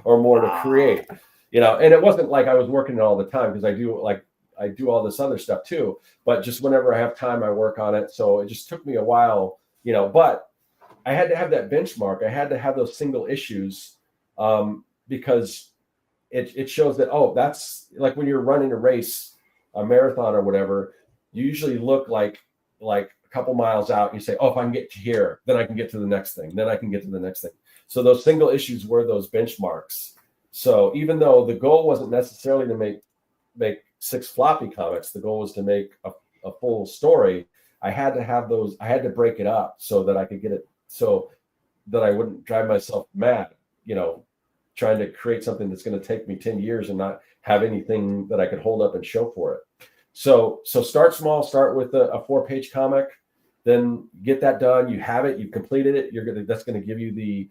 or more to create. And it wasn't like I was working it all the time, because I do all this other stuff too, but just whenever I have time, I work on it. So it just took me a while, but I had to have that benchmark. I had to have those single issues, because it shows that, that's like when you're running a race, a marathon or whatever, you usually look like a couple miles out. And you say, if I can get to here, then I can get to the next thing. Then I can get to the next thing. So those single issues were those benchmarks. So even though the goal wasn't necessarily to make 6 floppy comics, the goal was to make a full story. I had to have those. I had to break it up so that I could get it, so that I wouldn't drive myself mad, trying to create something that's going to take me 10 years and not have anything that I could hold up and show for it. So start small. Start with a 4-page comic, then get that done. You have it. You completed it. That's going to give you the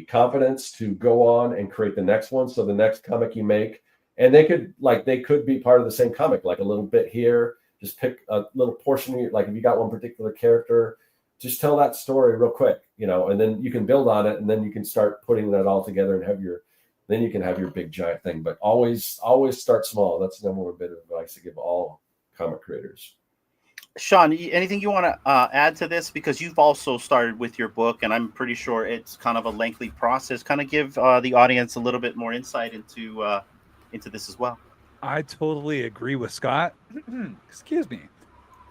confidence to go on and create the next one. So the next comic you make, and they could be part of the same comic, like a little bit here, just pick a little portion of your, like if you got one particular character, just tell that story real quick, and then you can build on it, and then you can start putting that all together and then you can have your big giant thing. But always start small. That's the number one bit of advice to give all comic creators. Sean, anything you want to add to this? Because you've also started with your book, and I'm pretty sure it's kind of a lengthy process. Kind of give the audience a little bit more insight into this as well. I totally agree with Scott. Excuse me.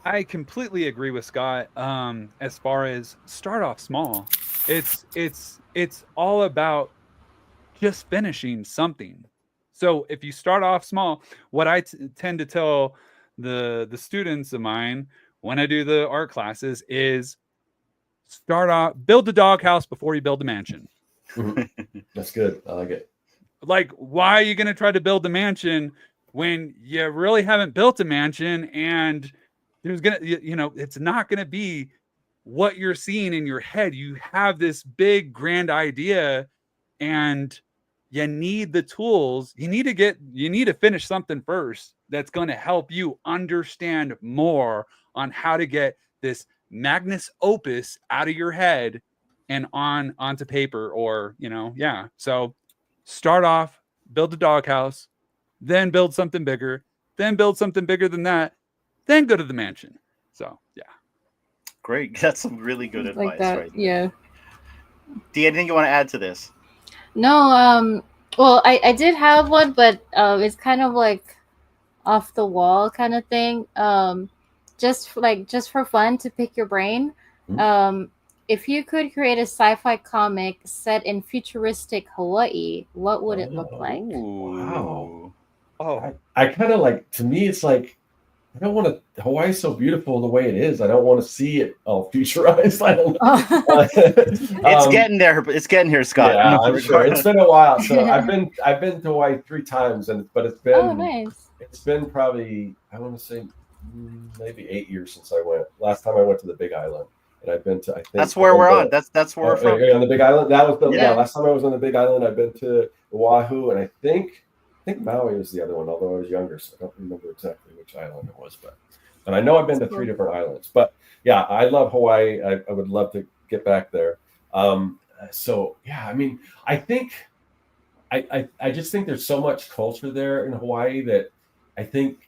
I completely agree with Scott. As far as start off small, it's all about just finishing something. So if you start off small, what I tend to tell the students of mine when I do the art classes is start off, build the doghouse before you build the mansion. That's good. I like it. Like, why are you going to try to build the mansion when you really haven't built a mansion, and there's gonna, it's not going to be what you're seeing in your head. You have this big grand idea, and you need the tools. You need to finish something first that's going to help you understand more on how to get this magnus opus out of your head and onto paper, or so start off, build a doghouse, then build something bigger, then build something bigger than that, then go to the mansion. So yeah. Great. That's some really good advice, like that, right? yeah. Do you anything you want to add to this? No, well, I did have one, but it's kind of like off the wall kind of thing. Just for fun, to pick your brain. If you could create a sci-fi comic set in futuristic Hawaii, what would it look like? Wow. Oh, I kind of like, to me, it's like, I don't want to, Hawaii's so beautiful the way it is. I don't want to see it all futurized. I don't know. It's getting there, but it's getting here, Scott. Yeah, I'm sure. It's been a while. So I've been to Hawaii 3 times, but it's been nice. It's been probably, I want to say, maybe 8 years since I went. Last time I went to the Big Island, and I've been to, I think that's where we're on. That's where we're from. On the Big Island. That was the last time I was on the Big Island. I've been to Oahu, and I think Maui was the other one, although I was younger, so I don't remember exactly which island it was. But I know I've been to 3 different islands. But yeah, I love Hawaii. I would love to get back there. So yeah, I mean, I think I just think there's so much culture there in Hawaii that I think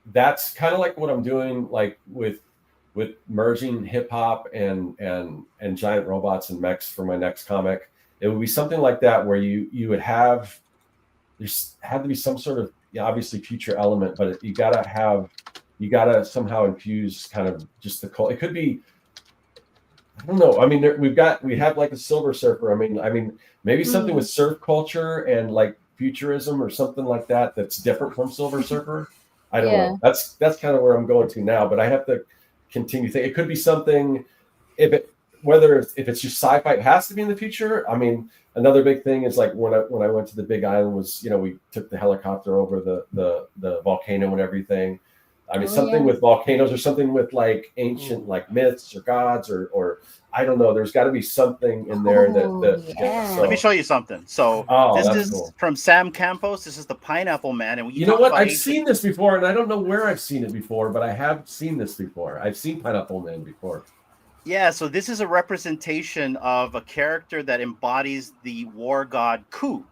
that's kind of like what I'm doing, like with merging hip hop and giant robots and mechs for my next comic. It would be something like that, where you would have, there's had to be some sort of obviously future element, but you gotta somehow infuse kind of just the culture. It could be, I don't know. I mean, we have like a Silver Surfer. I mean, maybe something with surf culture and like futurism or something like that that's different from Silver Surfer. I don't know. That's kind of where I'm going to now, but I have to continue thinking. It could be something, if it's just sci-fi, it has to be in the future. I mean, another big thing is like when I went to the Big Island was, we took the helicopter over the volcano and everything. I mean, something with volcanoes, or something with like ancient like myths or gods, or I don't know. There's got to be something in there that so. Let me show you something. So this is cool. From Sam Campos. This is the Pineapple Man, and you know what? I've seen this before, and I don't know where I've seen it before, but I have seen this before. I've seen Pineapple Man before. Yeah, so this is a representation of a character that embodies the war god Ku.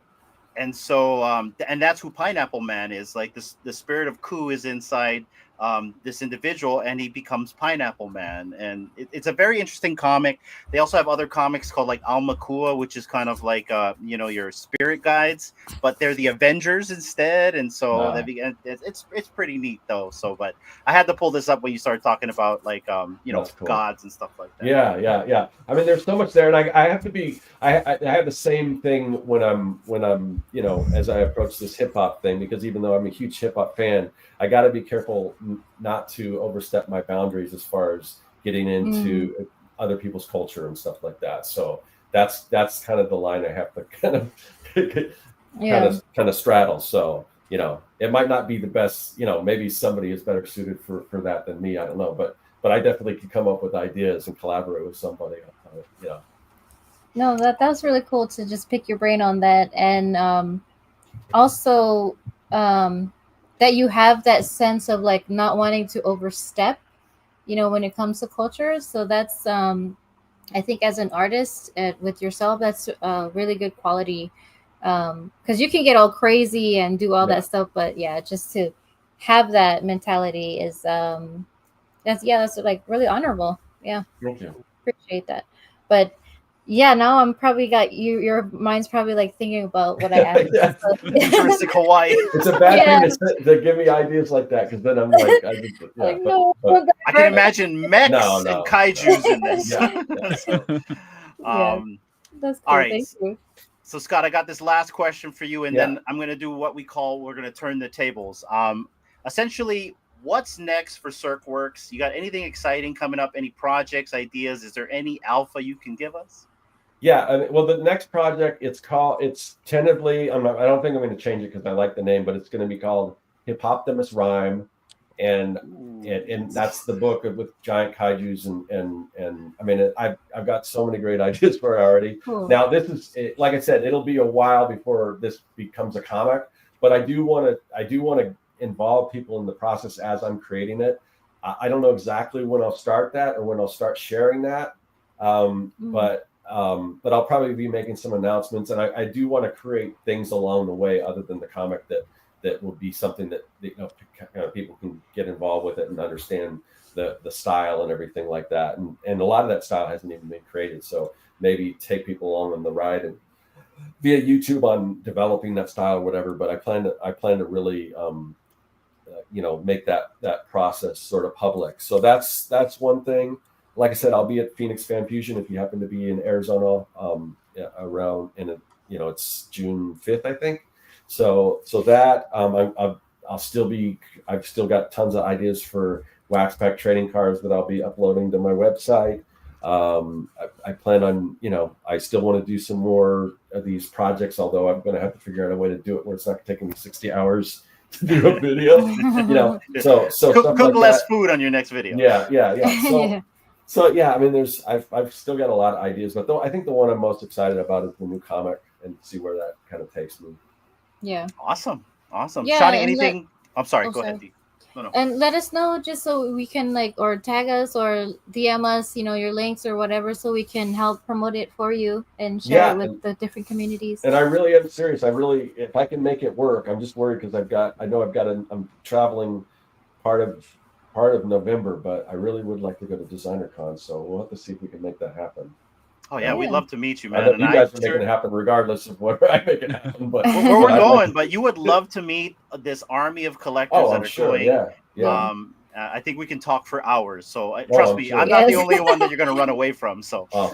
And so and that's who Pineapple Man is. Like the spirit of Ku is inside this individual, and he becomes Pineapple Man. And it's a very interesting comic. They also have other comics called like Almakua, which is kind of like your spirit guides, but they're the Avengers instead. And so it's pretty neat though. So, but I had to pull this up when you started talking about like cool. Gods and stuff like that. Yeah. I mean, there's so much there, and I have to be. I have the same thing when I'm as I approach this hip hop thing, because even though I'm a huge hip hop fan, I got to be careful not to overstep my boundaries as far as getting into other people's culture and stuff like that. So that's kind of the line I have to kind of straddle. So it might not be the best. Maybe somebody is better suited for that than me. I don't know, but I definitely can come up with ideas and collaborate with somebody. No, that was really cool to just pick your brain on that, and also that you have that sense of like not wanting to overstep, when it comes to culture. So that's I think as an artist with yourself, that's a really good quality, because you can get all crazy and do all that stuff, but just to have that mentality is that's like really honorable. Thank you. Appreciate that. But Yeah, now I'm probably got you. Your mind's probably like thinking about what I asked. Yeah. Futuristic Hawaii. It's a bad thing to give me ideas like that, because then I'm like, I can imagine mechs and kaijus in this. That's cool. All right. Thank you. So Scott, I got this last question for you, and then I'm going to do what we're going to turn the tables. Essentially, what's next for Serkworks? You got anything exciting coming up? Any projects, ideas? Is there any alpha you can give us? Yeah, well, the next project, it's tentatively, I don't think I'm going to change it because I like the name, but it's going to be called Hippoptimus Rhyme, and that's the book with giant kaijus, and I mean, I've got so many great ideas for it already. Cool. Now, this is, like I said, it'll be a while before this becomes a comic, but I do want to involve people in the process as I'm creating it. I don't know exactly when I'll start that or when I'll start sharing that, but I'll probably be making some announcements, and I do want to create things along the way other than the comic that will be something that people can get involved with it and understand the style and everything like that. And a lot of that style hasn't even been created, so maybe take people along on the ride and via YouTube on developing that style or whatever. But I plan to really make that process sort of public. So that's one thing. Like I said, I'll be at Phoenix Fan Fusion if you happen to be in Arizona around it's June 5th, I think. So that I've still got tons of ideas for wax pack trading cards that I'll be uploading to my website. I plan on, I still want to do some more of these projects, although I'm going to have to figure out a way to do it where it's not taking me 60 hours to do a video. So cook like less food on your next video. Yeah. So yeah, I mean, I've still got a lot of ideas, but I think the one I'm most excited about is the new comic, and see where that kind of takes me. Yeah. Awesome. Yeah, Shani, anything? I'm sorry. Go ahead. No. And let us know just so we can or tag us or DM us, your links or whatever, so we can help promote it for you and share it with the different communities. And I really am serious. If I can make it work, I'm just worried because I'm traveling part of November, but I really would like to go to Designer Con, so we'll have to see if we can make that happen. Oh yeah, we'd love to meet you, man. I know you guys are making it happen regardless of where I make it happen. But where we're going, but you would love to meet this army of collectors that are going. Yeah. I think we can talk for hours. So trust me, I'm not the only one that you're going to run away from. So. No,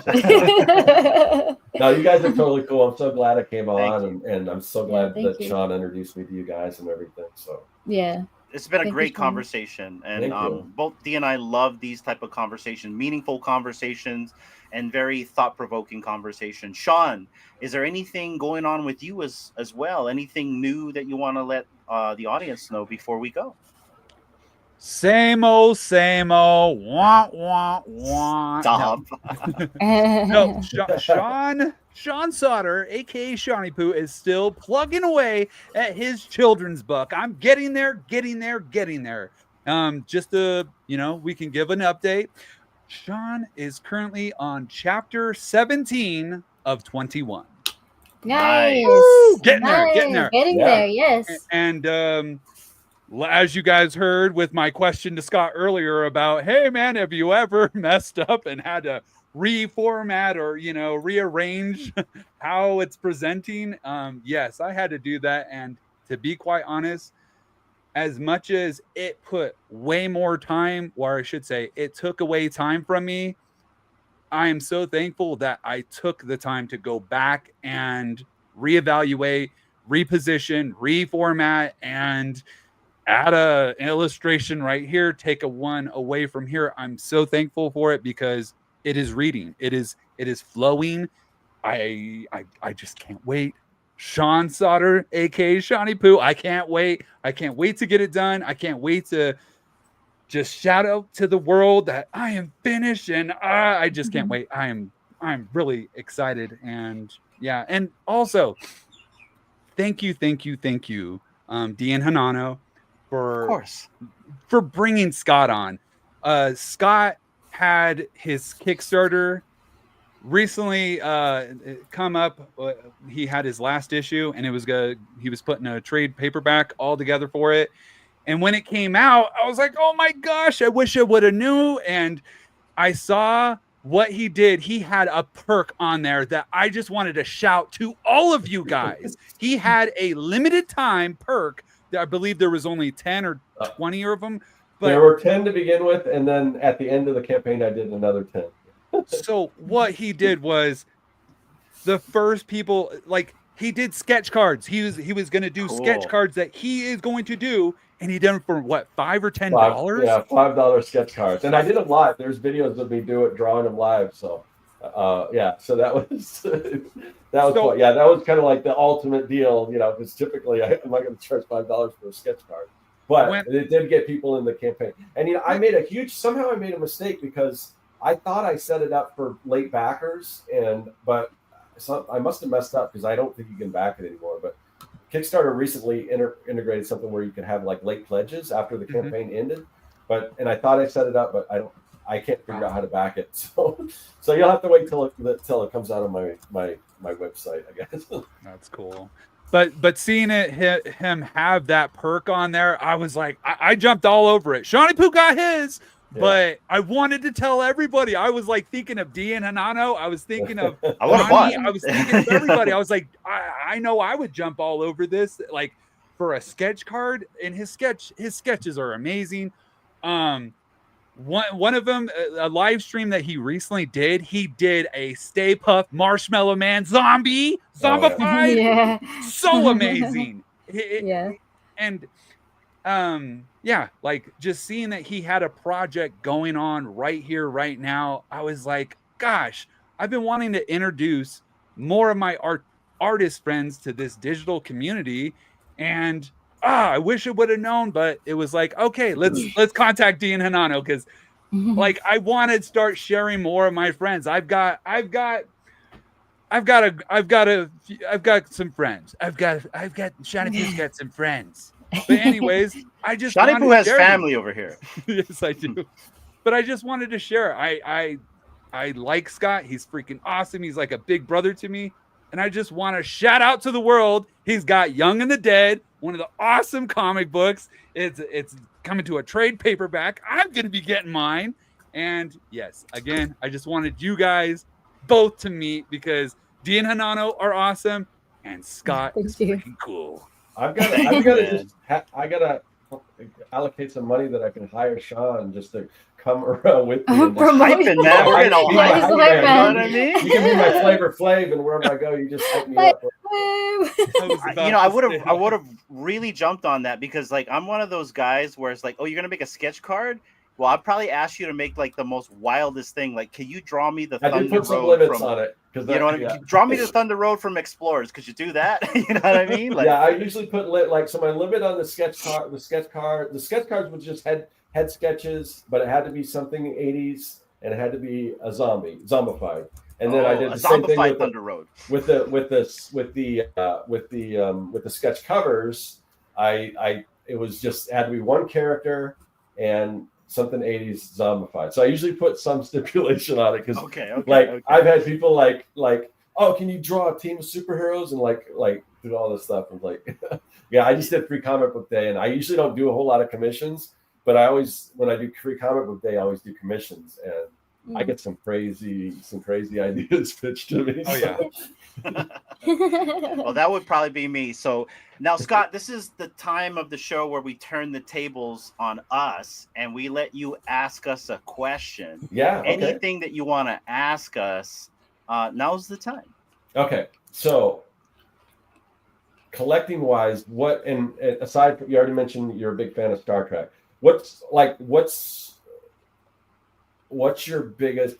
you guys are totally cool. I'm so glad I came on, and I'm so glad that Sean introduced me to you guys and everything. So yeah. It's been a great conversation, and both Dee and I love these type of conversations, meaningful conversations, and very thought-provoking conversations. Sean, is there anything going on with you as well? Anything new that you want to let the audience know before we go? Same old. Wah, wah, wah. Stop. No, Sean Sauter, aka Shawnee Poo, is still plugging away at his children's book. I'm getting there. Just to, we can give an update. Sean is currently on chapter 17 of 21. Nice. Woo! Getting there. Yes. And as you guys heard with my question to Scott earlier about, hey man, have you ever messed up and had to reformat or rearrange how it's presenting? Yes, I had to do that, and to be quite honest, as much as it put way more time, or I should say it took away time from me, I am so thankful that I took the time to go back and reevaluate, reposition, reformat, and add an illustration right here, take a one away from here. I'm so thankful for it because it is reading. It is flowing. I just can't wait. Sean Sauter, aka Shawnee Poo. I can't wait. I can't wait to get it done. I can't wait to just shout out to the world that I am finished, and I just can't wait. I'm really excited, and yeah. And also, thank you, Dee and Hanano, for bringing Scott on. Scott had his Kickstarter recently come up. He had his last issue, and it was good. He was putting a trade paperback all together for it. And when it came out, I was like, oh my gosh, I wish I would have knew. And I saw what he did, he had a perk on there that I just wanted to shout to all of you guys. He had a limited time perk that I believe there was only 10 or 20 of them. But there were 10 to begin with, and then at the end of the campaign, I did another 10. So what he did was the first people, like, he did sketch cards. He was going to do sketch cards that he is going to do, and he did them for what, $5 or $10? Yeah, $5 sketch cards, and I did them live. There's videos of me drawing them live. So, yeah, so that was fun. Yeah, that was kind of like the ultimate deal, you know, because typically I'm not going to charge $5 for a sketch card, but it did get people in the campaign. And you know, I made a mistake because I thought I set it up for late backers, but I must have messed up because I don't think you can back it anymore. But Kickstarter recently integrated something where you could have like late pledges after the campaign ended. And I thought I set it up, but I can't figure out how to back it. So you'll have to wait till it comes out on my website, I guess. That's cool. But seeing him have that perk on there, I was like, I jumped all over it. Shawnee Poo got his. Yeah. But I wanted to tell everybody. I was like thinking of Dee and Hanano. I was thinking of Ronnie. I was thinking of everybody. I was like, I know I would jump all over this, like, for a sketch card. And his sketches are amazing. One of them, a live stream that he recently did, he did a Stay Puft Marshmallow Man zombified. Yeah. So amazing. Yeah. And yeah, like, just seeing that he had a project going on right here, right now, I was like, gosh, I've been wanting to introduce more of my artist friends to this digital community, and I wish I would have known, but it was like, okay, let's contact Dee and Hanano, because like, I want to start sharing more of my friends. I've got some friends. I've got Shawnee Poo's got some friends. But anyways, I just Shawnee Poo has family over here. Yes, I do. But I just wanted to share. I like Scott. He's freaking awesome. He's like a big brother to me. And I just want to shout out to the world. He's got Young and the Dead, one of the awesome comic books. It's coming to a trade paperback. I'm going to be getting mine. And yes, again, I just wanted you guys both to meet, because Dee and Hanano are awesome, and Scott is freaking cool. I gotta allocate some money that I can hire Sean just to come around with me. Hyping, man. We're gonna hype. You know what I mean? You can be my Flavor Flav, and wherever I go, you just hype me up. I would have really jumped on that, because like, I'm one of those guys where it's like, oh, you're gonna make a sketch card? Well, I'd probably ask you to make like the most wildest thing. Like, can you draw me the Thunder Road? I did put some limits on it. You know what I mean? Draw me the Thunder Road from Explorers. Could you do that? You know what I mean? Like, yeah, I usually put so my limit on the sketch cards was just head sketches, but it had to be something 80s, and it had to be a zombified. And then I did the same thing with Thunder Road. With the sketch covers. It was just had to be one character and something 80s zombified. So I usually put some stipulation on it, because I've had people like, oh, can you draw a team of superheroes, and like do all this stuff, and like yeah, I just did Free Comic Book Day, and I usually don't do a whole lot of commissions, but when I do Free Comic Book Day, I always do commissions, and I get some crazy ideas pitched to me. Oh yeah. Well, that would probably be me. So now, Scott, this is the time of the show where we turn the tables on us, and we let you ask us a question. Yeah. Okay. Anything that you want to ask us, now's the time. Okay. So, collecting wise, and aside from, you already mentioned you're a big fan of Star Trek. What's your biggest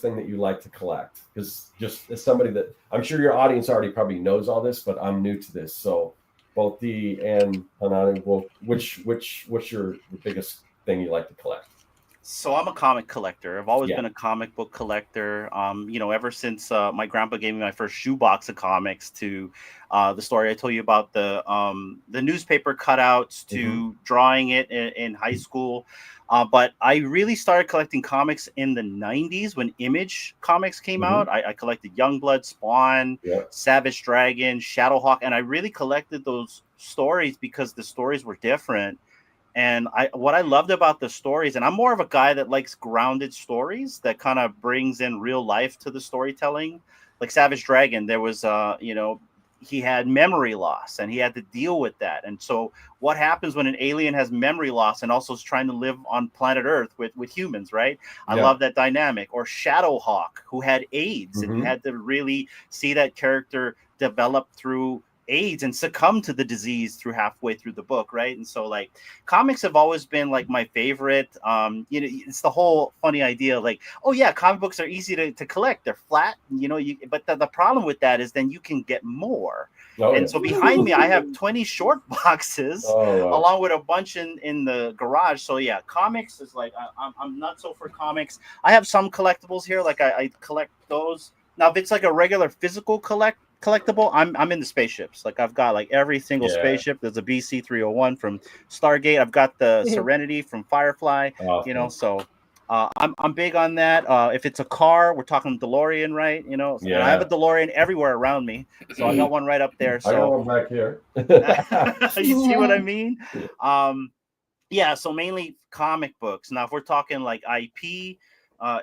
thing that you like to collect? Because just as somebody that, I'm sure your audience already probably knows all this, but I'm new to this. So both Dee and Hanano, what's your biggest thing you like to collect? So I'm a comic collector. I've always been a comic book collector. Ever since my grandpa gave me my first shoebox of comics, to the story I told you about the newspaper cutouts, to drawing it in high school. But I really started collecting comics in the 90s when Image Comics came out. I collected Youngblood, Spawn, Savage Dragon, Shadowhawk, and I really collected those stories because the stories were different. And what I loved about the stories, and I'm more of a guy that likes grounded stories that kind of brings in real life to the storytelling. Like Savage Dragon, there was he had memory loss and he had to deal with that. And so what happens when an alien has memory loss and also is trying to live on planet Earth with humans, right? I love that dynamic. Or Shadowhawk, who had AIDS, and you had to really see that character develop through AIDS and succumb to the disease through halfway through the book, right? And so like comics have always been like my favorite. It's the whole funny idea, like, oh yeah, comic books are easy to collect, they're flat, but the problem with that is then you can get more. So behind me I have 20 short boxes along with a bunch in the garage. So yeah, comics is like I'm not so for comics. I have some collectibles here, like I collect those. Now if it's like a regular physical collectible, I'm in the spaceships. Like I've got like every single spaceship. There's a BC 301 from Stargate. I've got the Serenity from Firefly. So I'm big on that. If it's a car, we're talking DeLorean, right? And I have a DeLorean everywhere around me, so I got one right up there. So I got one back here. You see what I mean? So mainly comic books. Now if we're talking like IP,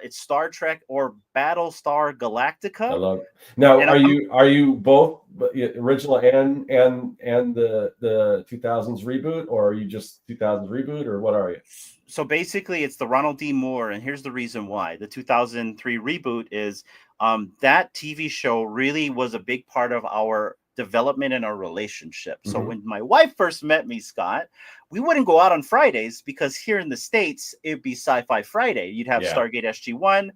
it's Star Trek or Battlestar Galactica. I love it. Now, are you both original and the 2000s reboot, or are you just 2000s reboot, or what are you? So basically, it's the Ronald D. Moore, and here's the reason why. The 2003 reboot is that TV show really was a big part of our development in our relationship. So when my wife first met me, Scott, we wouldn't go out on Fridays because here in the States, it'd be Sci-Fi Friday. You'd have Stargate SG-1,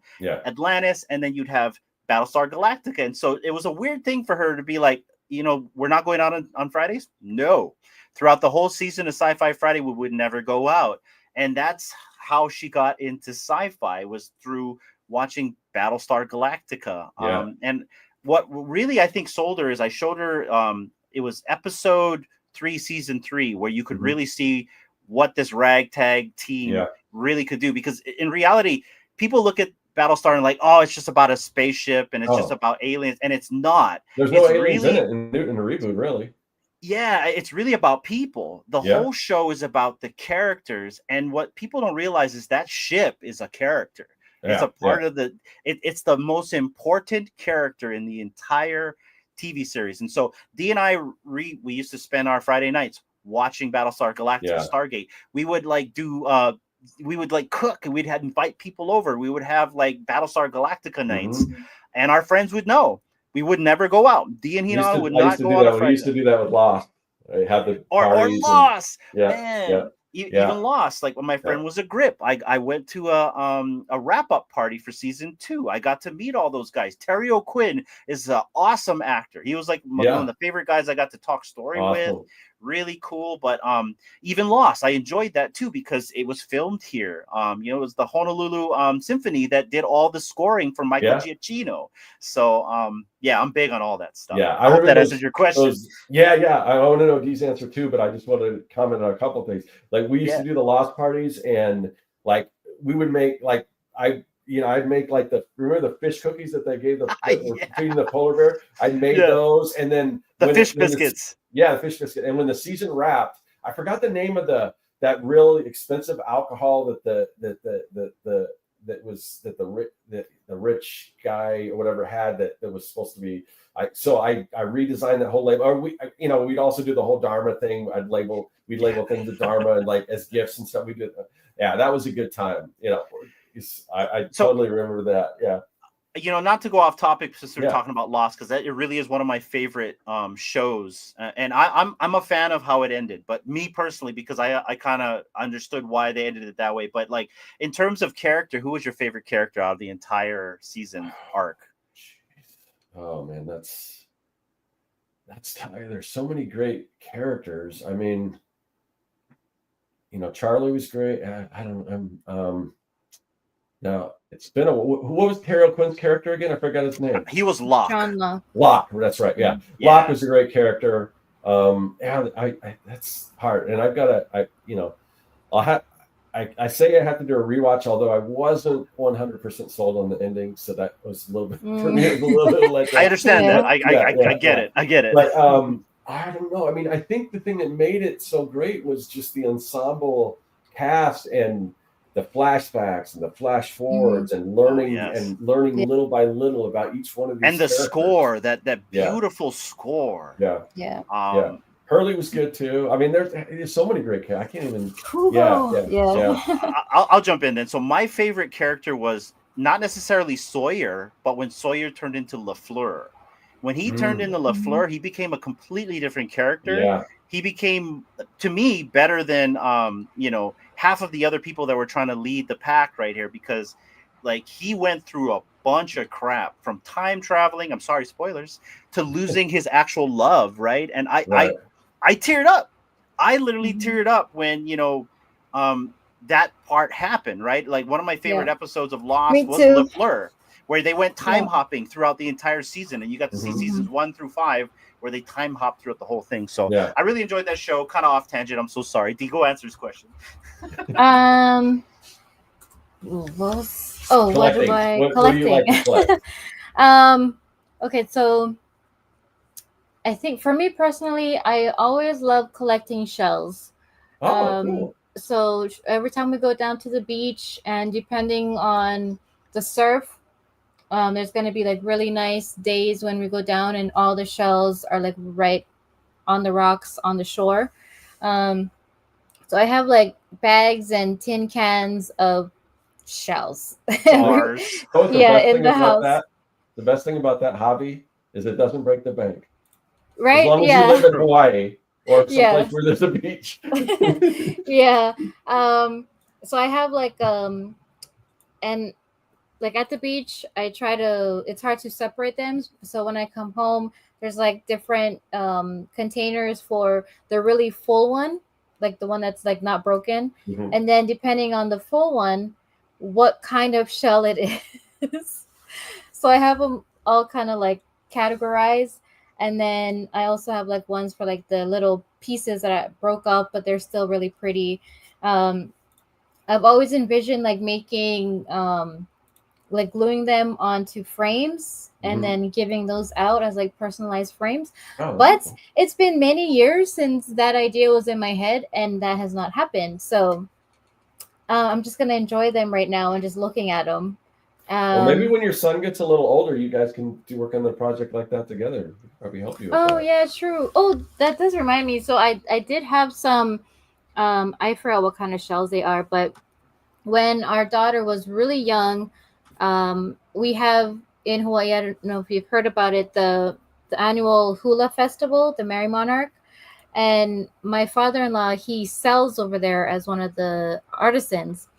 Atlantis, and then you'd have Battlestar Galactica. And so it was a weird thing for her to be like, we're not going out on Fridays? No. Throughout the whole season of Sci-Fi Friday, we would never go out. And that's how she got into sci-fi, was through watching Battlestar Galactica. And what really I think sold her is I showed her it was episode 3, season 3, where you could really see what this ragtag team really could do. Because in reality, people look at Battlestar and like, oh, it's just about a spaceship and it's just about aliens, and it's not. There's no aliens in it in the reboot, really. Yeah, it's really about people. The whole show is about the characters, and what people don't realize is that ship is a character. It's a part of it's the most important character in the entire TV series. And so D and I we used to spend our Friday nights watching Battlestar Galactica, Stargate. We would like we would like cook, and we'd invite people over. We would have like Battlestar Galactica nights, and our friends would know. We would never go out. D and Hina would not go out. We used to do that with Lost. Have the or Lost. Man. Even Lost, like when my friend was a grip, I went to a wrap-up party for season 2. I got to meet all those guys. Terry O'Quinn is an awesome actor. He was like one of the favorite guys I got to talk story with. Really cool. But even Lost, I enjoyed that too, because it was filmed here. It was the Honolulu Symphony that did all the scoring for Michael Giacchino. So I'm big on all that stuff. I hope that answers your question. I want to know Dee's answer too, but I just wanted to comment on a couple of things. Like we used to do the Lost parties, and like we would make like I'd make like remember the fish cookies that they gave feeding the polar bear? I made those, and then the fish biscuits. The fish biscuit. And when the season wrapped, I forgot the name of that really expensive alcohol that the rich guy or whatever had that was supposed to be. I redesigned that whole label. Or we'd also do the whole Dharma thing. We'd label things with Dharma and like as gifts and stuff. We did. That was a good time. I totally remember that. Yeah. Not to go off topic, since we're talking about Lost, because it really is one of my favorite shows, and I'm a fan of how it ended. But me personally, because I kind of understood why they ended it that way. But like in terms of character, who was your favorite character out of the entire season arc? Oh man, that's there's so many great characters. I mean, Charlie was great. Now it's been what was Terry Quinn's character again? I forgot his name. He was Locke. John Locke. Locke, that's right. Yeah. Locke was a great character. That's hard, and I've got I say I have to do a rewatch, although I wasn't 100% sold on the ending, so that was a little bit for me. It was a little bit like I understand that. I get it. But I don't know. I mean, I think the thing that made it so great was just the ensemble cast and the flashbacks and the flash forwards and learning little by little about each one of these and the characters. Score, that beautiful score. Yeah. Hurley was good too. I mean, there's so many great characters. I can't even. I'll jump in then. So my favorite character was not necessarily Sawyer, but when Sawyer turned into LaFleur. When he turned into LaFleur, he became a completely different character. Yeah. He became, to me, better than half of the other people that were trying to lead the pack right here, because like he went through a bunch of crap, from time traveling, I'm sorry, spoilers, to losing his actual love, right? And I teared up. I literally teared up when that part happened, right? Like one of my favorite episodes of Lost was LaFleur, where they went time hopping throughout the entire season, and you got to see seasons 1 through 5 where they time hop throughout the whole thing. So I really enjoyed that show. Kind of off tangent. I'm so sorry. Go answer his question. What do I collecting? What do you like to collect? Okay, so I think for me personally, I always love collecting shells. Cool. So every time we go down to the beach, and depending on the surf, there's going to be like really nice days when we go down and all the shells are like right on the rocks on the shore. So I have like bags and tin cans of shells. Jars. In the house. The best thing about that hobby is it doesn't break the bank. Right? As long as you live in Hawaii or someplace where there's a beach. So I have like and like at the beach, it's hard to separate them. So when I come home, there's like different containers for the really full one, like the one that's like not broken. And then depending on the full one, what kind of shell it is. So I have them all kind of like categorized. And then I also have like ones for like the little pieces that I broke up, but they're still really pretty. I've always envisioned like making like gluing them onto frames and then giving those out as like personalized frames. But it's been many years since that idea was in my head, and that has not happened. So I'm just going to enjoy them right now and just looking at them. Well, maybe when your son gets a little older, you guys can work on the project like that together. Probably help you with that. Yeah, true. Oh, that does remind me. So I did have some, I forgot what kind of shells they are, but when our daughter was really young, we have in Hawaii, I don't know if you've heard about it, the annual hula festival, the Merry Monarch. And my father-in-law, he sells over there as one of the artisans.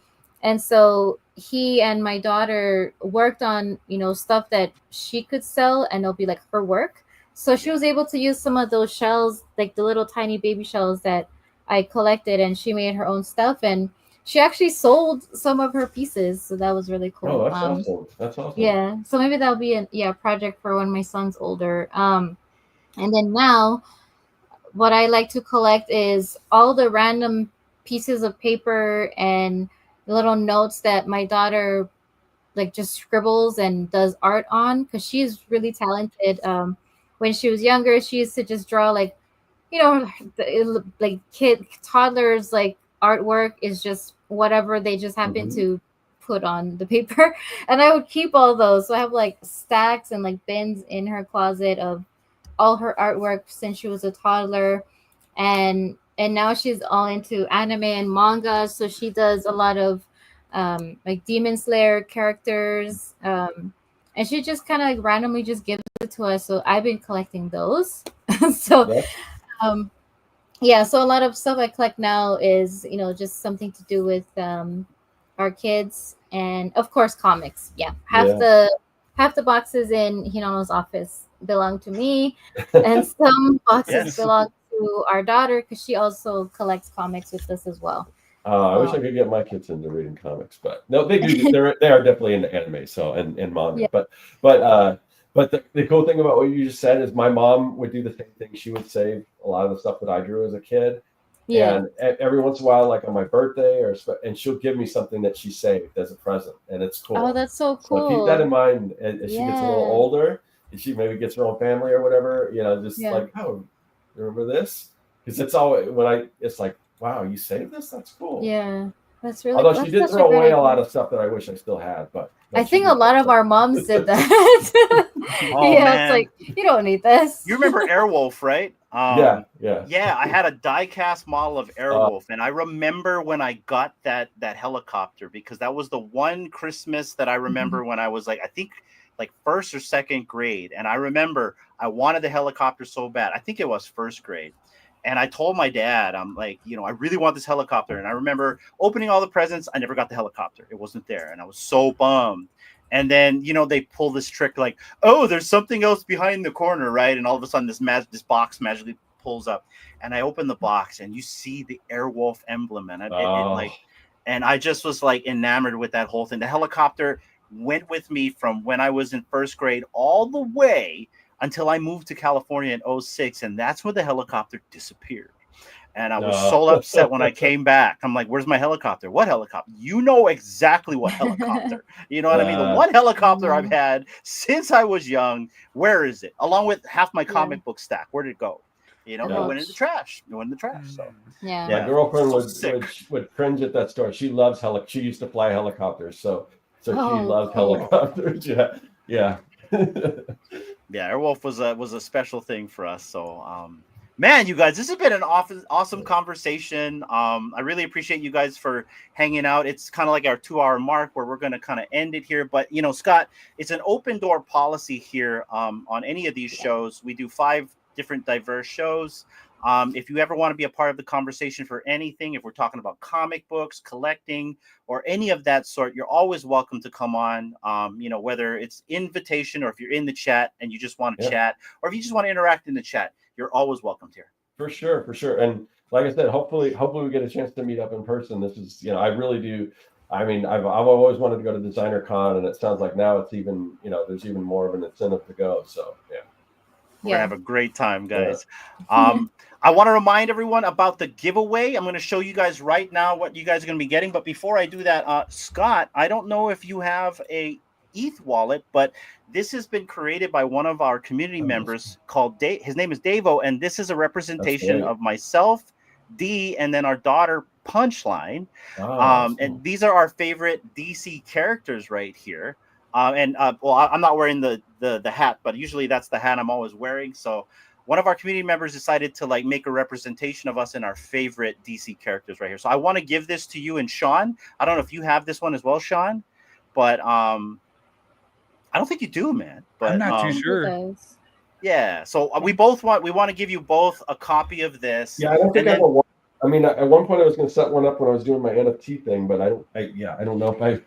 And so he and my daughter worked on, stuff that she could sell, and it'll be like her work. So she was able to use some of those shells, like the little tiny baby shells that I collected, and she made her own stuff. And she actually sold some of her pieces. So that was really cool. Oh, that's awesome. That's awesome. Yeah. So maybe that'll be a project for when my son's older. And then now what I like to collect is all the random pieces of paper and little notes that my daughter like just scribbles and does art on, because she's really talented. When she was younger, she used to just draw like, like toddlers, like artwork is just whatever they just happen to put on the paper. And I would keep all those. So I have like stacks and like bins in her closet of all her artwork since she was a toddler. And now she's all into anime and manga. So she does a lot of like Demon Slayer characters. And she just kind of like randomly just gives it to us. So I've been collecting those. So a lot of stuff I collect now is, just something to do with our kids, and of course comics. Half the boxes in Hinano's office belong to me, and some boxes belong to our daughter, because she also collects comics with us as well. I wish I could get my kids into reading comics, but no, they do. They are definitely into anime, so and manga. But the cool thing about what you just said is my mom would do the same thing. She would save a lot of the stuff that I drew as a kid. And every once in a while, like on my birthday, and she'll give me something that she saved as a present, and it's cool. Oh, that's so cool. So keep that in mind as she gets a little older, and she maybe gets her own family or whatever. Like, oh, remember this? Because it's always it's like, wow, you saved this? That's cool. Yeah, that's really. Although she That's did such throw great away a idea. lot of stuff that I wish I still had, but I think a lot of our moms did that. Oh, yeah, man. it's like you don't need this. You remember Airwolf, right? Yeah. Yeah, I had a die-cast model of Airwolf, and I remember when I got that helicopter, because that was the one Christmas that I remember when I was like, I think like first or second grade, and I remember I wanted the helicopter so bad. I think it was first grade. And I told my dad, I'm like, I really want this helicopter. And I remember opening all the presents. I never got the helicopter. It wasn't there. And I was so bummed. And then, they pull this trick like, oh, there's something else behind the corner, right? And all of a sudden this box magically pulls up. And I open the box and you see the Airwolf emblem. And and I just was like enamored with that whole thing. The helicopter went with me from when I was in first grade all the way until I moved to California in 2006, and that's when the helicopter disappeared. And I was so upset when I came back. I'm like, where's my helicopter? What helicopter? You know exactly what helicopter. You know what I mean? The one helicopter I've had since I was young, where is it? Along with half my comic book stack. Where did it go? It went in the trash. It went in the trash. So my girlfriend would cringe at that story. She loves she used to fly helicopters, so she loves helicopters. Yeah. Yeah, Airwolf was a special thing for us. So, man, you guys, this has been an awesome conversation. I really appreciate you guys for hanging out. It's kind of like our 2-hour mark where we're going to kind of end it here. But, Scott, it's an open door policy here on any of these shows. We do 5 different diverse shows. If you ever want to be a part of the conversation for anything, if we're talking about comic books, collecting, or any of that sort, you're always welcome to come on, whether it's invitation or if you're in the chat and you just want to chat, or if you just want to interact in the chat, you're always welcome here. For sure. And like I said, hopefully we get a chance to meet up in person. This is, I really do. I mean, I've always wanted to go to Designer Con, and it sounds like now it's even, there's even more of an incentive to go. So, yeah. We're gonna have a great time, guys. I want to remind everyone about the giveaway. I'm going to show you guys right now what you guys are going to be getting. But before I do that, Scott, I don't know if you have a ETH wallet, but this has been created by one of our community members called Dave. His name is Davo, and this is a representation of myself, D, and then our daughter Punchline. And these are our favorite DC characters right here. I'm not wearing the hat, but usually that's the hat I'm always wearing. So one of our community members decided to make a representation of us in our favorite DC characters right here. So I want to give this to you and Sean. I don't know if you have this one as well, Sean, but I don't think you do, man. But I'm not too sure. Yeah. So we want to give you both a copy of this. Yeah, I don't think I have a. I mean, at one point I was going to set one up when I was doing my NFT thing, but I don't know if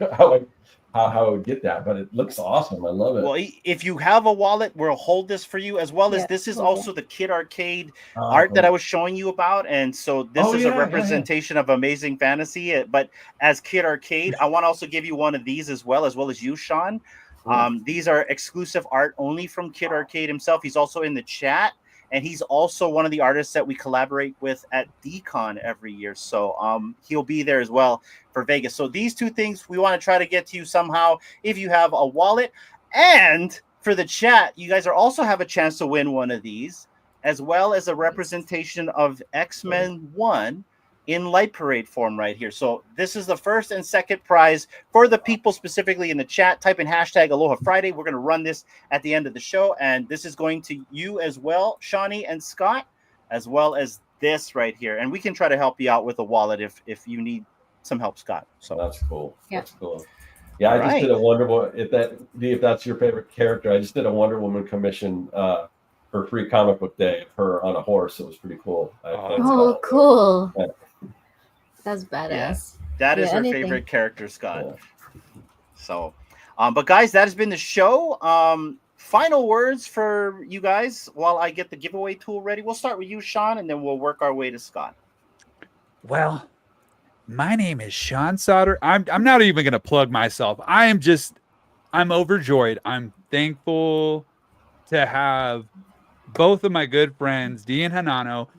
how I would get that, but it looks awesome. I love it. Well, if you have a wallet, we'll hold this for you, as well as this is also the Kid Arcade art that I was showing you about. And so this is a representation of Amazing Fantasy. But as Kid Arcade, I want to also give you one of these as well as you, Sean. These are exclusive art only from Kid Arcade himself. He's also in the chat. And he's also one of the artists that we collaborate with at DCon every year. So he'll be there as well for Vegas. So these 2 things we want to try to get to you somehow if you have a wallet. And for the chat, you guys also have a chance to win one of these, as well as a representation of X-Men 1 in Light Parade form right here. So this is the first and second prize for the people specifically in the chat. Type in hashtag Aloha Friday. We're going to run this at the end of the show. And this is going to you as well, Shawnee and Scott, as well as this right here. And we can try to help you out with a wallet if you need some help, Scott. So that's cool. Yeah. That's cool. Yeah, I just did a Wonder Woman. If that's your favorite character, I just did a Wonder Woman commission for Free Comic Book Day. Her on a horse. It was pretty cool. Cool. Yeah. That's badass. Yeah, that is her favorite character, Scott. Yeah. So, but guys, that has been the show. Final words for you guys while I get the giveaway tool ready. We'll start with you, Sean, and then we'll work our way to Scott. Well, my name is Sean Sauter. I'm not even going to plug myself. I'm overjoyed. I'm thankful to have both of my good friends, Dee and Hanano,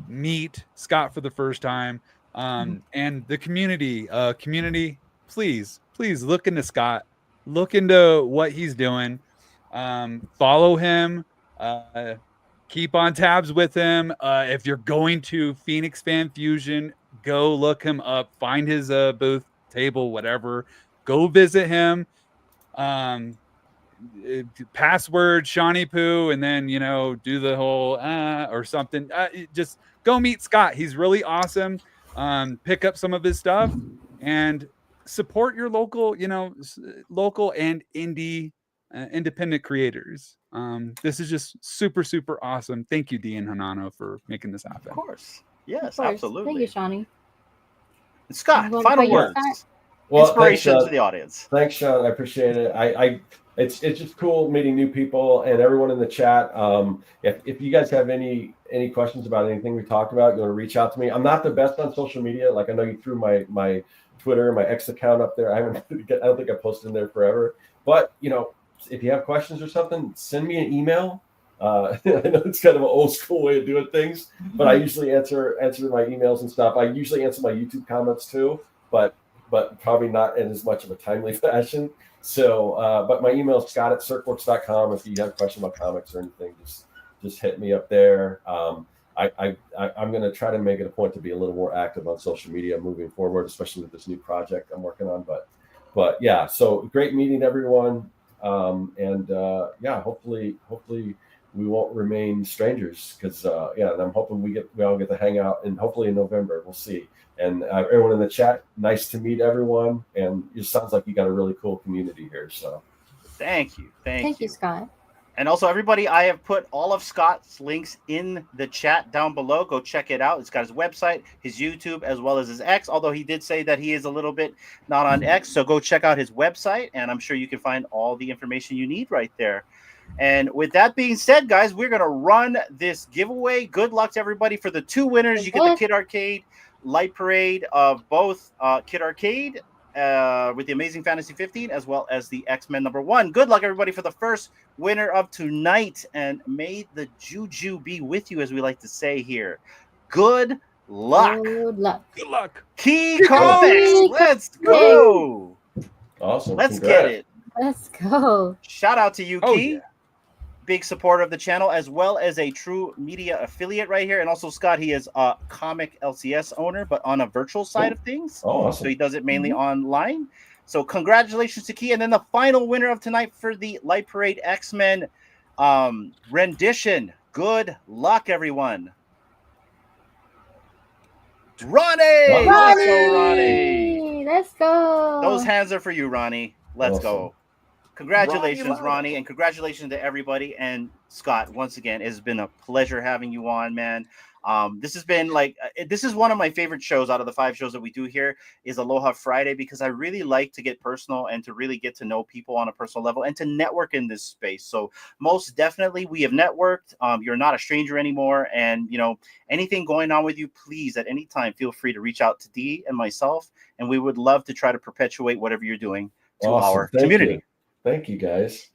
meet Scott for the first time. And the community, please look into Scott, look into what he's doing, follow him, keep on tabs with him. If you're going to Phoenix Fan Fusion, go look him up, find his booth, table, whatever. Go visit him. Password Shawnee Poo, and then do the whole or something. Just go meet Scott. He's really awesome. Pick up some of his stuff and support your local, local and indie independent creators. This is just super, super awesome. Thank you, Dee and Hanano, for making this happen. Of course. Yes, Of course. absolutely. Thank you, Shawnee. Scott, What final about you, words. Scott? Well, Inspiration thanks, to the audience. Thanks, Sean. I appreciate it. It's just cool meeting new people and everyone in the chat. If you guys have any questions about anything we talked about, you want to reach out to me. I'm not the best on social media. Like I know you threw my Twitter, my X account up there. I don't think I posted in there forever. But if you have questions or something, send me an email. I know it's kind of an old school way of doing things, but I usually answer my emails and stuff. I usually answer my YouTube comments too, but probably not in as much of a timely fashion. So, but my email is scott@serkworks.com. If you have a question about comics or anything, just hit me up there. I'm going to try to make it a point to be a little more active on social media moving forward, especially with this new project I'm working on. But yeah, so great meeting everyone. Hopefully we won't remain strangers because and I'm hoping we all get to hang out, and hopefully in November we'll see. And everyone in the chat, nice to meet everyone. And it sounds like you got a really cool community here. So thank you. Thank you, Scott. And also, everybody, I have put all of Scott's links in the chat down below. Go check it out. It's got his website, his YouTube, as well as his X, although he did say that he is a little bit not on X. So go check out his website, and I'm sure you can find all the information you need right there. And with that being said, guys, we're going to run this giveaway. Good luck to everybody for the 2 winners. You get the Kid Arcade Light Parade of both Kid Arcade with the Amazing Fantasy 15, as well as the X-Men #1. Good luck, everybody, for the first winner of tonight, and may the juju be with you, as we like to say here. Good luck. Good luck. Good luck. Key Comics. Let's go. awesome. Let's Congrats. get it. Let's go. Shout out to you, Oh, Key. yeah. Big supporter of the channel, as well as a true media affiliate right here. And also, Scott, he is a comic LCS owner, but on a virtual side of things. Oh, awesome. So he does it mainly online. So congratulations to Key. And then the final winner of tonight for the Light Parade X-Men rendition. Good luck, everyone. Ronnie! Let's go, Ronnie. Let's go. Those hands are for you, Ronnie. Let's go. Congratulations, Ronnie, and congratulations to everybody. And Scott, once again, it's been a pleasure having you on, man. This has been this is one of my favorite shows out of the 5 shows that we do here is Aloha Friday, because I really like to get personal and to really get to know people on a personal level and to network in this space. So most definitely we have networked. You're not a stranger anymore. And, anything going on with you, please, at any time, feel free to reach out to Dee and myself. And we would love to try to perpetuate whatever you're doing to our community. Thank you, guys.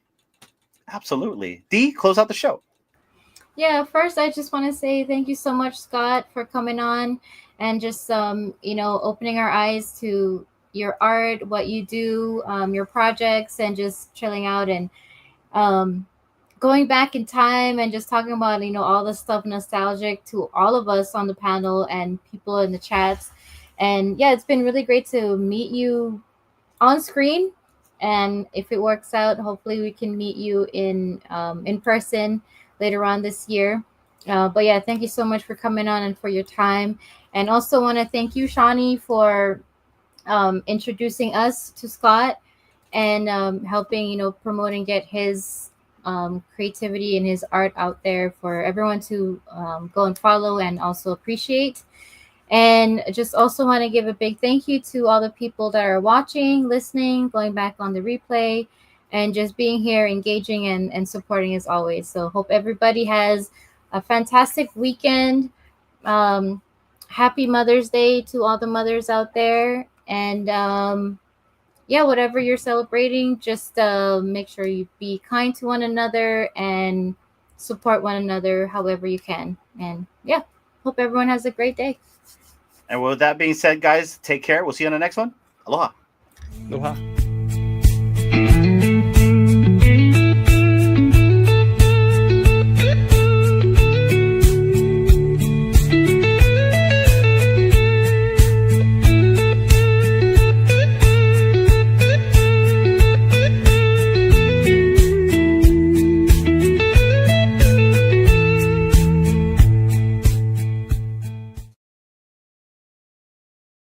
Absolutely. Dee, close out the show. Yeah, first I just want to say thank you so much, Scott, for coming on and just opening our eyes to your art, what you do, your projects, and just chilling out and going back in time and just talking about all the stuff nostalgic to all of us on the panel and people in the chats. And yeah, it's been really great to meet you on screen. And if it works out, hopefully we can meet you in person later on this year. But yeah, thank you so much for coming on and for your time. And also want to thank you, Shawnee, for introducing us to Scott and helping, promote and get his creativity and his art out there for everyone to go and follow and also appreciate. And just also want to give a big thank you to all the people that are watching, listening, going back on the replay, and just being here, engaging and supporting as always. So hope everybody has a fantastic weekend. Happy Mother's Day to all the mothers out there. And whatever you're celebrating, just make sure you be kind to one another and support one another however you can. And yeah, hope everyone has a great day. And with that being said, guys, take care. We'll see you on the next one. Aloha. Aloha.